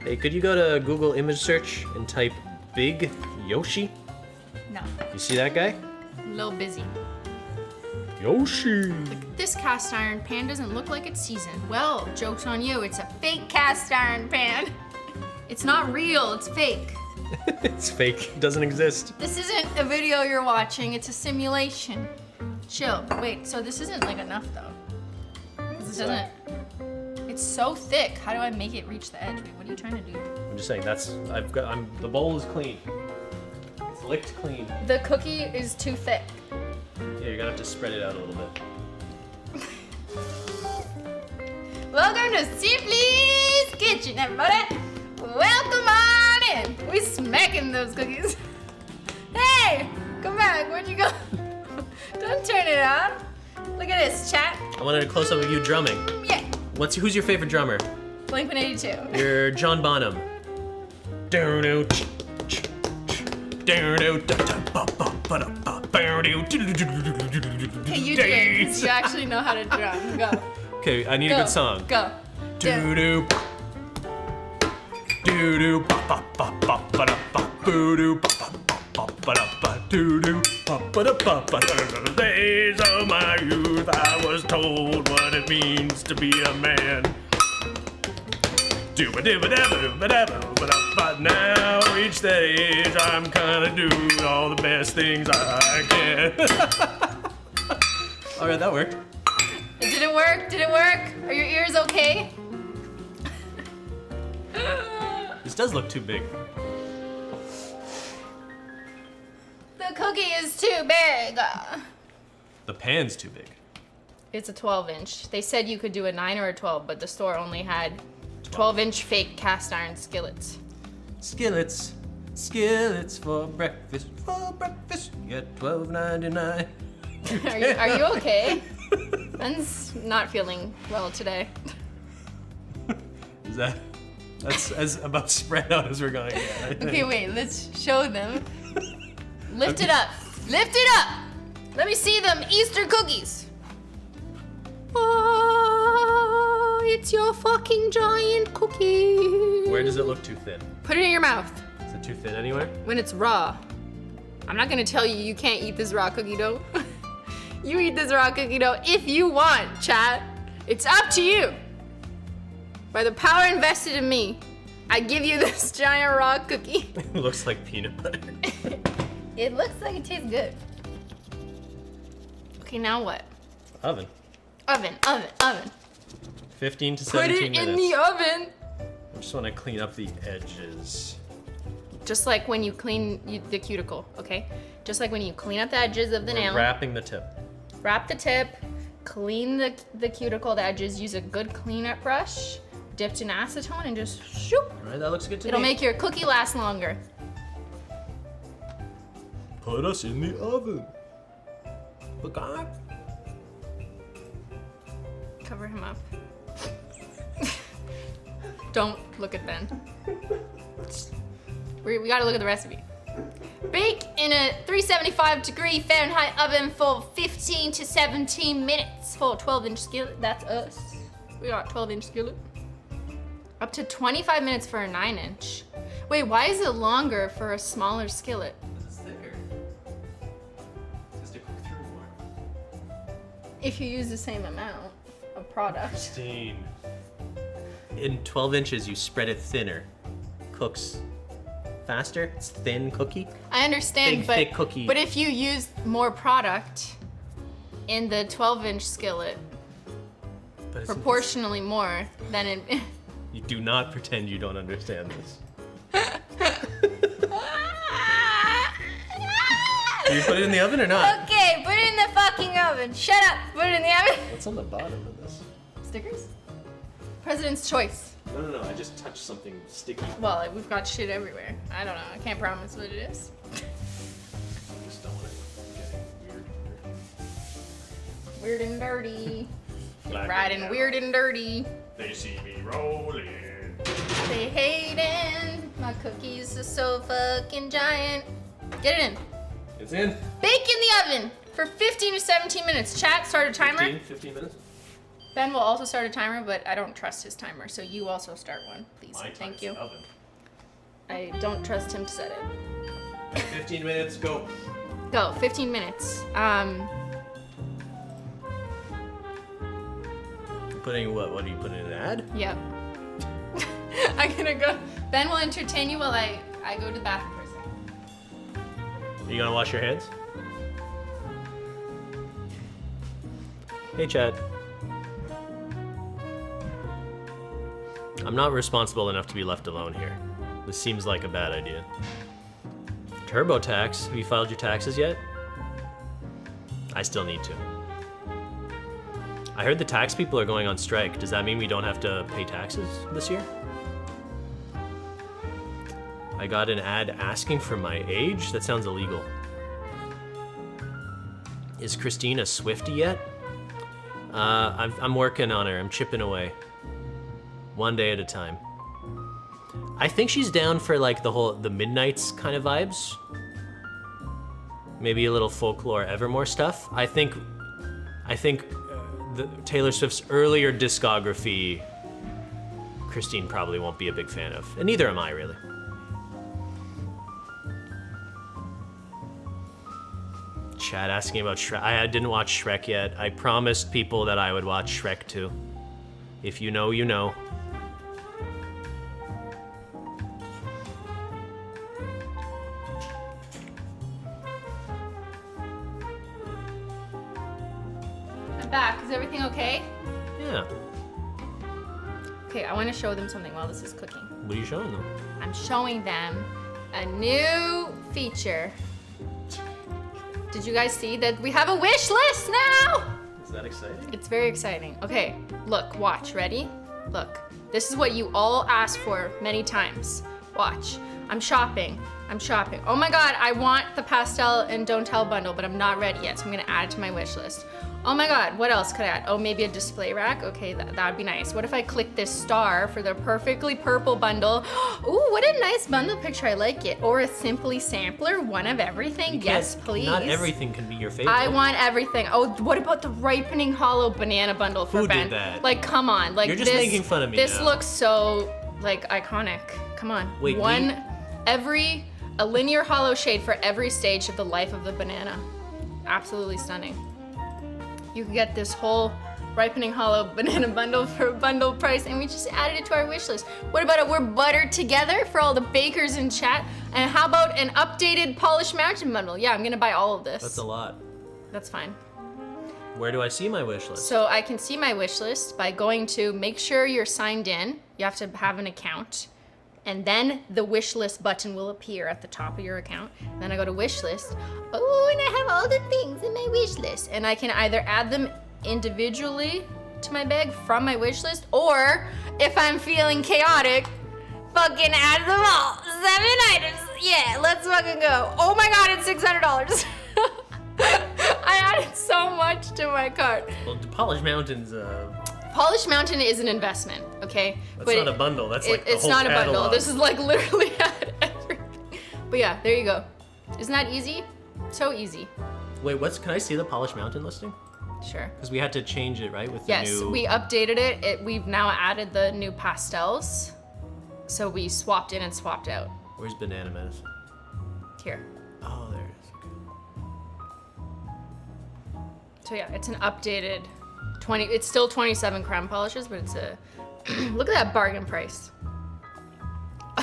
Speaker 2: Hey, could you go to Google image search and type Big Yoshi?
Speaker 1: No,
Speaker 2: You see that guy?
Speaker 1: I'm a little busy.
Speaker 2: Yoshi.
Speaker 1: This cast iron pan doesn't look like it's seasoned. Well, joke's on you, it's a fake cast iron pan. It's not real, it's fake.
Speaker 2: It's fake. It doesn't exist.
Speaker 1: This isn't a video you're watching, it's a simulation. Chill. Wait, so this isn't like enough though. This doesn't. It's so thick. How do I make it reach the edge? Wait, what are you trying to do?
Speaker 2: I'm just saying the bowl is clean. It's licked clean.
Speaker 1: The cookie is too thick.
Speaker 2: Yeah, you're gonna have to spread it out a little bit.
Speaker 1: Welcome to Simply's Kitchen, everybody. Welcome on in. We smacking those cookies. Hey, come back. Where'd you go? Don't turn it on. Look at this, chat.
Speaker 2: I wanted a close up of you drumming.
Speaker 1: Yeah.
Speaker 2: Who's your favorite drummer?
Speaker 1: Blink-182.
Speaker 2: You're John Bonham.
Speaker 1: Okay, you do it, 'cause you actually know how to drum. Go.
Speaker 2: Okay, I need a good song.
Speaker 1: Go.
Speaker 2: Doo-doo. Doo-doo. Boo-doo. Doo-doo. The days of my youth, I was told what it means to be a man. But now, reach that age, I'm kinda doing all the best things I can. Alright, that worked.
Speaker 1: Did it work? Did it work? Are your ears okay?
Speaker 2: This does look too big.
Speaker 1: The cookie is too big.
Speaker 2: The pan's too big.
Speaker 1: It's a 12-inch. They said you could do a 9 or a 12, but the store only had 12-inch fake cast iron skillets.
Speaker 2: Skillets for breakfast. Get $12.99.
Speaker 1: Are you okay? Ben's not feeling well today.
Speaker 2: That's as about spread out as we're going to get, I think.
Speaker 1: Okay, wait, let's show them. Lift it up. Lift it up. Let me see them Easter cookies. Oh, it's your fucking giant cookie.
Speaker 2: Where does it look too thin?
Speaker 1: Put it in your mouth
Speaker 2: Is it too thin anywhere?
Speaker 1: when it's raw. I'm not gonna tell you can't eat this raw cookie dough. You eat this raw cookie dough if you want, chat. It's up to you. By the power invested in me, I give you this giant raw cookie.
Speaker 2: It looks like peanut butter.
Speaker 1: It looks like it tastes good. Okay, now what?
Speaker 2: Oven.
Speaker 1: Oven.
Speaker 2: 15 to
Speaker 1: Put
Speaker 2: 17
Speaker 1: it
Speaker 2: minutes.
Speaker 1: in the oven.
Speaker 2: I just want to clean up the edges.
Speaker 1: Just like when you clean the cuticle, okay? Just like when you clean up the edges of the
Speaker 2: We're
Speaker 1: nail.
Speaker 2: wrapping the tip.
Speaker 1: Wrap the tip, clean the cuticle, the edges, use a good cleanup brush, dipped in acetone, and just shoop.
Speaker 2: All right, that looks good to
Speaker 1: It'll
Speaker 2: me.
Speaker 1: make your cookie last longer.
Speaker 2: Put us in the oven. Look on.
Speaker 1: Cover him up. Don't look at Ben. We gotta look at the recipe. Bake in a 375-degree Fahrenheit oven for 15 to 17 minutes for a 12-inch skillet. That's us. We got a 12-inch skillet. Up to 25 minutes for a 9-inch. Wait, why is it longer for a smaller skillet?
Speaker 2: It's thicker. Just to cook through more.
Speaker 1: If you use the same amount of product.
Speaker 2: 16. In 12 inches, you spread it thinner. Cooks faster. It's thin cookie.
Speaker 1: I understand,
Speaker 2: Big,
Speaker 1: but
Speaker 2: thick cookie.
Speaker 1: But if you use more product in the 12-inch skillet,
Speaker 2: But it's
Speaker 1: proportionally more than in.
Speaker 2: You do not pretend you don't understand this. you put it in the oven or not?
Speaker 1: Okay, put it in the fucking oven. Shut up. Put it in the oven.
Speaker 2: What's on the bottom of this?
Speaker 1: Stickers? President's choice.
Speaker 2: No. I just touched something sticky.
Speaker 1: Well, we've got shit everywhere. I don't know. I can't promise what it is.
Speaker 2: I just don't want to get weird.
Speaker 1: Weird and dirty.
Speaker 2: Black
Speaker 1: Riding
Speaker 2: and
Speaker 1: weird and dirty.
Speaker 2: They see me rolling.
Speaker 1: They hating. My cookies are so fucking giant. Get it in.
Speaker 2: It's in.
Speaker 1: Bake in the oven for 15 to 17 minutes. Chat, start a timer.
Speaker 2: 15 minutes?
Speaker 1: Ben will also start a timer, but I don't trust his timer, so you also start one, please.
Speaker 2: My
Speaker 1: Thank
Speaker 2: time's
Speaker 1: you.
Speaker 2: the oven.
Speaker 1: I don't trust him to set it.
Speaker 2: 15 minutes, go.
Speaker 1: Go, 15 minutes.
Speaker 2: Putting what? What are you putting in an ad?
Speaker 1: Yep. I'm gonna go. Ben will entertain you while I go to the bathroom for a second.
Speaker 2: Are you gonna wash your hands? Hey, Chad. I'm not responsible enough to be left alone here. This seems like a bad idea. TurboTax, have you filed your taxes yet? I still need to. I heard the tax people are going on strike. Does that mean we don't have to pay taxes this year? I got an ad asking for my age? That sounds illegal. Is Christine a Swiftie yet? I'm working on her. I'm chipping away. One day at a time. I think she's down for like the Midnights kind of vibes. Maybe a little folklore Evermore stuff. I think the Taylor Swift's earlier discography, Christine probably won't be a big fan of, and neither am I really. Chad asking about Shrek. I didn't watch Shrek yet. I promised people that I would watch Shrek 2. If you know, you know.
Speaker 1: I'm back. Is everything okay?
Speaker 2: Yeah.
Speaker 1: Okay, I want to show them something while this is cooking.
Speaker 2: What are you showing them?
Speaker 1: I'm showing them a new feature. Did you guys see that we have a wish list now?
Speaker 2: Is that exciting?
Speaker 1: It's very exciting. Okay, look, watch, ready? Look, this is what you all asked for many times. Watch, I'm shopping. Oh my God, I want the pastel and don't tell bundle, but I'm not ready yet, so I'm gonna add it to my wish list. Oh my God, what else could I add? Oh, maybe a display rack? Okay, that would be nice. What if I click this star for the perfectly purple bundle? Ooh, what a nice bundle picture, I like it. Or a Simply sampler, one of everything? Yes, please.
Speaker 2: Not everything can be your favorite.
Speaker 1: I want everything. Oh, what about the ripening hollow banana bundle for
Speaker 2: Who
Speaker 1: Ben?
Speaker 2: did that?
Speaker 1: Like, come on. Like,
Speaker 2: You're just making fun of me
Speaker 1: This
Speaker 2: now.
Speaker 1: looks so, like, iconic. Come on.
Speaker 2: Wait,
Speaker 1: A linear hollow shade for every stage of the life of the banana. Absolutely stunning. You could get this whole ripening hollow banana bundle for a bundle price, and we just added it to our wish list. What about it? We're buttered together for all the bakers in chat. And how about an updated polished mountain bundle? Yeah, I'm gonna buy all of this.
Speaker 2: That's a lot.
Speaker 1: That's fine.
Speaker 2: Where do I see my wish list?
Speaker 1: So I can see my wish list by going to make sure you're signed in. You have to have an account. And then the wish list button will appear at the top of your account. Then I go to wish list. Oh, and I have all the things in my wish list. And I can either add them individually to my bag from my wish list, or if I'm feeling chaotic, fucking add them all. 7 items. Yeah, let's fucking go. Oh my God, it's $600. I added so much to my cart.
Speaker 2: Well, Polished Mountain's
Speaker 1: Polished Mountain is an investment, okay?
Speaker 2: That's not a bundle. That's like the
Speaker 1: it's
Speaker 2: whole
Speaker 1: not a bundle.
Speaker 2: catalog.
Speaker 1: This is like literally everything. But yeah, there you go. Isn't that easy? So easy.
Speaker 2: Wait, can I see the Polished Mountain listing?
Speaker 1: Sure.
Speaker 2: Because we had to change it, right? With the
Speaker 1: Yes,
Speaker 2: new...
Speaker 1: we updated it. We've now added the new pastels. So we swapped in and swapped out.
Speaker 2: Where's Banana Medicine?
Speaker 1: Here.
Speaker 2: Oh, there it is. Okay.
Speaker 1: So yeah, it's an updated 20. It's still 27 creme polishes, but it's a look at that bargain price.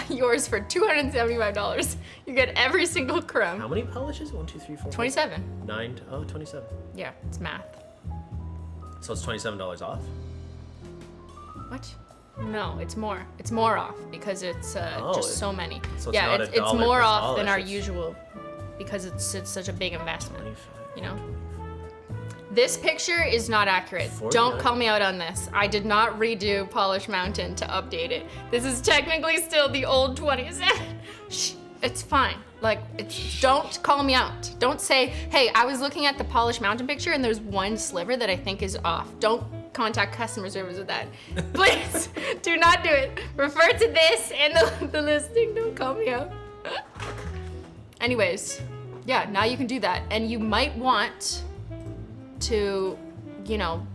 Speaker 1: Yours for $275. You get every single creme.
Speaker 2: How many polishes? 1, 2, 3, 4,
Speaker 1: 27.
Speaker 2: 9. Oh, 27.
Speaker 1: Yeah, it's math.
Speaker 2: So it's $27 off?
Speaker 1: What? No, it's more. It's more off because it's just so many.
Speaker 2: So it's
Speaker 1: yeah,
Speaker 2: not
Speaker 1: it's
Speaker 2: $1
Speaker 1: more
Speaker 2: per
Speaker 1: off than our
Speaker 2: polish, it's-
Speaker 1: usual because it's such a big investment, you know? This picture is not accurate. Don't call me out on this. I did not redo Polish Mountain to update it. This is technically still the old 20s. Shh, it's fine. Like, don't call me out. Don't say, hey, I was looking at the Polish Mountain picture and there's one sliver that I think is off. Don't contact customer service with that. Please, do not do it. Refer to this and the listing. Don't call me out. Anyways, yeah, now you can do that. And you might want to, you know,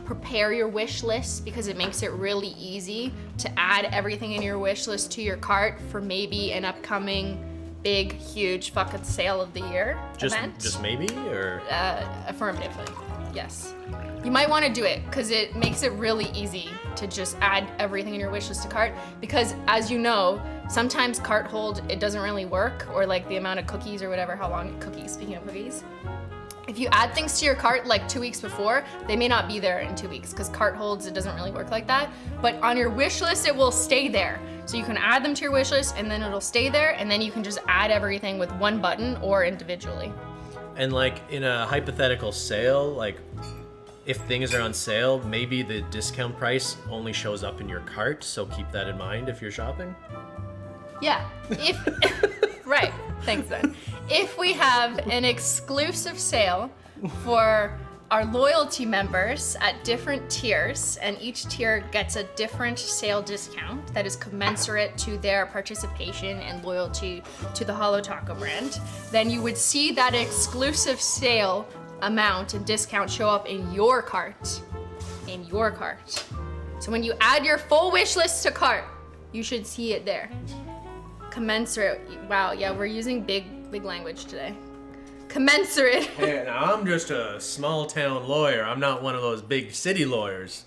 Speaker 1: prepare your wish list because it makes it really easy to add everything in your wish list to your cart for maybe an upcoming big, huge fucking sale of the year event.
Speaker 2: Just maybe, or?
Speaker 1: Affirmatively, yes. You might want to do it because it makes it really easy to just add everything in your wish list to cart because, as you know, sometimes cart hold, it doesn't really work, or like the amount of cookies or whatever, how long cookies, speaking of cookies. If you add things to your cart like 2 weeks before, they may not be there in 2 weeks because cart holds, it doesn't really work like that. But on your wish list, it will stay there. So you can add them to your wish list and then it'll stay there, and then you can just add everything with one button or individually.
Speaker 2: And like in a hypothetical sale, like if things are on sale, maybe the discount price only shows up in your cart, so keep that in mind if you're shopping.
Speaker 1: Yeah, right, thanks then. If we have an exclusive sale for our loyalty members at different tiers, and each tier gets a different sale discount that is commensurate to their participation and loyalty to the Holo Taco brand, then you would see that exclusive sale amount and discount show up in your cart. In your cart. So when you add your full wish list to cart, you should see it there. Commensurate. Wow, yeah, we're using big language today. Commensurate.
Speaker 2: Hey, now I'm just a small town lawyer. I'm not one of those big city lawyers.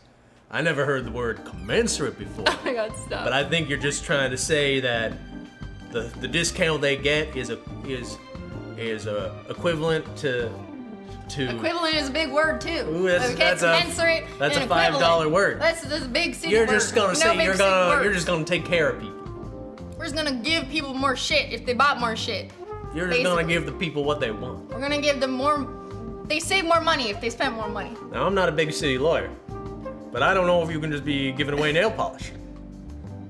Speaker 2: I never heard the word commensurate before.
Speaker 1: Oh my God, stop.
Speaker 2: But I think you're just trying to say that the discount they get is equivalent to.
Speaker 1: Equivalent is a big word too.
Speaker 2: Ooh, that's
Speaker 1: commensurate.
Speaker 2: That's a
Speaker 1: equivalent.
Speaker 2: $5 word.
Speaker 1: That's a big city
Speaker 2: You're
Speaker 1: word.
Speaker 2: just gonna say you're just gonna take care of people.
Speaker 1: We're just gonna give people more shit if they bought more shit.
Speaker 2: You're just gonna give the people what they want.
Speaker 1: We're gonna give them more. They save more money if they spend more money.
Speaker 2: Now I'm not a big city lawyer, but I don't know if you can just be giving away nail polish.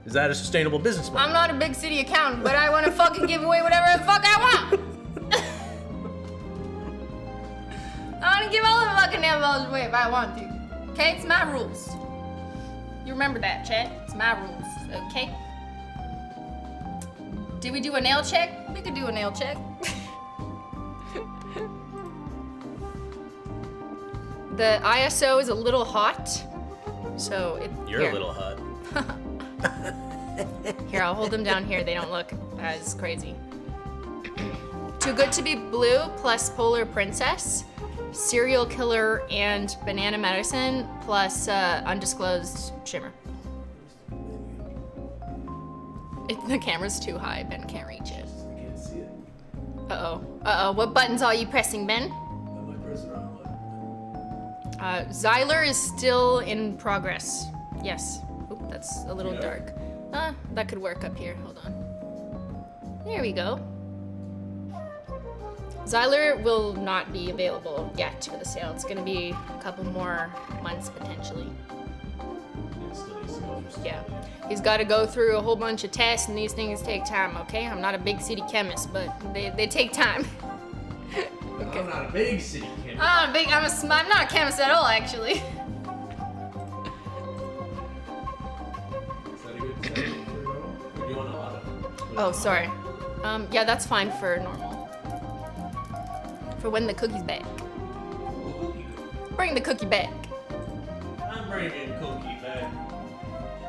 Speaker 2: Is that a sustainable business model?
Speaker 1: I'm not a big city accountant, but I wanna fucking give away whatever the fuck I want. I wanna give all the fucking nail polish away if I want to. Okay, it's my rules. You remember that, Chet? It's my rules, okay? Did we do a nail check? We could do a nail check. The ISO is a little hot, so
Speaker 2: You're
Speaker 1: here.
Speaker 2: a little hot.
Speaker 1: Here, I'll hold them down here. They don't look as crazy. Too Good to Be Blue plus Polar Princess, Serial Killer and Banana Medicine plus Undisclosed Shimmer. The camera's too high. Ben can't reach it.
Speaker 2: I can't see it.
Speaker 1: Uh-oh. What buttons are you pressing, Ben?
Speaker 2: Am I pressing the wrong button?
Speaker 1: Zyler is still in progress. Yes. Oop, that's a little dark. That could work up here. Hold on. There we go. Zyler will not be available yet for the sale. It's gonna be a couple more months potentially. Yeah. He's got to go through a whole bunch of tests, and these things take time, okay? I'm not a big city chemist, but they take time.
Speaker 2: Okay. I'm not a big city chemist.
Speaker 1: I'm not a chemist at all, actually.
Speaker 2: Is that a good setting for normal? Or do you want to auto?
Speaker 1: Oh, sorry. Yeah, that's fine for normal. For when the cookie's back. Bring the cookie back.
Speaker 2: I'm bringing cookie back.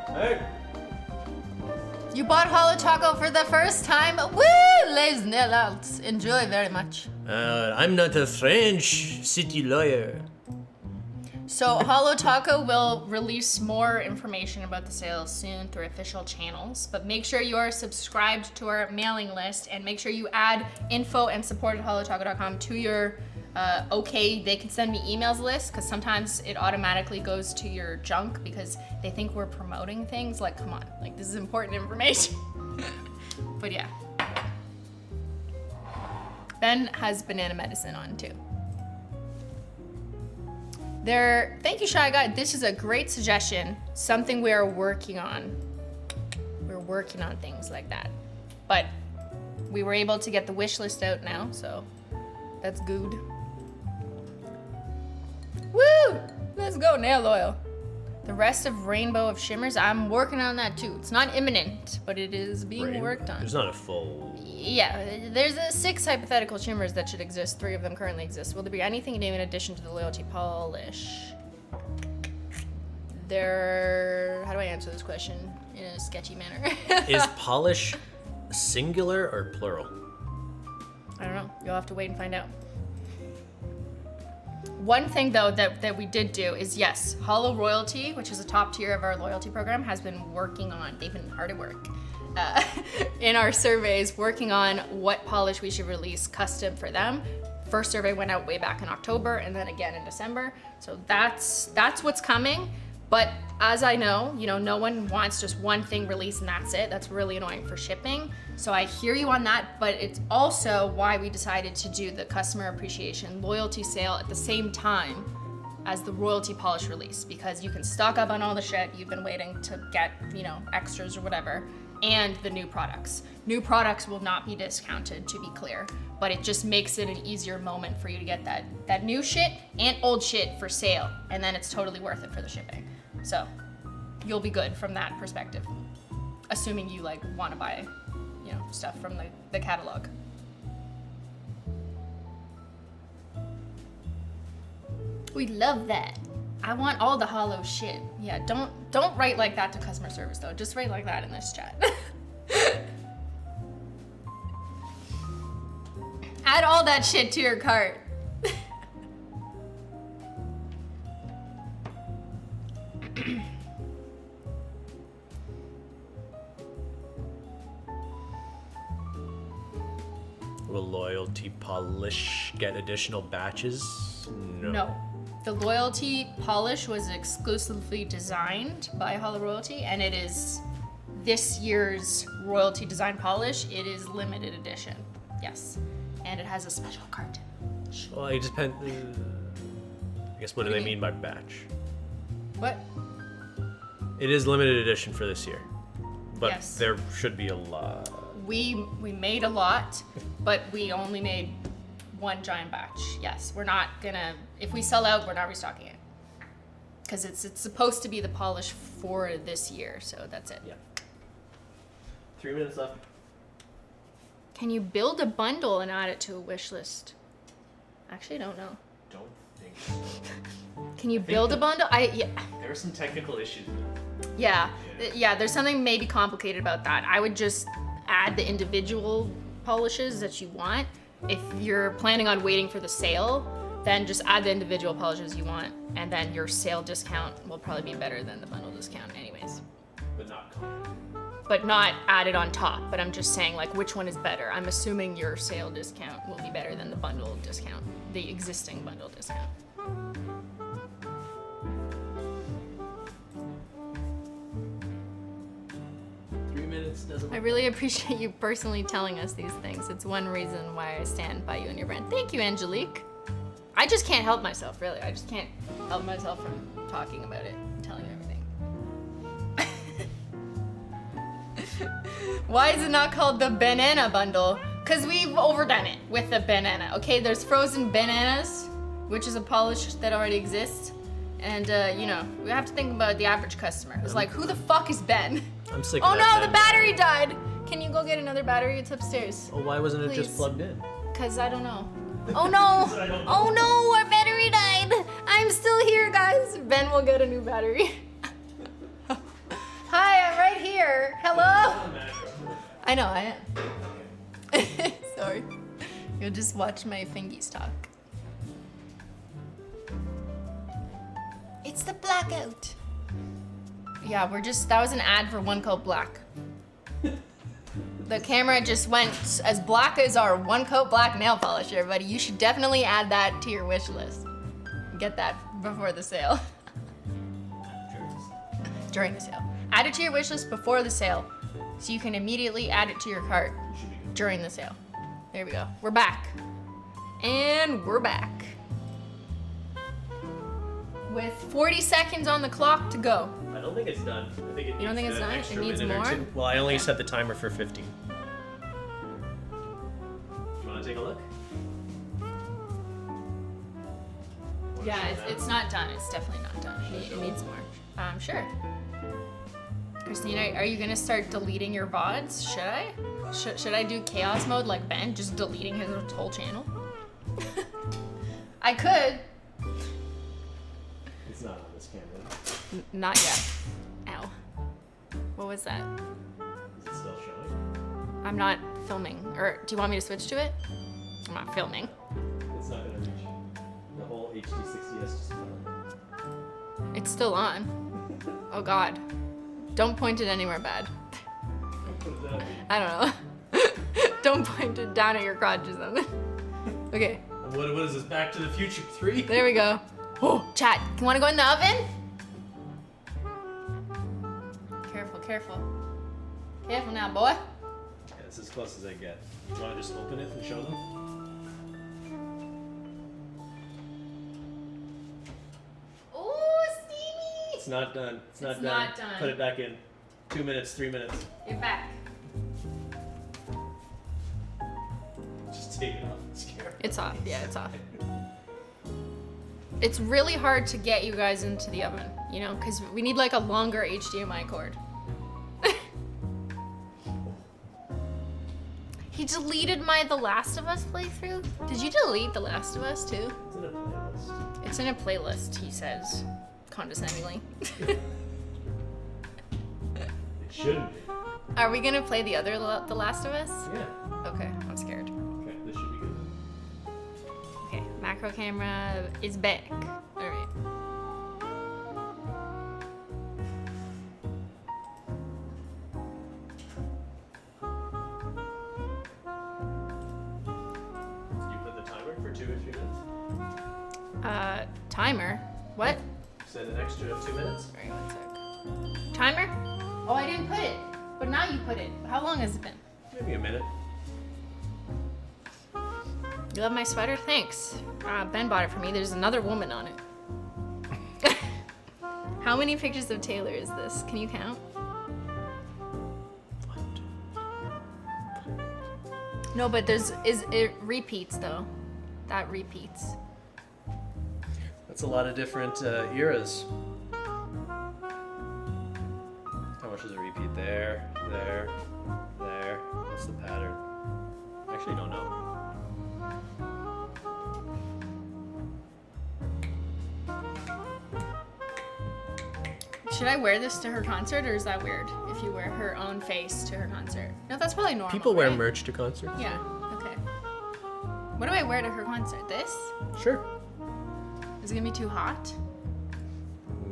Speaker 2: Hey.
Speaker 1: You bought Holo Taco for the first time? Woo! Les Nelals. Enjoy very much.
Speaker 2: I'm not a French city lawyer.
Speaker 1: So Holo Taco will release more information about the sales soon through official channels, but make sure you are subscribed to our mailing list and make sure you add info and support at holotaco.com to your okay, they can send me emails list, because sometimes it automatically goes to your junk because they think we're promoting things. Like, come on, like this is important information. But yeah. Ben has banana medicine on too. Thank you, Shy Guy. This is a great suggestion. Something we are working on. We're working on things like that. But we were able to get the wish list out now, so that's good. Woo! Let's go, nail oil. The rest of Rainbow of Shimmers, I'm working on that too. It's not imminent, but it is being worked on.
Speaker 2: There's not a full...
Speaker 1: Yeah, there's 6 hypothetical shimmers that should exist. 3 of them currently exist. Will there be anything new in addition to the loyalty polish? How do I answer this question in a sketchy manner?
Speaker 2: Is polish singular or plural?
Speaker 1: I don't know. You'll have to wait and find out. One thing though that we did do is, yes, Holo Royalty, which is a top tier of our loyalty program, has been working on, they've been hard at work in our surveys, working on what polish we should release custom for them. First survey went out way back in October and then again in December. So that's what's coming. But as I know, no one wants just one thing released and that's it. That's really annoying for shipping. So I hear you on that, but it's also why we decided to do the customer appreciation loyalty sale at the same time as the royalty polish release, because you can stock up on all the shit you've been waiting to get, extras or whatever, and the new products. New products will not be discounted, to be clear, but it just makes it an easier moment for you to get that new shit and old shit for sale, and then it's totally worth it for the shipping. So you'll be good from that perspective, assuming you want to buy, stuff from the catalog. We love that. I want all the Holo shit. Yeah, don't write like that to customer service though. Just write like that in this chat. Add all that shit to your cart.
Speaker 2: Will loyalty polish get additional batches? No.
Speaker 1: The loyalty polish was exclusively designed by Holo Royalty, and it is this year's royalty design polish. It is limited edition, yes, and it has a special carton.
Speaker 2: Well, it depends. I guess what do they mean by batch?
Speaker 1: What?
Speaker 2: It is limited edition for this year, but
Speaker 1: yes.
Speaker 2: There should be a lot.
Speaker 1: We made a lot, but we only made one giant batch. Yes, we're not gonna, if we sell out, we're not restocking it. Because it's supposed to be the polish for this year, so that's it.
Speaker 2: Yeah. 3 minutes left.
Speaker 1: Can you build a bundle and add it to a wish list? Actually, I don't know.
Speaker 2: Don't think so.
Speaker 1: Can you build a bundle? Yeah.
Speaker 2: There are some technical issues.
Speaker 1: Yeah, there's something maybe complicated about that. I would just add the individual polishes that you want. If you're planning on waiting for the sale, then just add the individual polishes you want, and then your sale discount will probably be better than the bundle discount anyways. But not added on top, but I'm just saying which one is better. I'm assuming your sale discount will be better than the bundle discount, the existing bundle discount. I really appreciate you personally telling us these things. It's one reason why I stand by you and your brand. Thank you, Angelique. I just can't help myself, really. I just can't help myself from talking about it and telling you everything. Why is it not called the banana bundle? Because we've overdone it with the banana, okay? There's frozen bananas, which is a polish that already exists. And, we have to think about the average customer who's like, who the fuck is Ben?
Speaker 2: I'm sick
Speaker 1: of
Speaker 2: that.
Speaker 1: Oh no, the battery died! Can you go get another battery? It's upstairs.
Speaker 2: Oh, why wasn't it
Speaker 1: Please.
Speaker 2: just plugged in?
Speaker 1: Because I don't know. Oh no! Oh no, our battery died! I'm still here, guys. Ben will get a new battery. Hi, I'm right here. Hello? I know, I am. Sorry. You'll just watch my fingies talk. It's the blackout. Yeah, that was an ad for One Coat Black. The camera just went as black as our One Coat Black nail polish, everybody. You should definitely add that to your wish list. Get that before the sale. During the sale. Add it to your wish list before the sale, so you can immediately add it to your cart during the sale. There we go. We're back. And we're back. With 40 seconds on the clock to go.
Speaker 2: I don't think it's done. I think it needs
Speaker 1: You don't think it's
Speaker 2: an
Speaker 1: done? It
Speaker 2: extra
Speaker 1: needs
Speaker 2: minute or
Speaker 1: more?
Speaker 2: two. Well, I only
Speaker 1: Okay.
Speaker 2: set the timer for 15. You want to take a look?
Speaker 1: Yeah, it's not done. It's definitely not done. It needs more. Sure. Christina, are you gonna start deleting your VODs? Should I? Should I do chaos mode like Ben, just deleting his whole channel? I could.
Speaker 2: It's not on this camera.
Speaker 1: Not yet. Ow. What was that?
Speaker 2: Is it still showing?
Speaker 1: I'm not filming. Or do you want me to switch to it? I'm not filming.
Speaker 2: It's not gonna reach. The whole HD60S just fell.
Speaker 1: It's still on. Oh God. Don't point it anywhere bad.
Speaker 2: What does that mean?
Speaker 1: I don't know. Don't point it down at your crotch or something. Okay,
Speaker 2: What is this? Back to the Future 3?
Speaker 1: there we go. Oh, chat, you wanna go in the oven? Careful, careful. Careful now, boy.
Speaker 2: Yeah, it's as close as I get. You want to just open it and show them?
Speaker 1: Ooh, steamy!
Speaker 2: It's not done. It's not
Speaker 1: It's
Speaker 2: done.
Speaker 1: not done.
Speaker 2: Put it back in. 2 minutes, 3 minutes.
Speaker 1: Get back.
Speaker 2: Just take it off this camera.
Speaker 1: It's off, yeah, it's off. It's really hard to get you guys into the oven, you know, because we need like a longer HDMI cord. He deleted my The Last of Us playthrough? Did you delete The Last of Us too?
Speaker 2: It's in a playlist.
Speaker 1: It's in a playlist, he says, condescendingly.
Speaker 2: It shouldn't be.
Speaker 1: Are we gonna play the other The Last of Us?
Speaker 2: Yeah.
Speaker 1: Okay, I'm scared.
Speaker 2: Okay, this should be good.
Speaker 1: Okay, macro camera is back. All right.
Speaker 2: Did you put the timer for 2 or 3 minutes?
Speaker 1: Timer? What?
Speaker 2: Set an extra 2 minutes?
Speaker 1: All right, 1 sec. Timer? Oh, I didn't put it. But now you put it. How long has it been?
Speaker 2: Maybe a minute.
Speaker 1: You love my sweater? Thanks. Ben bought it for me. There's another woman on it. How many pictures of Taylor is this? Can you count? No, but it repeats though. That repeats.
Speaker 2: That's a lot of different eras. How much does it repeat? There, there, there. What's the pattern? I actually don't know.
Speaker 1: Should I wear this to her concert, or is that weird? If you wear her own face to her concert? No, that's probably normal.
Speaker 2: People wear
Speaker 1: right?
Speaker 2: merch to concerts.
Speaker 1: Yeah. Okay. What do I wear to her concert? This?
Speaker 2: Sure.
Speaker 1: Is it gonna be too hot?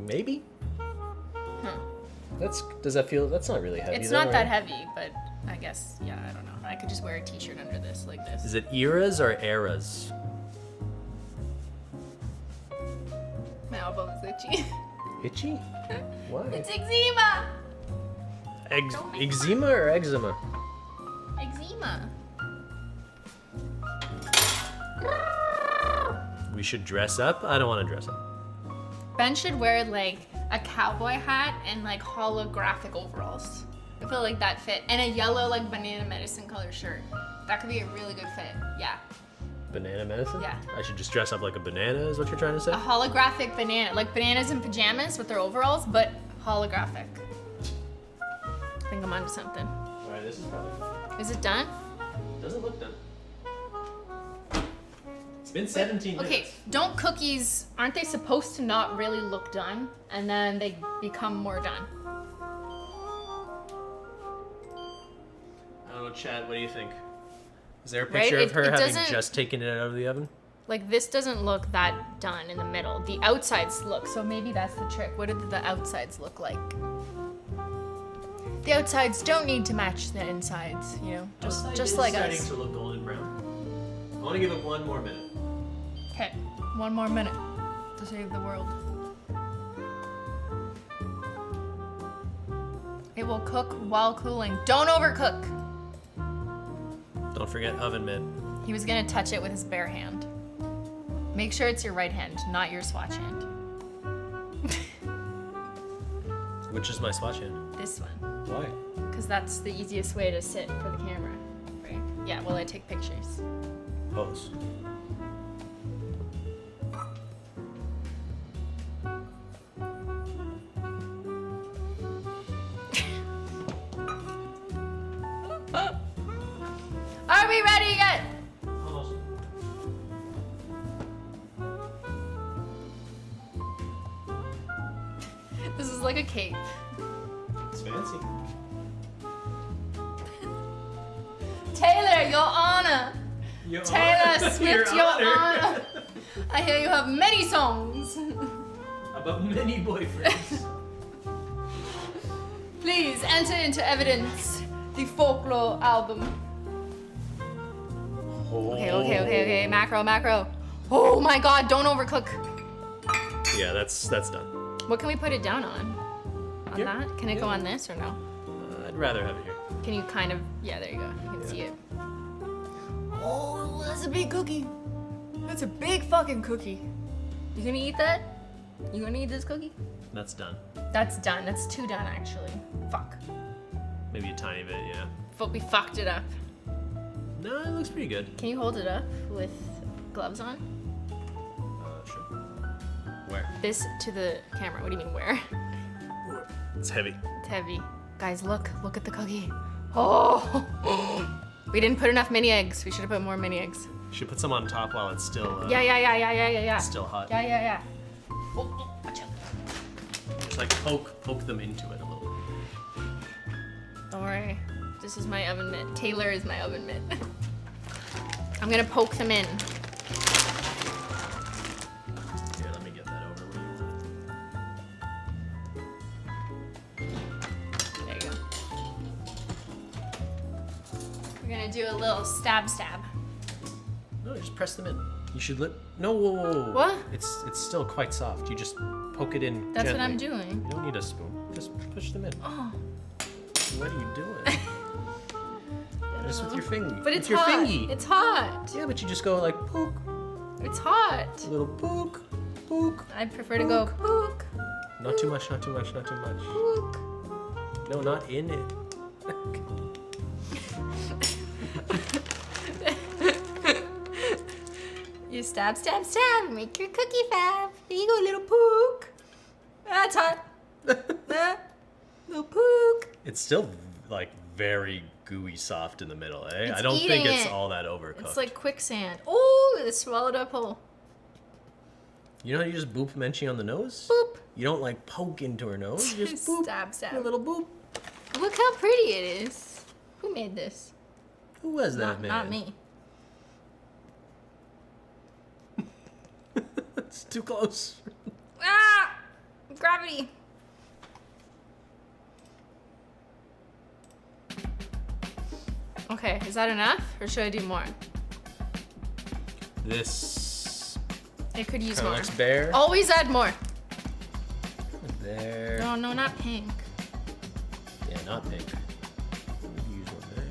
Speaker 2: Maybe.
Speaker 1: Huh.
Speaker 2: Does that feel? That's not really heavy.
Speaker 1: It's
Speaker 2: though,
Speaker 1: not that
Speaker 2: right?
Speaker 1: heavy, but I guess yeah. I don't know. I could just wear a T-shirt under this, like this.
Speaker 2: Is it eras or eras?
Speaker 1: My elbow is itchy.
Speaker 2: Itchy? Why?
Speaker 1: It's eczema. Don't make
Speaker 2: Eczema or eczema?
Speaker 1: Eczema.
Speaker 2: We should dress up? I don't want to dress up.
Speaker 1: Ben should wear like a cowboy hat and like holographic overalls. I feel like that fit, and a yellow like banana medicine color shirt. That could be a really good fit. Yeah.
Speaker 2: Banana medicine?
Speaker 1: Yeah.
Speaker 2: I should just dress up like a banana, is what you're trying to say?
Speaker 1: A holographic banana, like bananas in pajamas with their overalls, but holographic. I think I'm onto something.
Speaker 2: Alright, this is probably.
Speaker 1: Is it done?
Speaker 2: Doesn't look done. It's been 17 minutes.
Speaker 1: Okay, don't cookies, aren't they supposed to not really look done? And then they become more done.
Speaker 2: I don't know, Chad, what do you think? Is there a
Speaker 1: Right?
Speaker 2: picture of
Speaker 1: It-
Speaker 2: her
Speaker 1: it
Speaker 2: having
Speaker 1: doesn't-
Speaker 2: just taken it out of the oven?
Speaker 1: Like this doesn't look that done in the middle. The outsides look, so maybe that's the trick. What did the outsides look like? The outsides don't need to match the insides, you know? Just like
Speaker 2: starting
Speaker 1: us.
Speaker 2: to look golden brown. I want to give it 1 more minute.
Speaker 1: Okay, 1 more minute to save the world. It will cook while cooling. Don't overcook.
Speaker 2: Don't forget oven mitt.
Speaker 1: He was gonna touch it with his bare hand. Make sure it's your right hand, not your swatch hand.
Speaker 2: Which is my swatch hand?
Speaker 1: This one.
Speaker 2: Why?
Speaker 1: Because that's the easiest way to sit for the camera, right? Yeah, while I take pictures.
Speaker 2: Pose.
Speaker 1: Are we ready yet?
Speaker 2: Almost.
Speaker 1: This is like a cape.
Speaker 2: It's fancy.
Speaker 1: Taylor, your honor. Taylor Swift, your honor. I hear you have many songs.
Speaker 2: About many boyfriends.
Speaker 1: Please enter into evidence the folklore album. Okay. Macro. Oh my god, don't overcook.
Speaker 2: Yeah, that's done.
Speaker 1: What can we put it down on? On
Speaker 2: Here?
Speaker 1: that? Can it go on this or no?
Speaker 2: I'd rather have it here.
Speaker 1: Can you kind of, yeah, there you go. You can see it. Oh, that's a big cookie. That's a big fucking cookie. You gonna eat that? You gonna eat this cookie?
Speaker 2: That's done.
Speaker 1: That's done. That's two done, actually. Fuck.
Speaker 2: Maybe a tiny bit, yeah.
Speaker 1: But we fucked it up.
Speaker 2: No, it looks pretty good.
Speaker 1: Can you hold it up with gloves on?
Speaker 2: Sure. Where?
Speaker 1: This to the camera. What do you mean where?
Speaker 2: It's heavy.
Speaker 1: It's heavy. Guys, look at the cookie. Oh! We didn't put enough mini eggs. We should have put more mini eggs.
Speaker 2: Should put some on top while it's still.
Speaker 1: Yeah.
Speaker 2: Still hot.
Speaker 1: Yeah. Oh, watch out.
Speaker 2: Just like poke them into it a little.
Speaker 1: Don't worry. This is my oven mitt. Taylor is my oven mitt. I'm gonna poke them in.
Speaker 2: Here, let me get that over where you want it.
Speaker 1: There you go. We're gonna do a little stab.
Speaker 2: No, just press them in. You should No, whoa.
Speaker 1: What?
Speaker 2: It's still quite soft. You just poke it in.
Speaker 1: That's
Speaker 2: gently.
Speaker 1: what I'm doing.
Speaker 2: You don't need a spoon. Just push them in.
Speaker 1: Oh.
Speaker 2: What are you doing? Just with your finger.
Speaker 1: But it's
Speaker 2: with your
Speaker 1: hot.
Speaker 2: fingy.
Speaker 1: It's hot.
Speaker 2: Yeah, but you just go like poke.
Speaker 1: It's hot.
Speaker 2: A little poke.
Speaker 1: I prefer to go poke.
Speaker 2: Not too much.
Speaker 1: Poke.
Speaker 2: No, not in it.
Speaker 1: You stab. Make your cookie fab. There you go, little poke. That's hot. Little poke.
Speaker 2: It's still like very gooey soft in the middle, eh?
Speaker 1: It's
Speaker 2: I don't think
Speaker 1: eating
Speaker 2: it's
Speaker 1: it.
Speaker 2: all that overcooked.
Speaker 1: It's like quicksand. Oh, it swallowed up whole.
Speaker 2: You know how you just boop Menchie on the nose?
Speaker 1: Boop.
Speaker 2: You don't like poke into her nose. You just boop.
Speaker 1: Stab.
Speaker 2: A little boop.
Speaker 1: Look how pretty it is. Who made this?
Speaker 2: Who was that man?
Speaker 1: Not me.
Speaker 2: It's too close.
Speaker 1: Ah! Gravity. Okay, is that enough? Or should I do more?
Speaker 2: This
Speaker 1: It could use
Speaker 2: kinda
Speaker 1: more.
Speaker 2: looks bare.
Speaker 1: Always add more.
Speaker 2: There.
Speaker 1: No, not pink.
Speaker 2: Yeah, not pink. Use one there.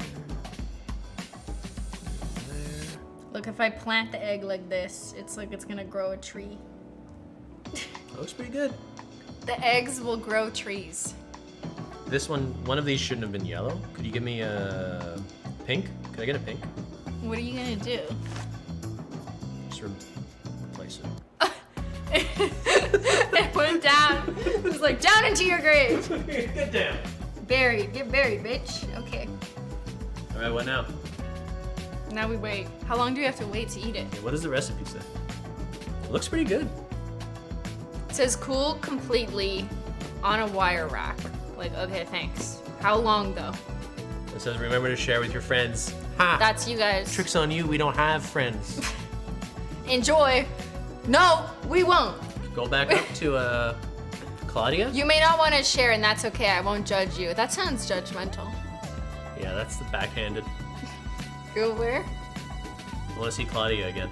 Speaker 2: There.
Speaker 1: Look, if I plant the egg like this, it's like it's gonna grow a tree.
Speaker 2: Looks pretty good.
Speaker 1: The eggs will grow trees.
Speaker 2: This one of these shouldn't have been yellow. Could you give me a pink? Could I get a pink?
Speaker 1: What are you gonna do?
Speaker 2: Just replace it.
Speaker 1: It went down. It was like, down into your grave.
Speaker 2: Get down.
Speaker 1: Buried. Get buried, bitch. Okay.
Speaker 2: All right, what now?
Speaker 1: Now we wait. How long do we have to wait to eat it?
Speaker 2: Okay, what does the recipe say? It looks pretty good.
Speaker 1: It says cool completely on a wire rack. Like, okay, thanks. How long though?
Speaker 2: It says remember to share with your friends. Ha!
Speaker 1: That's you guys.
Speaker 2: Trick's on you, we don't have friends.
Speaker 1: Enjoy. No, we won't.
Speaker 2: Go back up to Claudia?
Speaker 1: You may not want to share, and that's okay. I won't judge you. That sounds judgmental.
Speaker 2: Yeah, that's the backhanded.
Speaker 1: Go where?
Speaker 2: I want to see Claudia again.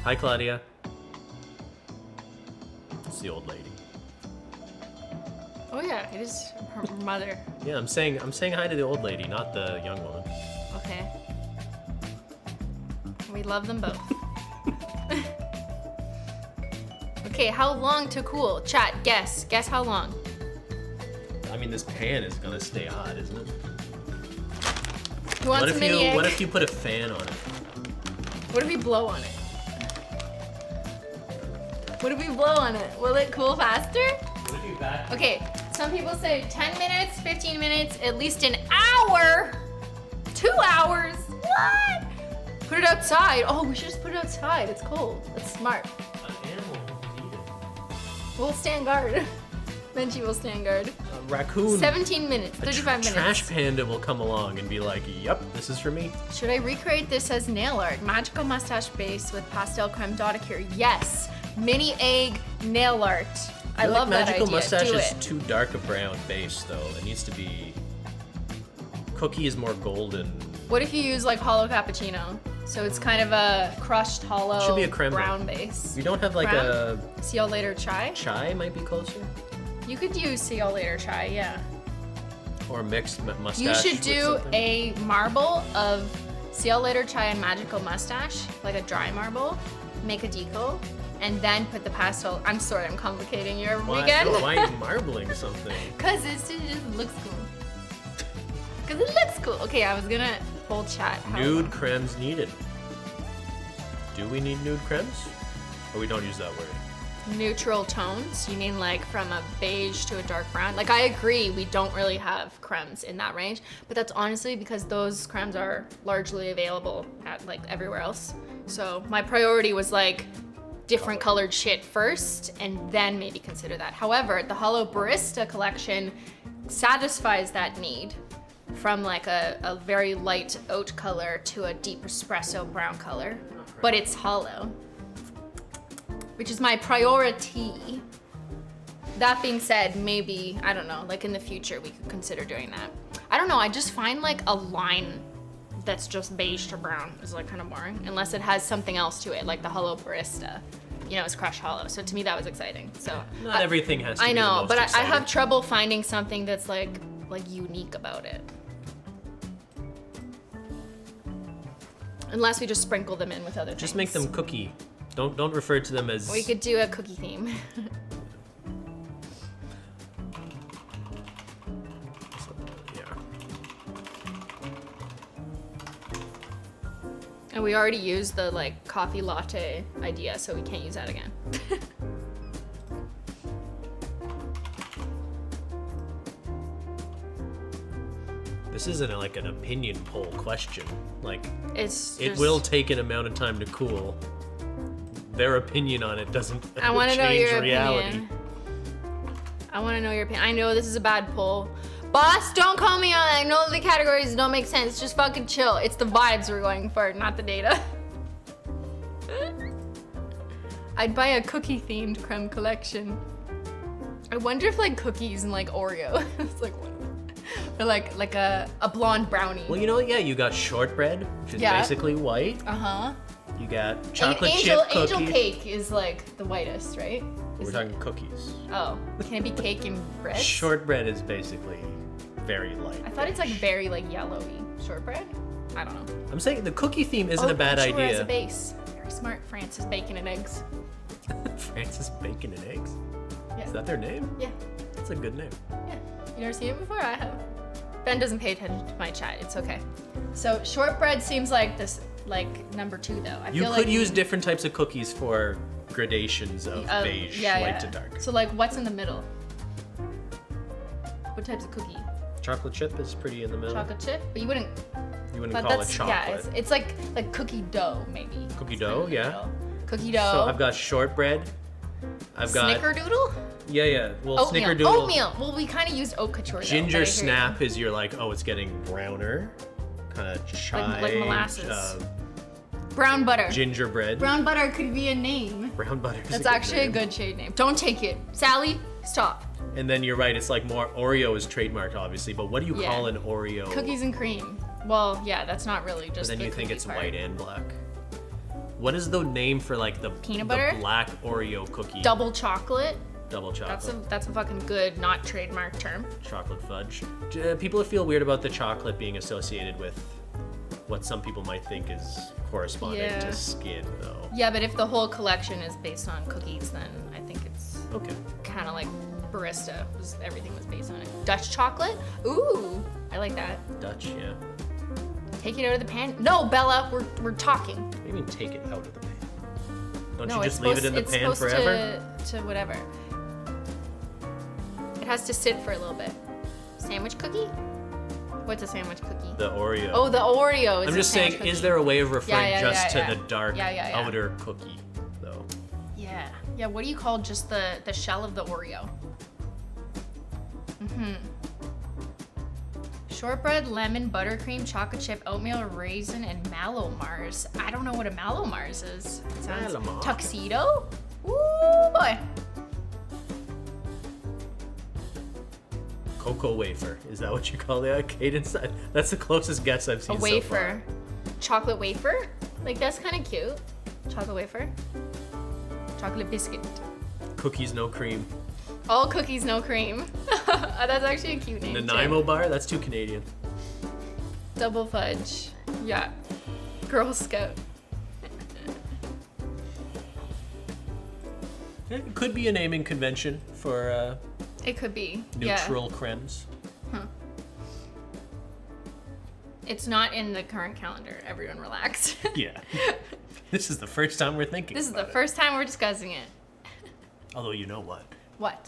Speaker 2: Hi, Claudia. It's the old lady.
Speaker 1: Oh yeah, it is her mother.
Speaker 2: Yeah, I'm saying hi to the old lady, not the young woman.
Speaker 1: Okay. We love them both. Okay, how long to cool? Chat, guess. Guess how long?
Speaker 2: I mean, this pan is gonna stay hot, isn't it?
Speaker 1: Who wants a mini egg?
Speaker 2: What if you put a fan on it?
Speaker 1: What if we blow on it? What if we blow on it? Will it cool faster?
Speaker 2: What if you back?
Speaker 1: Okay, some people say 10 minutes, 15 minutes, at least an hour. 2 hours. What? Put it outside. Oh, we should just put it outside. It's cold. That's smart.
Speaker 2: An animal will eat it.
Speaker 1: We'll stand guard. Benji will stand guard.
Speaker 2: A raccoon.
Speaker 1: 17 minutes, 35 minutes.
Speaker 2: Trash panda will come along and be like, "Yep, this is for me."
Speaker 1: Should I recreate this as nail art? Magical mustache base with pastel creme dotacure. Yes. Mini egg nail art. I love that idea.
Speaker 2: Magical mustache
Speaker 1: Do
Speaker 2: is
Speaker 1: it.
Speaker 2: too dark a brown base, though. It needs to be. Cookie is more golden.
Speaker 1: What if you use like hollow cappuccino? So it's kind of a crushed hollow
Speaker 2: Should be a creme
Speaker 1: brown base.
Speaker 2: You don't have like
Speaker 1: Brown? See y'all later chai?
Speaker 2: chai might be closer,
Speaker 1: You could use see y'all later chai, yeah.
Speaker 2: or mixed mustache.
Speaker 1: You should
Speaker 2: with
Speaker 1: do
Speaker 2: something.
Speaker 1: a marble of see y'all later chai and magical mustache, like a dry marble. Make a decal, and then put the pastel. I'm sorry, I'm complicating your weekend.
Speaker 2: Why are you marbling something?
Speaker 1: Cause it just looks cool. Cause it looks cool. Okay, I was gonna hold chat. How
Speaker 2: Nude
Speaker 1: long?
Speaker 2: cremes needed. Do we need nude cremes? Or we don't use that word?
Speaker 1: Neutral tones? You mean like from a beige to a dark brown? Like I agree, we don't really have cremes in that range, but that's honestly because those cremes are largely available at like everywhere else. So my priority was like different colored shit first and then maybe consider that. However, the Holo Barista collection satisfies that need from like a very light oat color to a deep espresso brown color, but it's hollow, which is my priority. That being said, maybe, I don't know, like in the future we could consider doing that. I don't know, I just find like a line that's just beige to brown is like kind of boring, unless it has something else to it, like the Holo Barista. You know, it's crushed hollow. So to me that was exciting. So
Speaker 2: Not everything has to be
Speaker 1: I know,
Speaker 2: the most
Speaker 1: but I
Speaker 2: exciting.
Speaker 1: have trouble finding something that's like unique about it. Unless we just sprinkle them in with other things.
Speaker 2: Just make them cookie. Don't refer to them as.
Speaker 1: We could do a cookie theme.
Speaker 2: Yeah.
Speaker 1: And we already used the like coffee latte idea, so we can't use that again.
Speaker 2: This isn't like an opinion poll question. Like,
Speaker 1: It's
Speaker 2: it
Speaker 1: just,
Speaker 2: will take an amount of time to cool. Their opinion on it doesn't
Speaker 1: I want to know
Speaker 2: change
Speaker 1: your
Speaker 2: reality.
Speaker 1: opinion. I want to know your opinion. I know this is a bad poll. Boss, don't call me on it. I know the categories don't make sense. Just fucking chill. It's the vibes we're going for, not the data. I'd buy a cookie themed creme collection. I wonder if like cookies and like Oreo. It's like what? Or like a blonde brownie.
Speaker 2: Well, you know what? Yeah, you got shortbread, which is
Speaker 1: Yeah.
Speaker 2: basically white.
Speaker 1: Uh-huh.
Speaker 2: You got chocolate
Speaker 1: Angel
Speaker 2: chip cookies.
Speaker 1: cake is like the whitest, right?
Speaker 2: We're
Speaker 1: Is
Speaker 2: talking cookies.
Speaker 1: Oh, can it be cake and bread?
Speaker 2: Shortbread is basically very light.
Speaker 1: I thought it's like very like yellowy shortbread. I don't know.
Speaker 2: I'm saying the cookie theme isn't a bad
Speaker 1: couture as a
Speaker 2: idea.
Speaker 1: base. Very smart. Francis Bacon and Eggs.
Speaker 2: Francis Bacon and Eggs.
Speaker 1: Yeah.
Speaker 2: Is that their name?
Speaker 1: Yeah.
Speaker 2: That's a good name.
Speaker 1: Yeah. You never seen it before? I have. Ben doesn't pay attention to my chat. It's okay. So shortbread seems like this, like number 2 though. I
Speaker 2: You
Speaker 1: feel
Speaker 2: could
Speaker 1: like
Speaker 2: use different types of cookies for gradations of beige, light to dark.
Speaker 1: So like, what's in the middle? What types of cookie?
Speaker 2: Chocolate chip is pretty in the middle.
Speaker 1: Chocolate chip? But you wouldn't.
Speaker 2: You wouldn't
Speaker 1: But
Speaker 2: call it
Speaker 1: that's
Speaker 2: chocolate.
Speaker 1: yeah. It's like cookie dough maybe.
Speaker 2: Cookie
Speaker 1: It's
Speaker 2: dough,
Speaker 1: kind of in the
Speaker 2: yeah.
Speaker 1: middle. Cookie dough.
Speaker 2: So I've got shortbread. I've got
Speaker 1: Snickerdoodle.
Speaker 2: yeah. Well,
Speaker 1: Oatmeal.
Speaker 2: snickerdoodle.
Speaker 1: Oatmeal. Well, we kind of used haute couture. though,
Speaker 2: Ginger
Speaker 1: but I hear you.
Speaker 2: snap is you're like, oh, it's getting browner, kind of chai,
Speaker 1: like molasses. Brown butter.
Speaker 2: gingerbread.
Speaker 1: Brown butter could be a name.
Speaker 2: Brown butter. is
Speaker 1: That's
Speaker 2: good
Speaker 1: actually
Speaker 2: name.
Speaker 1: a good shade name. Don't take it. Sally, stop.
Speaker 2: And then you're right. It's like more Oreo is trademarked, obviously. But what do you
Speaker 1: Yeah.
Speaker 2: call an Oreo?
Speaker 1: Cookies and cream. Well, yeah, that's not really just
Speaker 2: But then
Speaker 1: the
Speaker 2: you think
Speaker 1: cookie
Speaker 2: it's
Speaker 1: part.
Speaker 2: white and black. What is the name for like the
Speaker 1: Peanut
Speaker 2: the
Speaker 1: butter?
Speaker 2: black Oreo cookie?
Speaker 1: Double chocolate.
Speaker 2: Double chocolate.
Speaker 1: That's a fucking good, not trademark term.
Speaker 2: Chocolate fudge. People feel weird about the chocolate being associated with what some people might think is corresponding
Speaker 1: Yeah.
Speaker 2: to skin, though.
Speaker 1: Yeah, but if the whole collection is based on cookies, then I think it's
Speaker 2: Okay.
Speaker 1: kind of like barista. Everything was based on it. Dutch chocolate? Ooh, I like that.
Speaker 2: Dutch, yeah.
Speaker 1: Take it out of the pan. No, Bella, we're talking.
Speaker 2: What do you mean take it out of the pan? Don't
Speaker 1: No,
Speaker 2: you
Speaker 1: it's
Speaker 2: just leave it in the
Speaker 1: it's
Speaker 2: pan
Speaker 1: supposed
Speaker 2: forever?
Speaker 1: to whatever. It has to sit for a little bit. Sandwich cookie? What's a sandwich cookie?
Speaker 2: The Oreo.
Speaker 1: Oh, the Oreo is
Speaker 2: I'm
Speaker 1: a
Speaker 2: just saying,
Speaker 1: sandwich
Speaker 2: is
Speaker 1: cookie.
Speaker 2: there a way of referring
Speaker 1: Yeah,
Speaker 2: just to
Speaker 1: yeah.
Speaker 2: the dark
Speaker 1: Yeah.
Speaker 2: outer cookie, though?
Speaker 1: Yeah. Yeah, what do you call just the shell of the Oreo? Shortbread, lemon, buttercream, chocolate chip, oatmeal, raisin, and mallow Mars. I don't know what a mallow Mars is. It sounds
Speaker 2: Mallow Mars.
Speaker 1: tuxedo? Ooh, boy.
Speaker 2: Cocoa wafer. Is that what you call the cadence? That's the closest guess I've
Speaker 1: A
Speaker 2: seen
Speaker 1: wafer. Chocolate wafer? Like, that's kind of cute. Chocolate wafer. Chocolate biscuit.
Speaker 2: so far. Cookies, no cream.
Speaker 1: All cookies, no cream. That's actually a cute name.
Speaker 2: Nanaimo
Speaker 1: too.
Speaker 2: bar? That's too Canadian.
Speaker 1: Double fudge. Yeah. Girl Scout.
Speaker 2: It could be a naming convention for
Speaker 1: It could be.
Speaker 2: neutral cremes.
Speaker 1: Yeah. It's not in the current calendar. Everyone relax.
Speaker 2: Yeah. This is the first time we're thinking
Speaker 1: This is the
Speaker 2: about it.
Speaker 1: first time we're discussing it.
Speaker 2: Although you know what?
Speaker 1: What?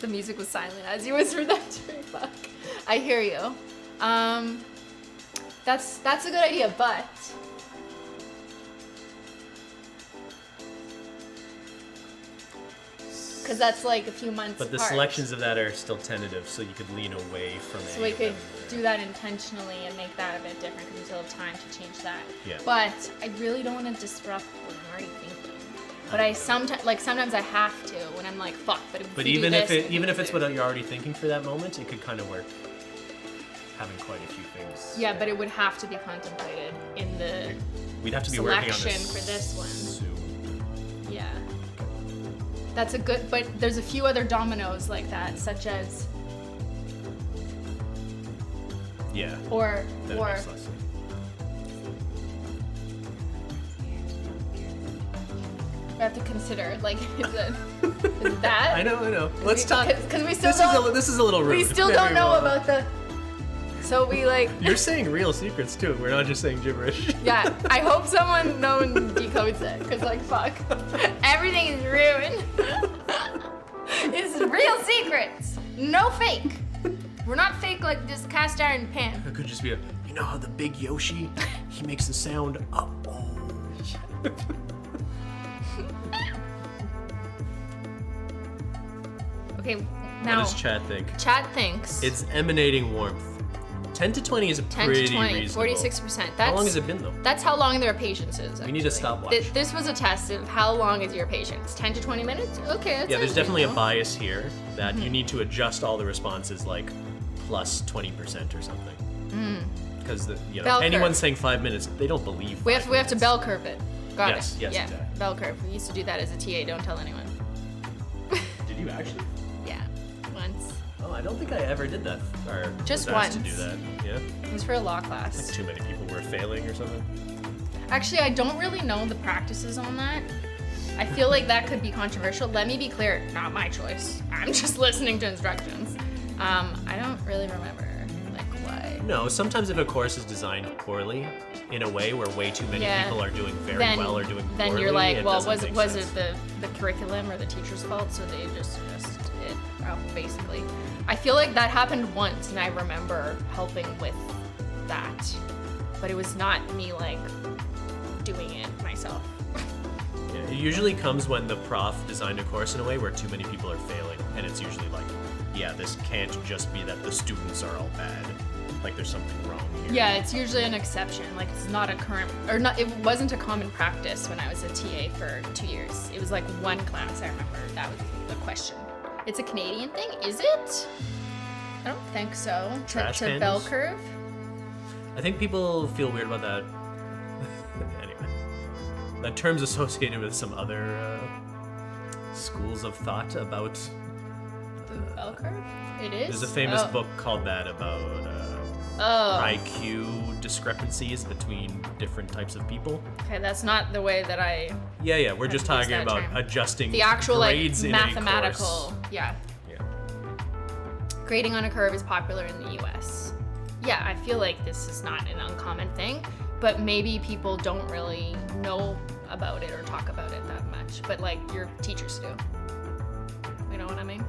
Speaker 1: The music was silent as you whispered that to me. Fuck. I hear you. That's a good idea, but because that's like a few months
Speaker 2: But the
Speaker 1: apart.
Speaker 2: selections of that are still tentative, so you could lean away from it.
Speaker 1: So we could do that intentionally and make that a bit different because we still have time to change that.
Speaker 2: Yeah.
Speaker 1: But I really don't want to disrupt what I'm already thinking. But I sometimes I have to when I'm like, fuck. But we
Speaker 2: even
Speaker 1: do
Speaker 2: if
Speaker 1: this,
Speaker 2: even if it's what you're already thinking for that moment, it could kind of work. Having quite a few things.
Speaker 1: yeah, but it would have to be contemplated in the
Speaker 2: We'd have to be working on
Speaker 1: selection
Speaker 2: this
Speaker 1: for this one.
Speaker 2: soon.
Speaker 1: Yeah. That's a good, but there's a few other dominoes like that, such as,
Speaker 2: Yeah.
Speaker 1: or,
Speaker 2: That
Speaker 1: or,
Speaker 2: makes less sense.
Speaker 1: we have to consider, like, is it that?
Speaker 2: I know. Let's talk.
Speaker 1: Because we still
Speaker 2: This is a little rude.
Speaker 1: we still
Speaker 2: Very
Speaker 1: don't know
Speaker 2: well.
Speaker 1: about the, so we like,
Speaker 2: You're saying real secrets too. We're not just saying gibberish.
Speaker 1: yeah, I hope someone decodes it, because like, fuck, everything is ruined. It's real secrets, no fake. We're not fake like this cast iron pan.
Speaker 2: It could just be you know how the big Yoshi, he makes the sound oh.
Speaker 1: Okay,
Speaker 2: What
Speaker 1: now,
Speaker 2: does Chad think?
Speaker 1: Chad thinks
Speaker 2: It's emanating warmth. 10 to 20 is
Speaker 1: 10
Speaker 2: pretty
Speaker 1: to 20,
Speaker 2: reasonable.
Speaker 1: 46%. That's,
Speaker 2: How long has it been though?
Speaker 1: That's how long their patience is.
Speaker 2: We need a
Speaker 1: actually.
Speaker 2: stopwatch.
Speaker 1: This was a test of how long is your patience. 10 to 20 minutes? Okay, that's
Speaker 2: Yeah, there's definitely a
Speaker 1: reasonable.
Speaker 2: bias here that you need to adjust all the responses like plus 20% or something. Because
Speaker 1: Bell
Speaker 2: anyone
Speaker 1: curve.
Speaker 2: saying 5 minutes, they don't believe.
Speaker 1: We have
Speaker 2: 5
Speaker 1: to
Speaker 2: minutes.
Speaker 1: bell curve it. Got
Speaker 2: Yes,
Speaker 1: it.
Speaker 2: yes,
Speaker 1: yeah,
Speaker 2: exactly.
Speaker 1: bell curve. We used to do that as a TA. Don't tell anyone.
Speaker 2: Did you actually?
Speaker 1: Yeah, once.
Speaker 2: Oh, I don't think I ever did that. Or
Speaker 1: Just
Speaker 2: was asked to do
Speaker 1: once.
Speaker 2: that. Yeah.
Speaker 1: It was for a law class.
Speaker 2: Too many people were failing or something.
Speaker 1: Actually, I don't really know the practices on that. I feel like that could be controversial. Let me be clear, not my choice. I'm just listening to instructions. I don't really remember, like, why.
Speaker 2: No, sometimes if a course is designed poorly, in a way where way too many
Speaker 1: Yeah.
Speaker 2: people are doing very
Speaker 1: Then,
Speaker 2: well or doing
Speaker 1: then
Speaker 2: poorly,
Speaker 1: you're like,
Speaker 2: it
Speaker 1: well,
Speaker 2: doesn't
Speaker 1: was
Speaker 2: make
Speaker 1: it
Speaker 2: sense.
Speaker 1: the curriculum or the teacher's fault? So they just suggest it, basically. I feel like that happened once, and I remember helping with that, but it was not me like doing it myself.
Speaker 2: Yeah, it usually comes when the prof designed a course in a way where too many people are failing, and it's usually like, yeah, this can't just be that the students are all bad. Like there's something wrong here.
Speaker 1: Yeah, it's usually an exception. Like it's not a current, or not. It wasn't a common practice when I was a TA for 2 years. It was like one class. I remember that was the question. It's a Canadian thing, is it? I don't think so.
Speaker 2: Trash
Speaker 1: to bell
Speaker 2: cans?
Speaker 1: curve.
Speaker 2: I think people feel weird about that. Anyway, that term's associated with some other schools of thought about
Speaker 1: Bell curve? It is?
Speaker 2: There's a famous book called that about IQ discrepancies between different types of people.
Speaker 1: Okay, that's not the way that I...
Speaker 2: Yeah, we're just talking
Speaker 1: that
Speaker 2: about
Speaker 1: term.
Speaker 2: adjusting
Speaker 1: The actual,
Speaker 2: grades
Speaker 1: like,
Speaker 2: in a
Speaker 1: mathematical...
Speaker 2: course.
Speaker 1: Yeah.
Speaker 2: Yeah.
Speaker 1: Grading on a curve is popular in the US. Yeah, I feel like this is not an uncommon thing, but maybe people don't really know about it or talk about it that much. But, like, your teachers do. You know what I mean?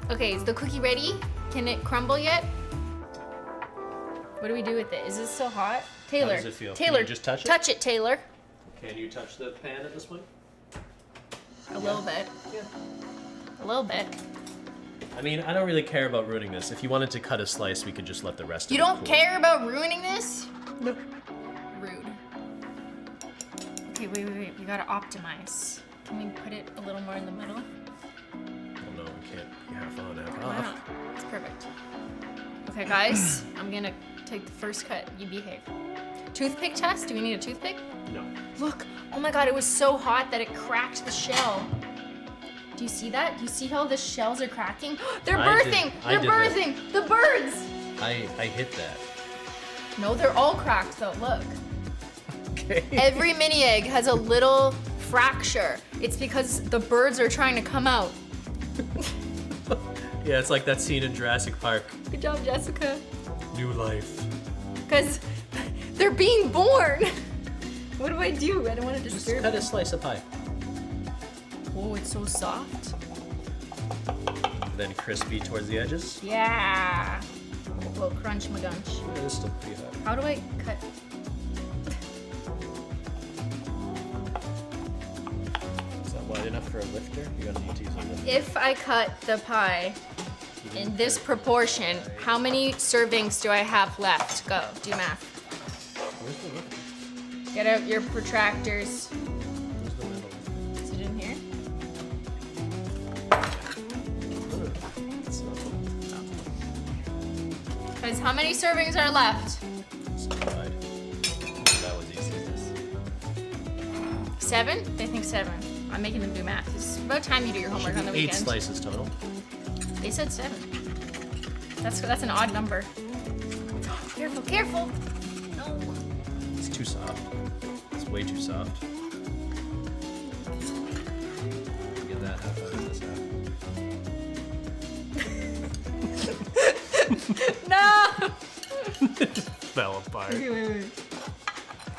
Speaker 1: Okay, is the cookie ready? Can it crumble yet? What do we do with it? Is this still hot? Taylor.
Speaker 2: How does it feel?
Speaker 1: Taylor,
Speaker 2: Can you just touch it?
Speaker 1: Touch it, Taylor.
Speaker 2: Can you touch the pan at this point?
Speaker 1: A little bit.
Speaker 2: Yeah.
Speaker 1: A little bit.
Speaker 2: I mean, I don't really care about ruining this. If you wanted to cut a slice, we could just let the rest
Speaker 1: You
Speaker 2: of it
Speaker 1: don't
Speaker 2: cool.
Speaker 1: care about ruining this?
Speaker 2: No.
Speaker 1: Rude. Okay, wait. We gotta optimize. Can we put it a little more in the middle?
Speaker 2: Oh no, we can't be half on, half
Speaker 1: Why
Speaker 2: off.
Speaker 1: not? It's perfect. Okay, guys, I'm gonna take the first cut. You behave. Toothpick test? Do we need a toothpick?
Speaker 2: No.
Speaker 1: Look, oh my god, it was so hot that it cracked the shell. Do you see that? Do you see how the shells are cracking? They're
Speaker 2: I did-
Speaker 1: birthing!
Speaker 2: I
Speaker 1: They're
Speaker 2: did that.
Speaker 1: birthing! The birds!
Speaker 2: I hit that.
Speaker 1: No, they're all cracked though, look.
Speaker 2: Okay.
Speaker 1: Every mini egg has a little fracture. It's because the birds are trying to come out.
Speaker 2: Yeah, it's like that scene in Jurassic Park.
Speaker 1: Good job, Jessica.
Speaker 2: New life.
Speaker 1: Because they're being born. What do? I don't want to
Speaker 2: Just
Speaker 1: disturb
Speaker 2: cut
Speaker 1: it.
Speaker 2: a slice of pie.
Speaker 1: Oh, it's so soft.
Speaker 2: Then crispy towards the edges.
Speaker 1: Yeah. A little crunch magunch.
Speaker 2: Yeah, it's still pretty hot.
Speaker 1: How do I cut?
Speaker 2: Is that wide enough for a lifter? You're gonna need to use a lifter.
Speaker 1: If I cut the pie in this proportion, how many servings do I have left? Go, do math.
Speaker 2: Where's the lifter?
Speaker 1: Get out your protractors.
Speaker 2: Where's the middle?
Speaker 1: Is it in here?
Speaker 2: It's not-
Speaker 1: Guys, how many servings are left?
Speaker 2: it's not wide. That was easy.
Speaker 1: 7? They think 7. I'm making them do math. It's about time you do your homework on the
Speaker 2: 8
Speaker 1: weekend.
Speaker 2: slices total.
Speaker 1: They said 7. That's an odd number. Careful, careful. No.
Speaker 2: It's too soft. It's way too soft. Get that half out of this half.
Speaker 1: No!
Speaker 2: Fell apart.
Speaker 1: Okay, wait.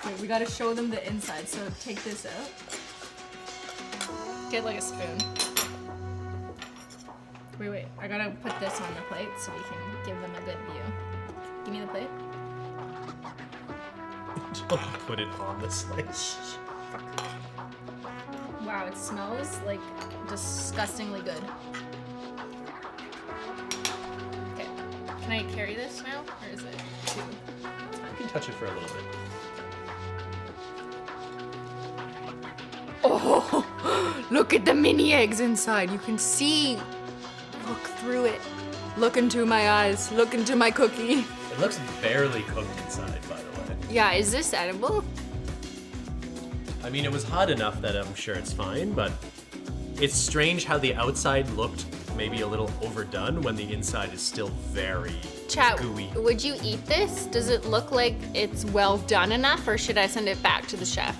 Speaker 1: Wait, we gotta show them the inside. So take this out. Get like a spoon. Wait. I gotta put this on the plate so we can give them a good view. Give me the plate.
Speaker 2: Don't put it on the slice.
Speaker 1: Wow, it smells like disgustingly good. Okay. Can I carry this now? Or is it too?
Speaker 2: You can touch it for a little bit.
Speaker 1: Oh, look at the mini eggs inside. You can see. Look through it. Look into my eyes. Look into my cookie.
Speaker 2: It looks barely cooked inside, by the way.
Speaker 1: Yeah, is this edible?
Speaker 2: I mean, it was hot enough that I'm sure it's fine, but it's strange how the outside looked maybe a little overdone when the inside is still very
Speaker 1: Chat,
Speaker 2: gooey.
Speaker 1: would you eat this? Does it look like it's well done enough, or should I send it back to the chef?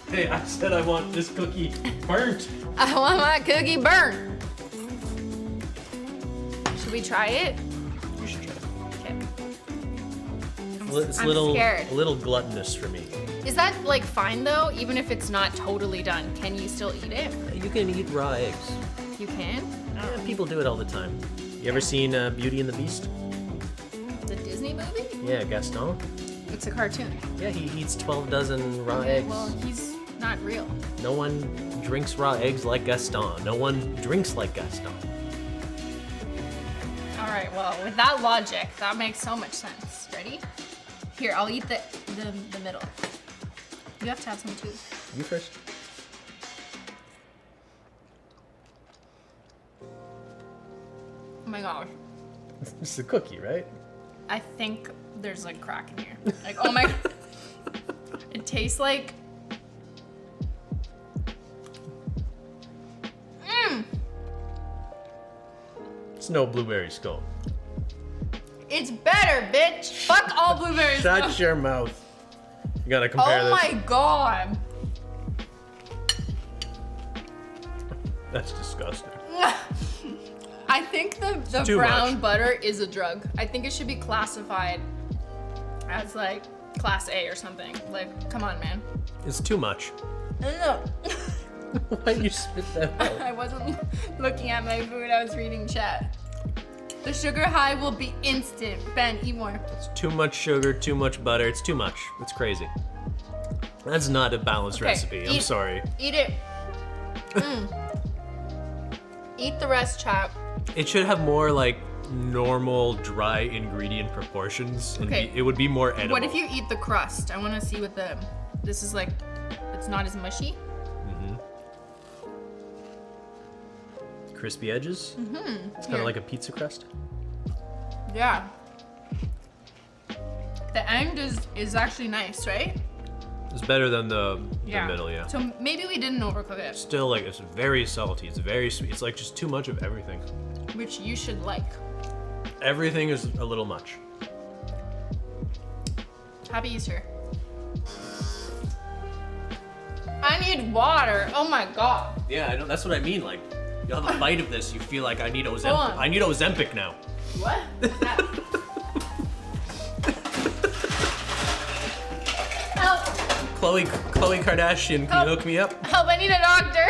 Speaker 2: Hey, I said I want this cookie burnt.
Speaker 1: I want my cookie burnt. Should we try it?
Speaker 2: You should try it.
Speaker 1: Okay.
Speaker 2: It's
Speaker 1: I'm
Speaker 2: a
Speaker 1: scared.
Speaker 2: little gluttonous for me.
Speaker 1: Is that like fine though? Even if it's not totally done, can you still eat it?
Speaker 2: You can eat raw eggs.
Speaker 1: You can?
Speaker 2: Yeah, people do it all the time. You ever seen Beauty and the Beast?
Speaker 1: The Disney movie?
Speaker 2: Yeah, Gaston.
Speaker 1: It's a cartoon.
Speaker 2: Yeah, he eats 12 dozen raw
Speaker 1: Okay,
Speaker 2: eggs.
Speaker 1: well, he's not real.
Speaker 2: No one drinks raw eggs like Gaston. No one drinks like Gaston.
Speaker 1: All right, well, with that logic, that makes so much sense. Ready? Here, I'll eat the middle. You have to have some too.
Speaker 2: You first.
Speaker 1: Oh my gosh.
Speaker 2: It's a cookie, right?
Speaker 1: I think there's like crack in here. Like, oh my. It tastes like.
Speaker 2: It's no blueberry scone.
Speaker 1: It's better, bitch. Fuck all blueberries.
Speaker 2: Shut your mouth. You gotta compare
Speaker 1: Oh
Speaker 2: this.
Speaker 1: my god.
Speaker 2: That's disgusting.
Speaker 1: I think the
Speaker 2: too
Speaker 1: brown
Speaker 2: much.
Speaker 1: butter is a drug. I think it should be classified as like class A or something. Like, come on, man.
Speaker 2: It's too much.
Speaker 1: No.
Speaker 2: Why'd you spit that out?
Speaker 1: I wasn't looking at my food, I was reading chat. The sugar high will be instant. Ben, eat more.
Speaker 2: It's too much sugar, too much butter. It's too much. It's crazy. That's not a balanced
Speaker 1: Okay,
Speaker 2: recipe. I'm sorry.
Speaker 1: Eat it. Eat the rest, chat.
Speaker 2: It should have more like normal dry ingredient proportions. And
Speaker 1: Okay.
Speaker 2: it would be more edible.
Speaker 1: What if you eat the crust? I want to see what this is like. It's not as mushy.
Speaker 2: Crispy edges? It's kind of like a pizza crust.
Speaker 1: Yeah. The end is actually nice, right?
Speaker 2: It's better than the middle, yeah.
Speaker 1: So maybe we didn't overcook it,
Speaker 2: Still, like, it's very salty. It's very sweet. It's like just too much of everything.
Speaker 1: which you should like.
Speaker 2: Everything is a little much.
Speaker 1: Happy Easter. I need water. Oh my god.
Speaker 2: Yeah, I know. That's what I mean. Like, you have a bite of this, you feel like I need
Speaker 1: Hold
Speaker 2: Ozempic.
Speaker 1: on.
Speaker 2: I need Ozempic now.
Speaker 1: What? Help!
Speaker 2: Khloe Kardashian, can you hook me up?
Speaker 1: Help! I need a doctor.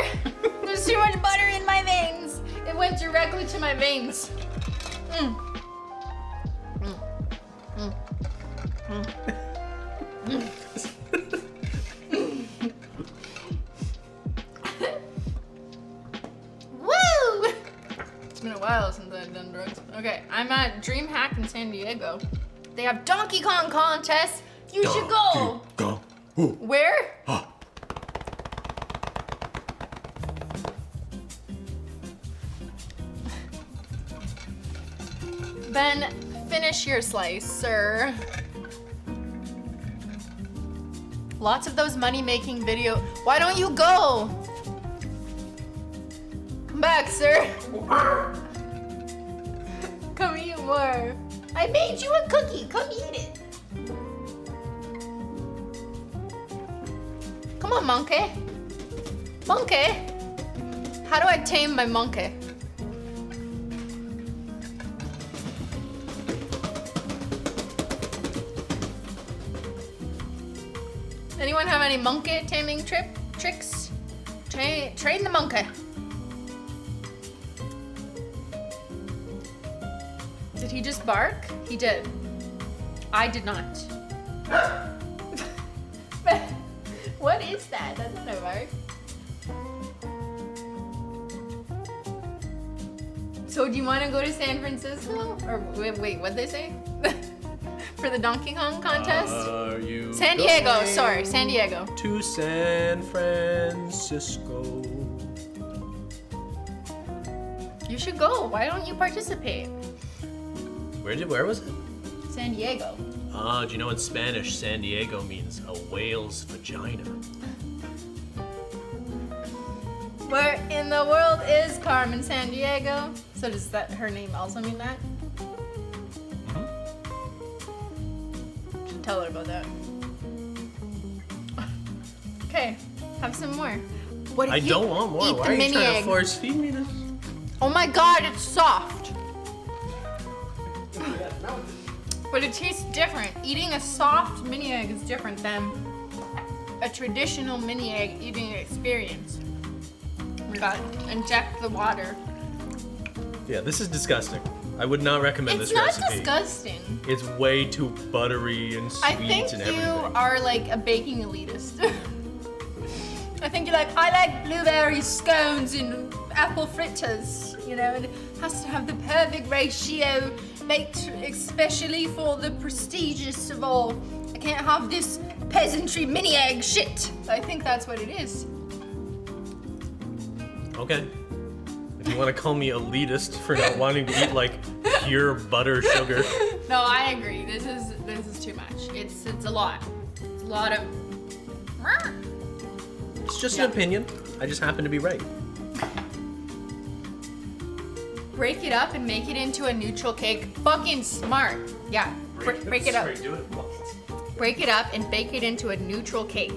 Speaker 1: There's too much butter in my veins. It went directly to my veins. Woo! It's been a while since I've done drugs. Okay, I'm at Dream Hack in San Diego. They have Donkey Kong contests. You should go.
Speaker 2: Go.
Speaker 1: Where? Ben, finish your slice, sir. Lots of those money-making video. Why don't you go? Come back, sir. Come eat more. I made you a cookie. Come eat it. Come on, monkey. Monkey. How do I tame my monkey? Anyone have any monkey taming tricks? Train the monkey. Did he just bark? He did. I did not. What is that? That's not a bark. So do you want to go to San Francisco? Or wait, what'd they say? For the Donkey Kong contest?
Speaker 2: Are you
Speaker 1: San Diego,
Speaker 2: going
Speaker 1: sorry, San Diego.
Speaker 2: to San Francisco?
Speaker 1: You should go. Why don't you participate?
Speaker 2: Where was it?
Speaker 1: San Diego.
Speaker 2: Do you know in Spanish, San Diego means a whale's vagina?
Speaker 1: Where in the world is Carmen San Diego? So does that her name also mean that? Should tell her about that. Okay, have some more. What if
Speaker 2: I
Speaker 1: you
Speaker 2: don't want more.
Speaker 1: eat
Speaker 2: Why
Speaker 1: the
Speaker 2: are you
Speaker 1: mini
Speaker 2: trying
Speaker 1: egg?
Speaker 2: to force feed me this?
Speaker 1: Oh my god, it's soft. But it tastes different. Eating a soft mini egg is different than a traditional mini egg eating experience. We got inject the water.
Speaker 2: Yeah, this is disgusting. I would not recommend
Speaker 1: It's
Speaker 2: this
Speaker 1: not
Speaker 2: recipe.
Speaker 1: disgusting.
Speaker 2: It's way too buttery and sweet
Speaker 1: I think
Speaker 2: and
Speaker 1: you
Speaker 2: everything.
Speaker 1: are like a baking elitist. I think you're like, I like blueberry scones and apple fritters, you know, and it has to have the perfect ratio, baked especially for the prestigious of all. I can't have this peasantry mini egg shit. I think that's what it is.
Speaker 2: Okay. You want to call me elitist for not wanting to eat like pure butter sugar?
Speaker 1: No, I agree. This is too much. It's a lot. It's a lot of.
Speaker 2: It's just an opinion. I just happen to be right.
Speaker 1: Break it up and make it into a neutral cake. Fucking smart. Yeah. Break it up. Break it up and bake it into a neutral cake.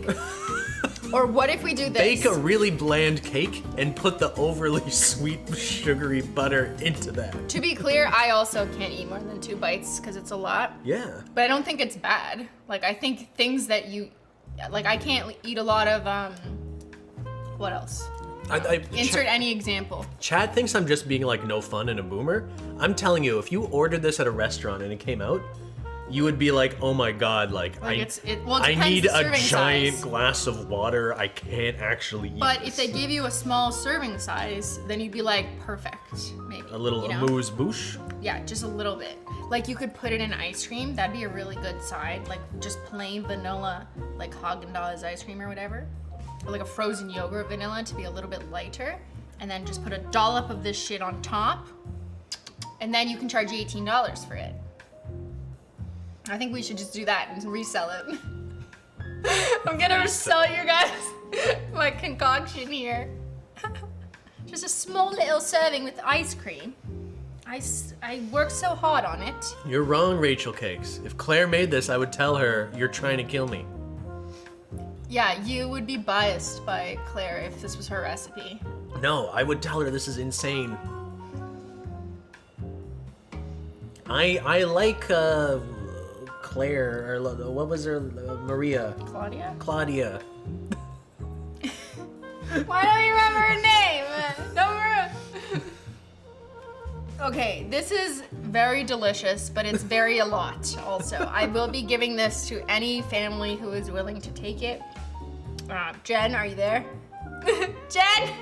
Speaker 1: Or what if we do this?
Speaker 2: Bake a really bland cake and put the overly sweet, sugary butter into that.
Speaker 1: To be clear, I also can't eat more than 2 bites because it's a lot.
Speaker 2: Yeah.
Speaker 1: But I don't think it's bad. Like, I think things that you... Like, I can't eat a lot of, what else? Insert any example.
Speaker 2: Chad thinks I'm just being like no fun and a boomer. I'm telling you, if you ordered this at a restaurant and it came out, you would be like, oh my god, I need a giant glass of water. I can't actually eat
Speaker 1: But
Speaker 2: this.
Speaker 1: if they give you a small serving size, then you'd be like, perfect, maybe.
Speaker 2: A little amuse-bouche?
Speaker 1: Yeah, just a little bit. Like, you could put it in ice cream. That'd be a really good side. Like, just plain vanilla, like Haagen-Dazs ice cream or whatever. Or like a frozen yogurt vanilla to be a little bit lighter. And then just put a dollop of this shit on top. And then you can charge $18 for it. I think we should just do that and resell it. I'm gonna resell you guys my concoction here. Just a small little serving with ice cream. I worked so hard on it.
Speaker 2: You're wrong, Rachel Cakes. If Claire made this, I would tell her, you're trying to kill me.
Speaker 1: Yeah, you would be biased by Claire if this was her recipe.
Speaker 2: No, I would tell her this is insane. I like Claire, or what was her, Maria?
Speaker 1: Claudia?
Speaker 2: Claudia.
Speaker 1: Why don't you remember her name? Okay, this is very delicious, but it's very a lot also. I will be giving this to any family who is willing to take it. Jen, are you there? Jen!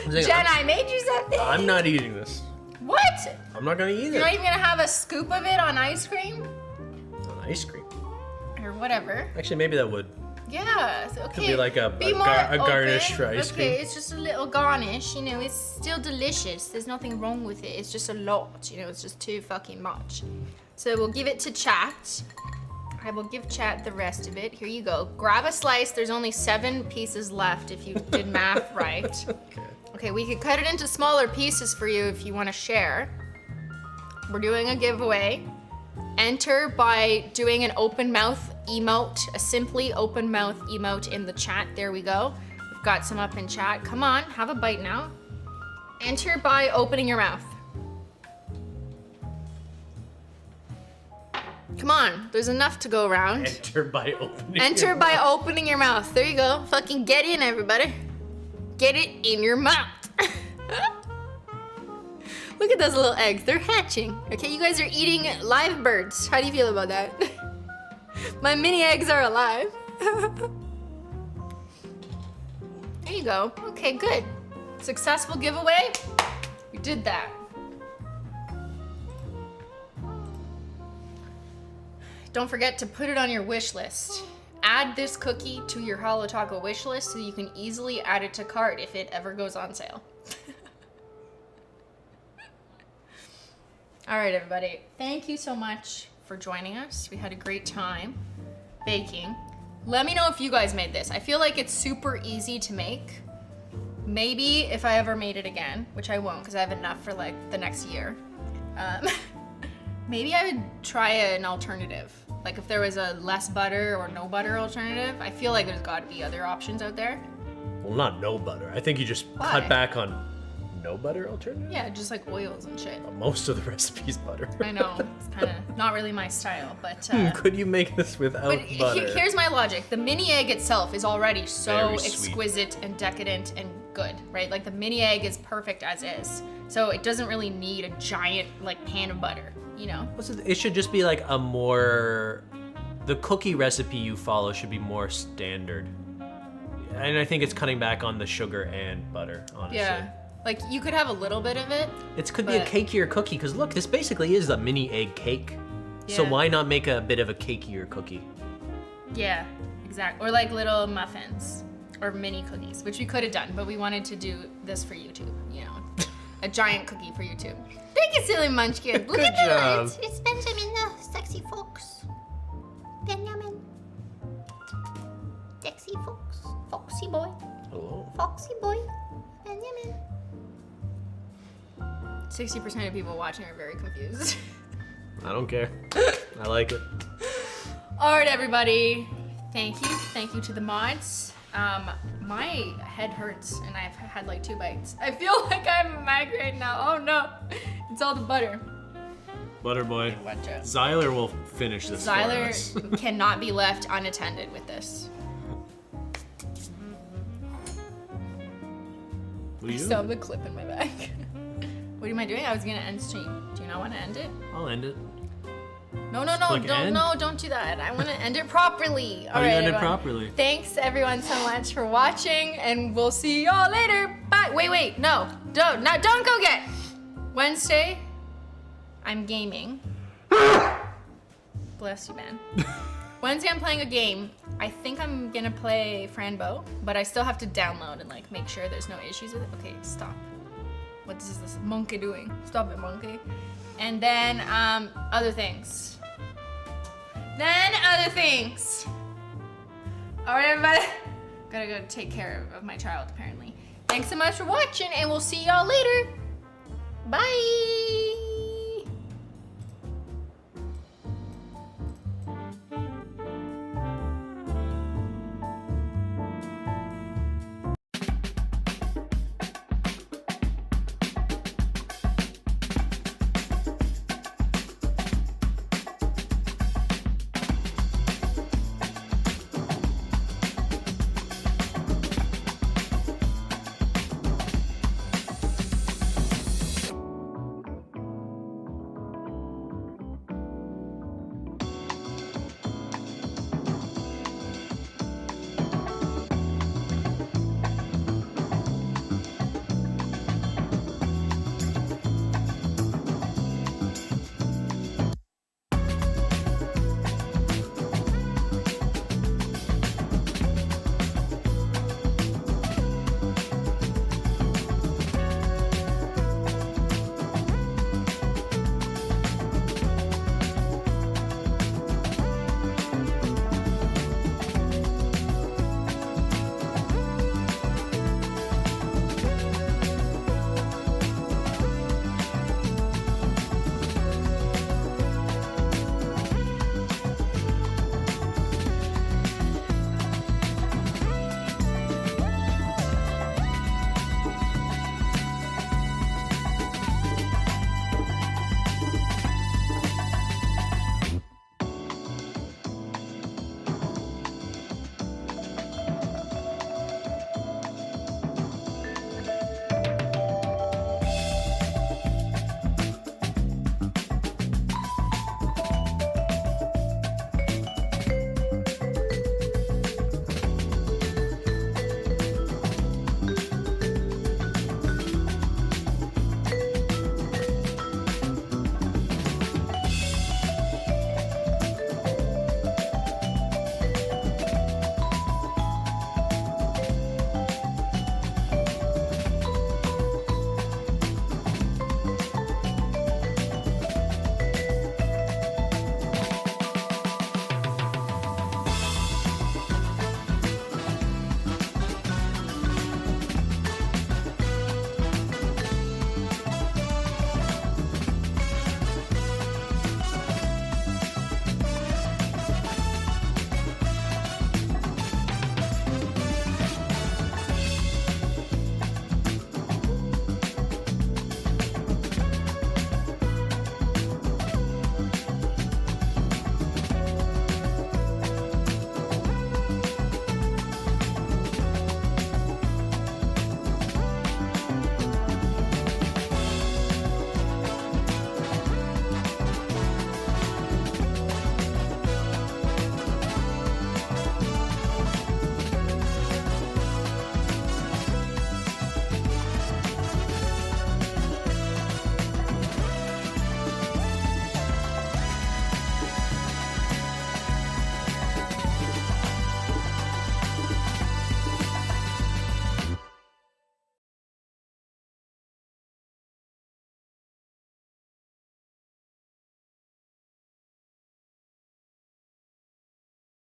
Speaker 1: Jen, I made you something!
Speaker 2: I'm not eating this.
Speaker 1: What?
Speaker 2: I'm not gonna eat it.
Speaker 1: You're not even gonna have a scoop of it on ice cream?
Speaker 2: On ice cream.
Speaker 1: Or whatever.
Speaker 2: Actually, maybe that would.
Speaker 1: Yeah, so, okay.
Speaker 2: Could be like a garnish for ice cream.
Speaker 1: Okay, it's just a little garnish, you know, it's still delicious. There's nothing wrong with it. It's just a lot, you know, it's just too fucking much. So we'll give it to Chat. I will give Chat the rest of it. Here you go. Grab a slice. There's only 7 pieces left if you did math right. Okay, we could cut it into smaller pieces for you if you want to share. We're doing a giveaway. Enter by doing an open mouth emote, a simply open mouth emote in the chat. There we go. We've got some up in chat. Come on, have a bite now. Enter by opening your mouth. Come on, there's enough to go around.
Speaker 2: Enter by opening
Speaker 1: Enter by opening your mouth. There you go. Fucking get in, everybody. Get it in your mouth. Look at those little eggs. They're hatching. Okay, you guys are eating live birds. How do you feel about that? My mini eggs are alive. There you go. Okay, good. Successful giveaway. We did that. Don't forget to put it on your wish list. Add this cookie to your Holo Taco wish list so you can easily add it to cart if it ever goes on sale. All right, everybody. Thank you so much for joining us. We had a great time baking. Let me know if you guys made this. I feel like it's super easy to make. Maybe if I ever made it again, which I won't because I have enough for like the next year. Maybe I would try an alternative. Like if there was a less butter or no butter alternative. I feel like there's got to be other options out there.
Speaker 2: Well, not no butter. I think you just cut back on no butter alternative?
Speaker 1: Yeah, just like oils and shit.
Speaker 2: Most of the recipe's butter.
Speaker 1: I know. It's kind of not really my style, but...
Speaker 2: Could you make this without butter?
Speaker 1: Here's my logic. The mini egg itself is already so exquisite and decadent and good, right? Like the mini egg is perfect as is. So it doesn't really need a giant like pan of butter, you know?
Speaker 2: It should just be like a more... The cookie recipe you follow should be more standard. And I think it's cutting back on the sugar and butter, honestly.
Speaker 1: Yeah. Like, you could have a little bit of it.
Speaker 2: It could be a cakier cookie, because look, this basically is a mini egg cake.
Speaker 1: Yeah.
Speaker 2: So why not make a bit of a cakier cookie?
Speaker 1: Yeah, exactly. Or like little muffins or mini cookies, which we could have done, but we wanted to do this for YouTube, you know. a giant cookie for YouTube. Thank you, silly munchkin. Look
Speaker 2: Good
Speaker 1: at
Speaker 2: job.
Speaker 1: that. It's Benjamin, the sexy fox. Benjamin. Sexy fox. Foxy boy.
Speaker 2: Hello.
Speaker 1: Foxy boy. Benjamin. 60% of people watching are very confused.
Speaker 2: I don't care. I like it.
Speaker 1: All right, everybody. Thank you. Thank you to the mods. My head hurts and I've had like 2 bites. I feel like I have a migraine now. Oh no. It's all the butter.
Speaker 2: Butter boy.
Speaker 1: Watch out.
Speaker 2: Zyler will finish this for us.
Speaker 1: Zyler cannot be left unattended with this.
Speaker 2: What are
Speaker 1: I
Speaker 2: you
Speaker 1: still have
Speaker 2: doing?
Speaker 1: the clip in my bag. What am I doing? I was gonna end stream. Do you not want to end it?
Speaker 2: I'll end it.
Speaker 1: No,
Speaker 2: Click end?
Speaker 1: don't do that. I want to end it properly.
Speaker 2: How do you end it properly?
Speaker 1: Thanks everyone so much for watching, and we'll see y'all later. Bye. Wait, no, don't go yet. Wednesday, I'm gaming. Bless you, man. Wednesday, I'm playing a game. I think I'm gonna play Franbo, but I still have to download and like make sure there's no issues with it. Okay, stop. What is this monkey doing? Stop it, monkey. And then other things. All right, everybody. Gotta go take care of my child, apparently. Thanks so much for watching, and we'll see y'all later. Bye.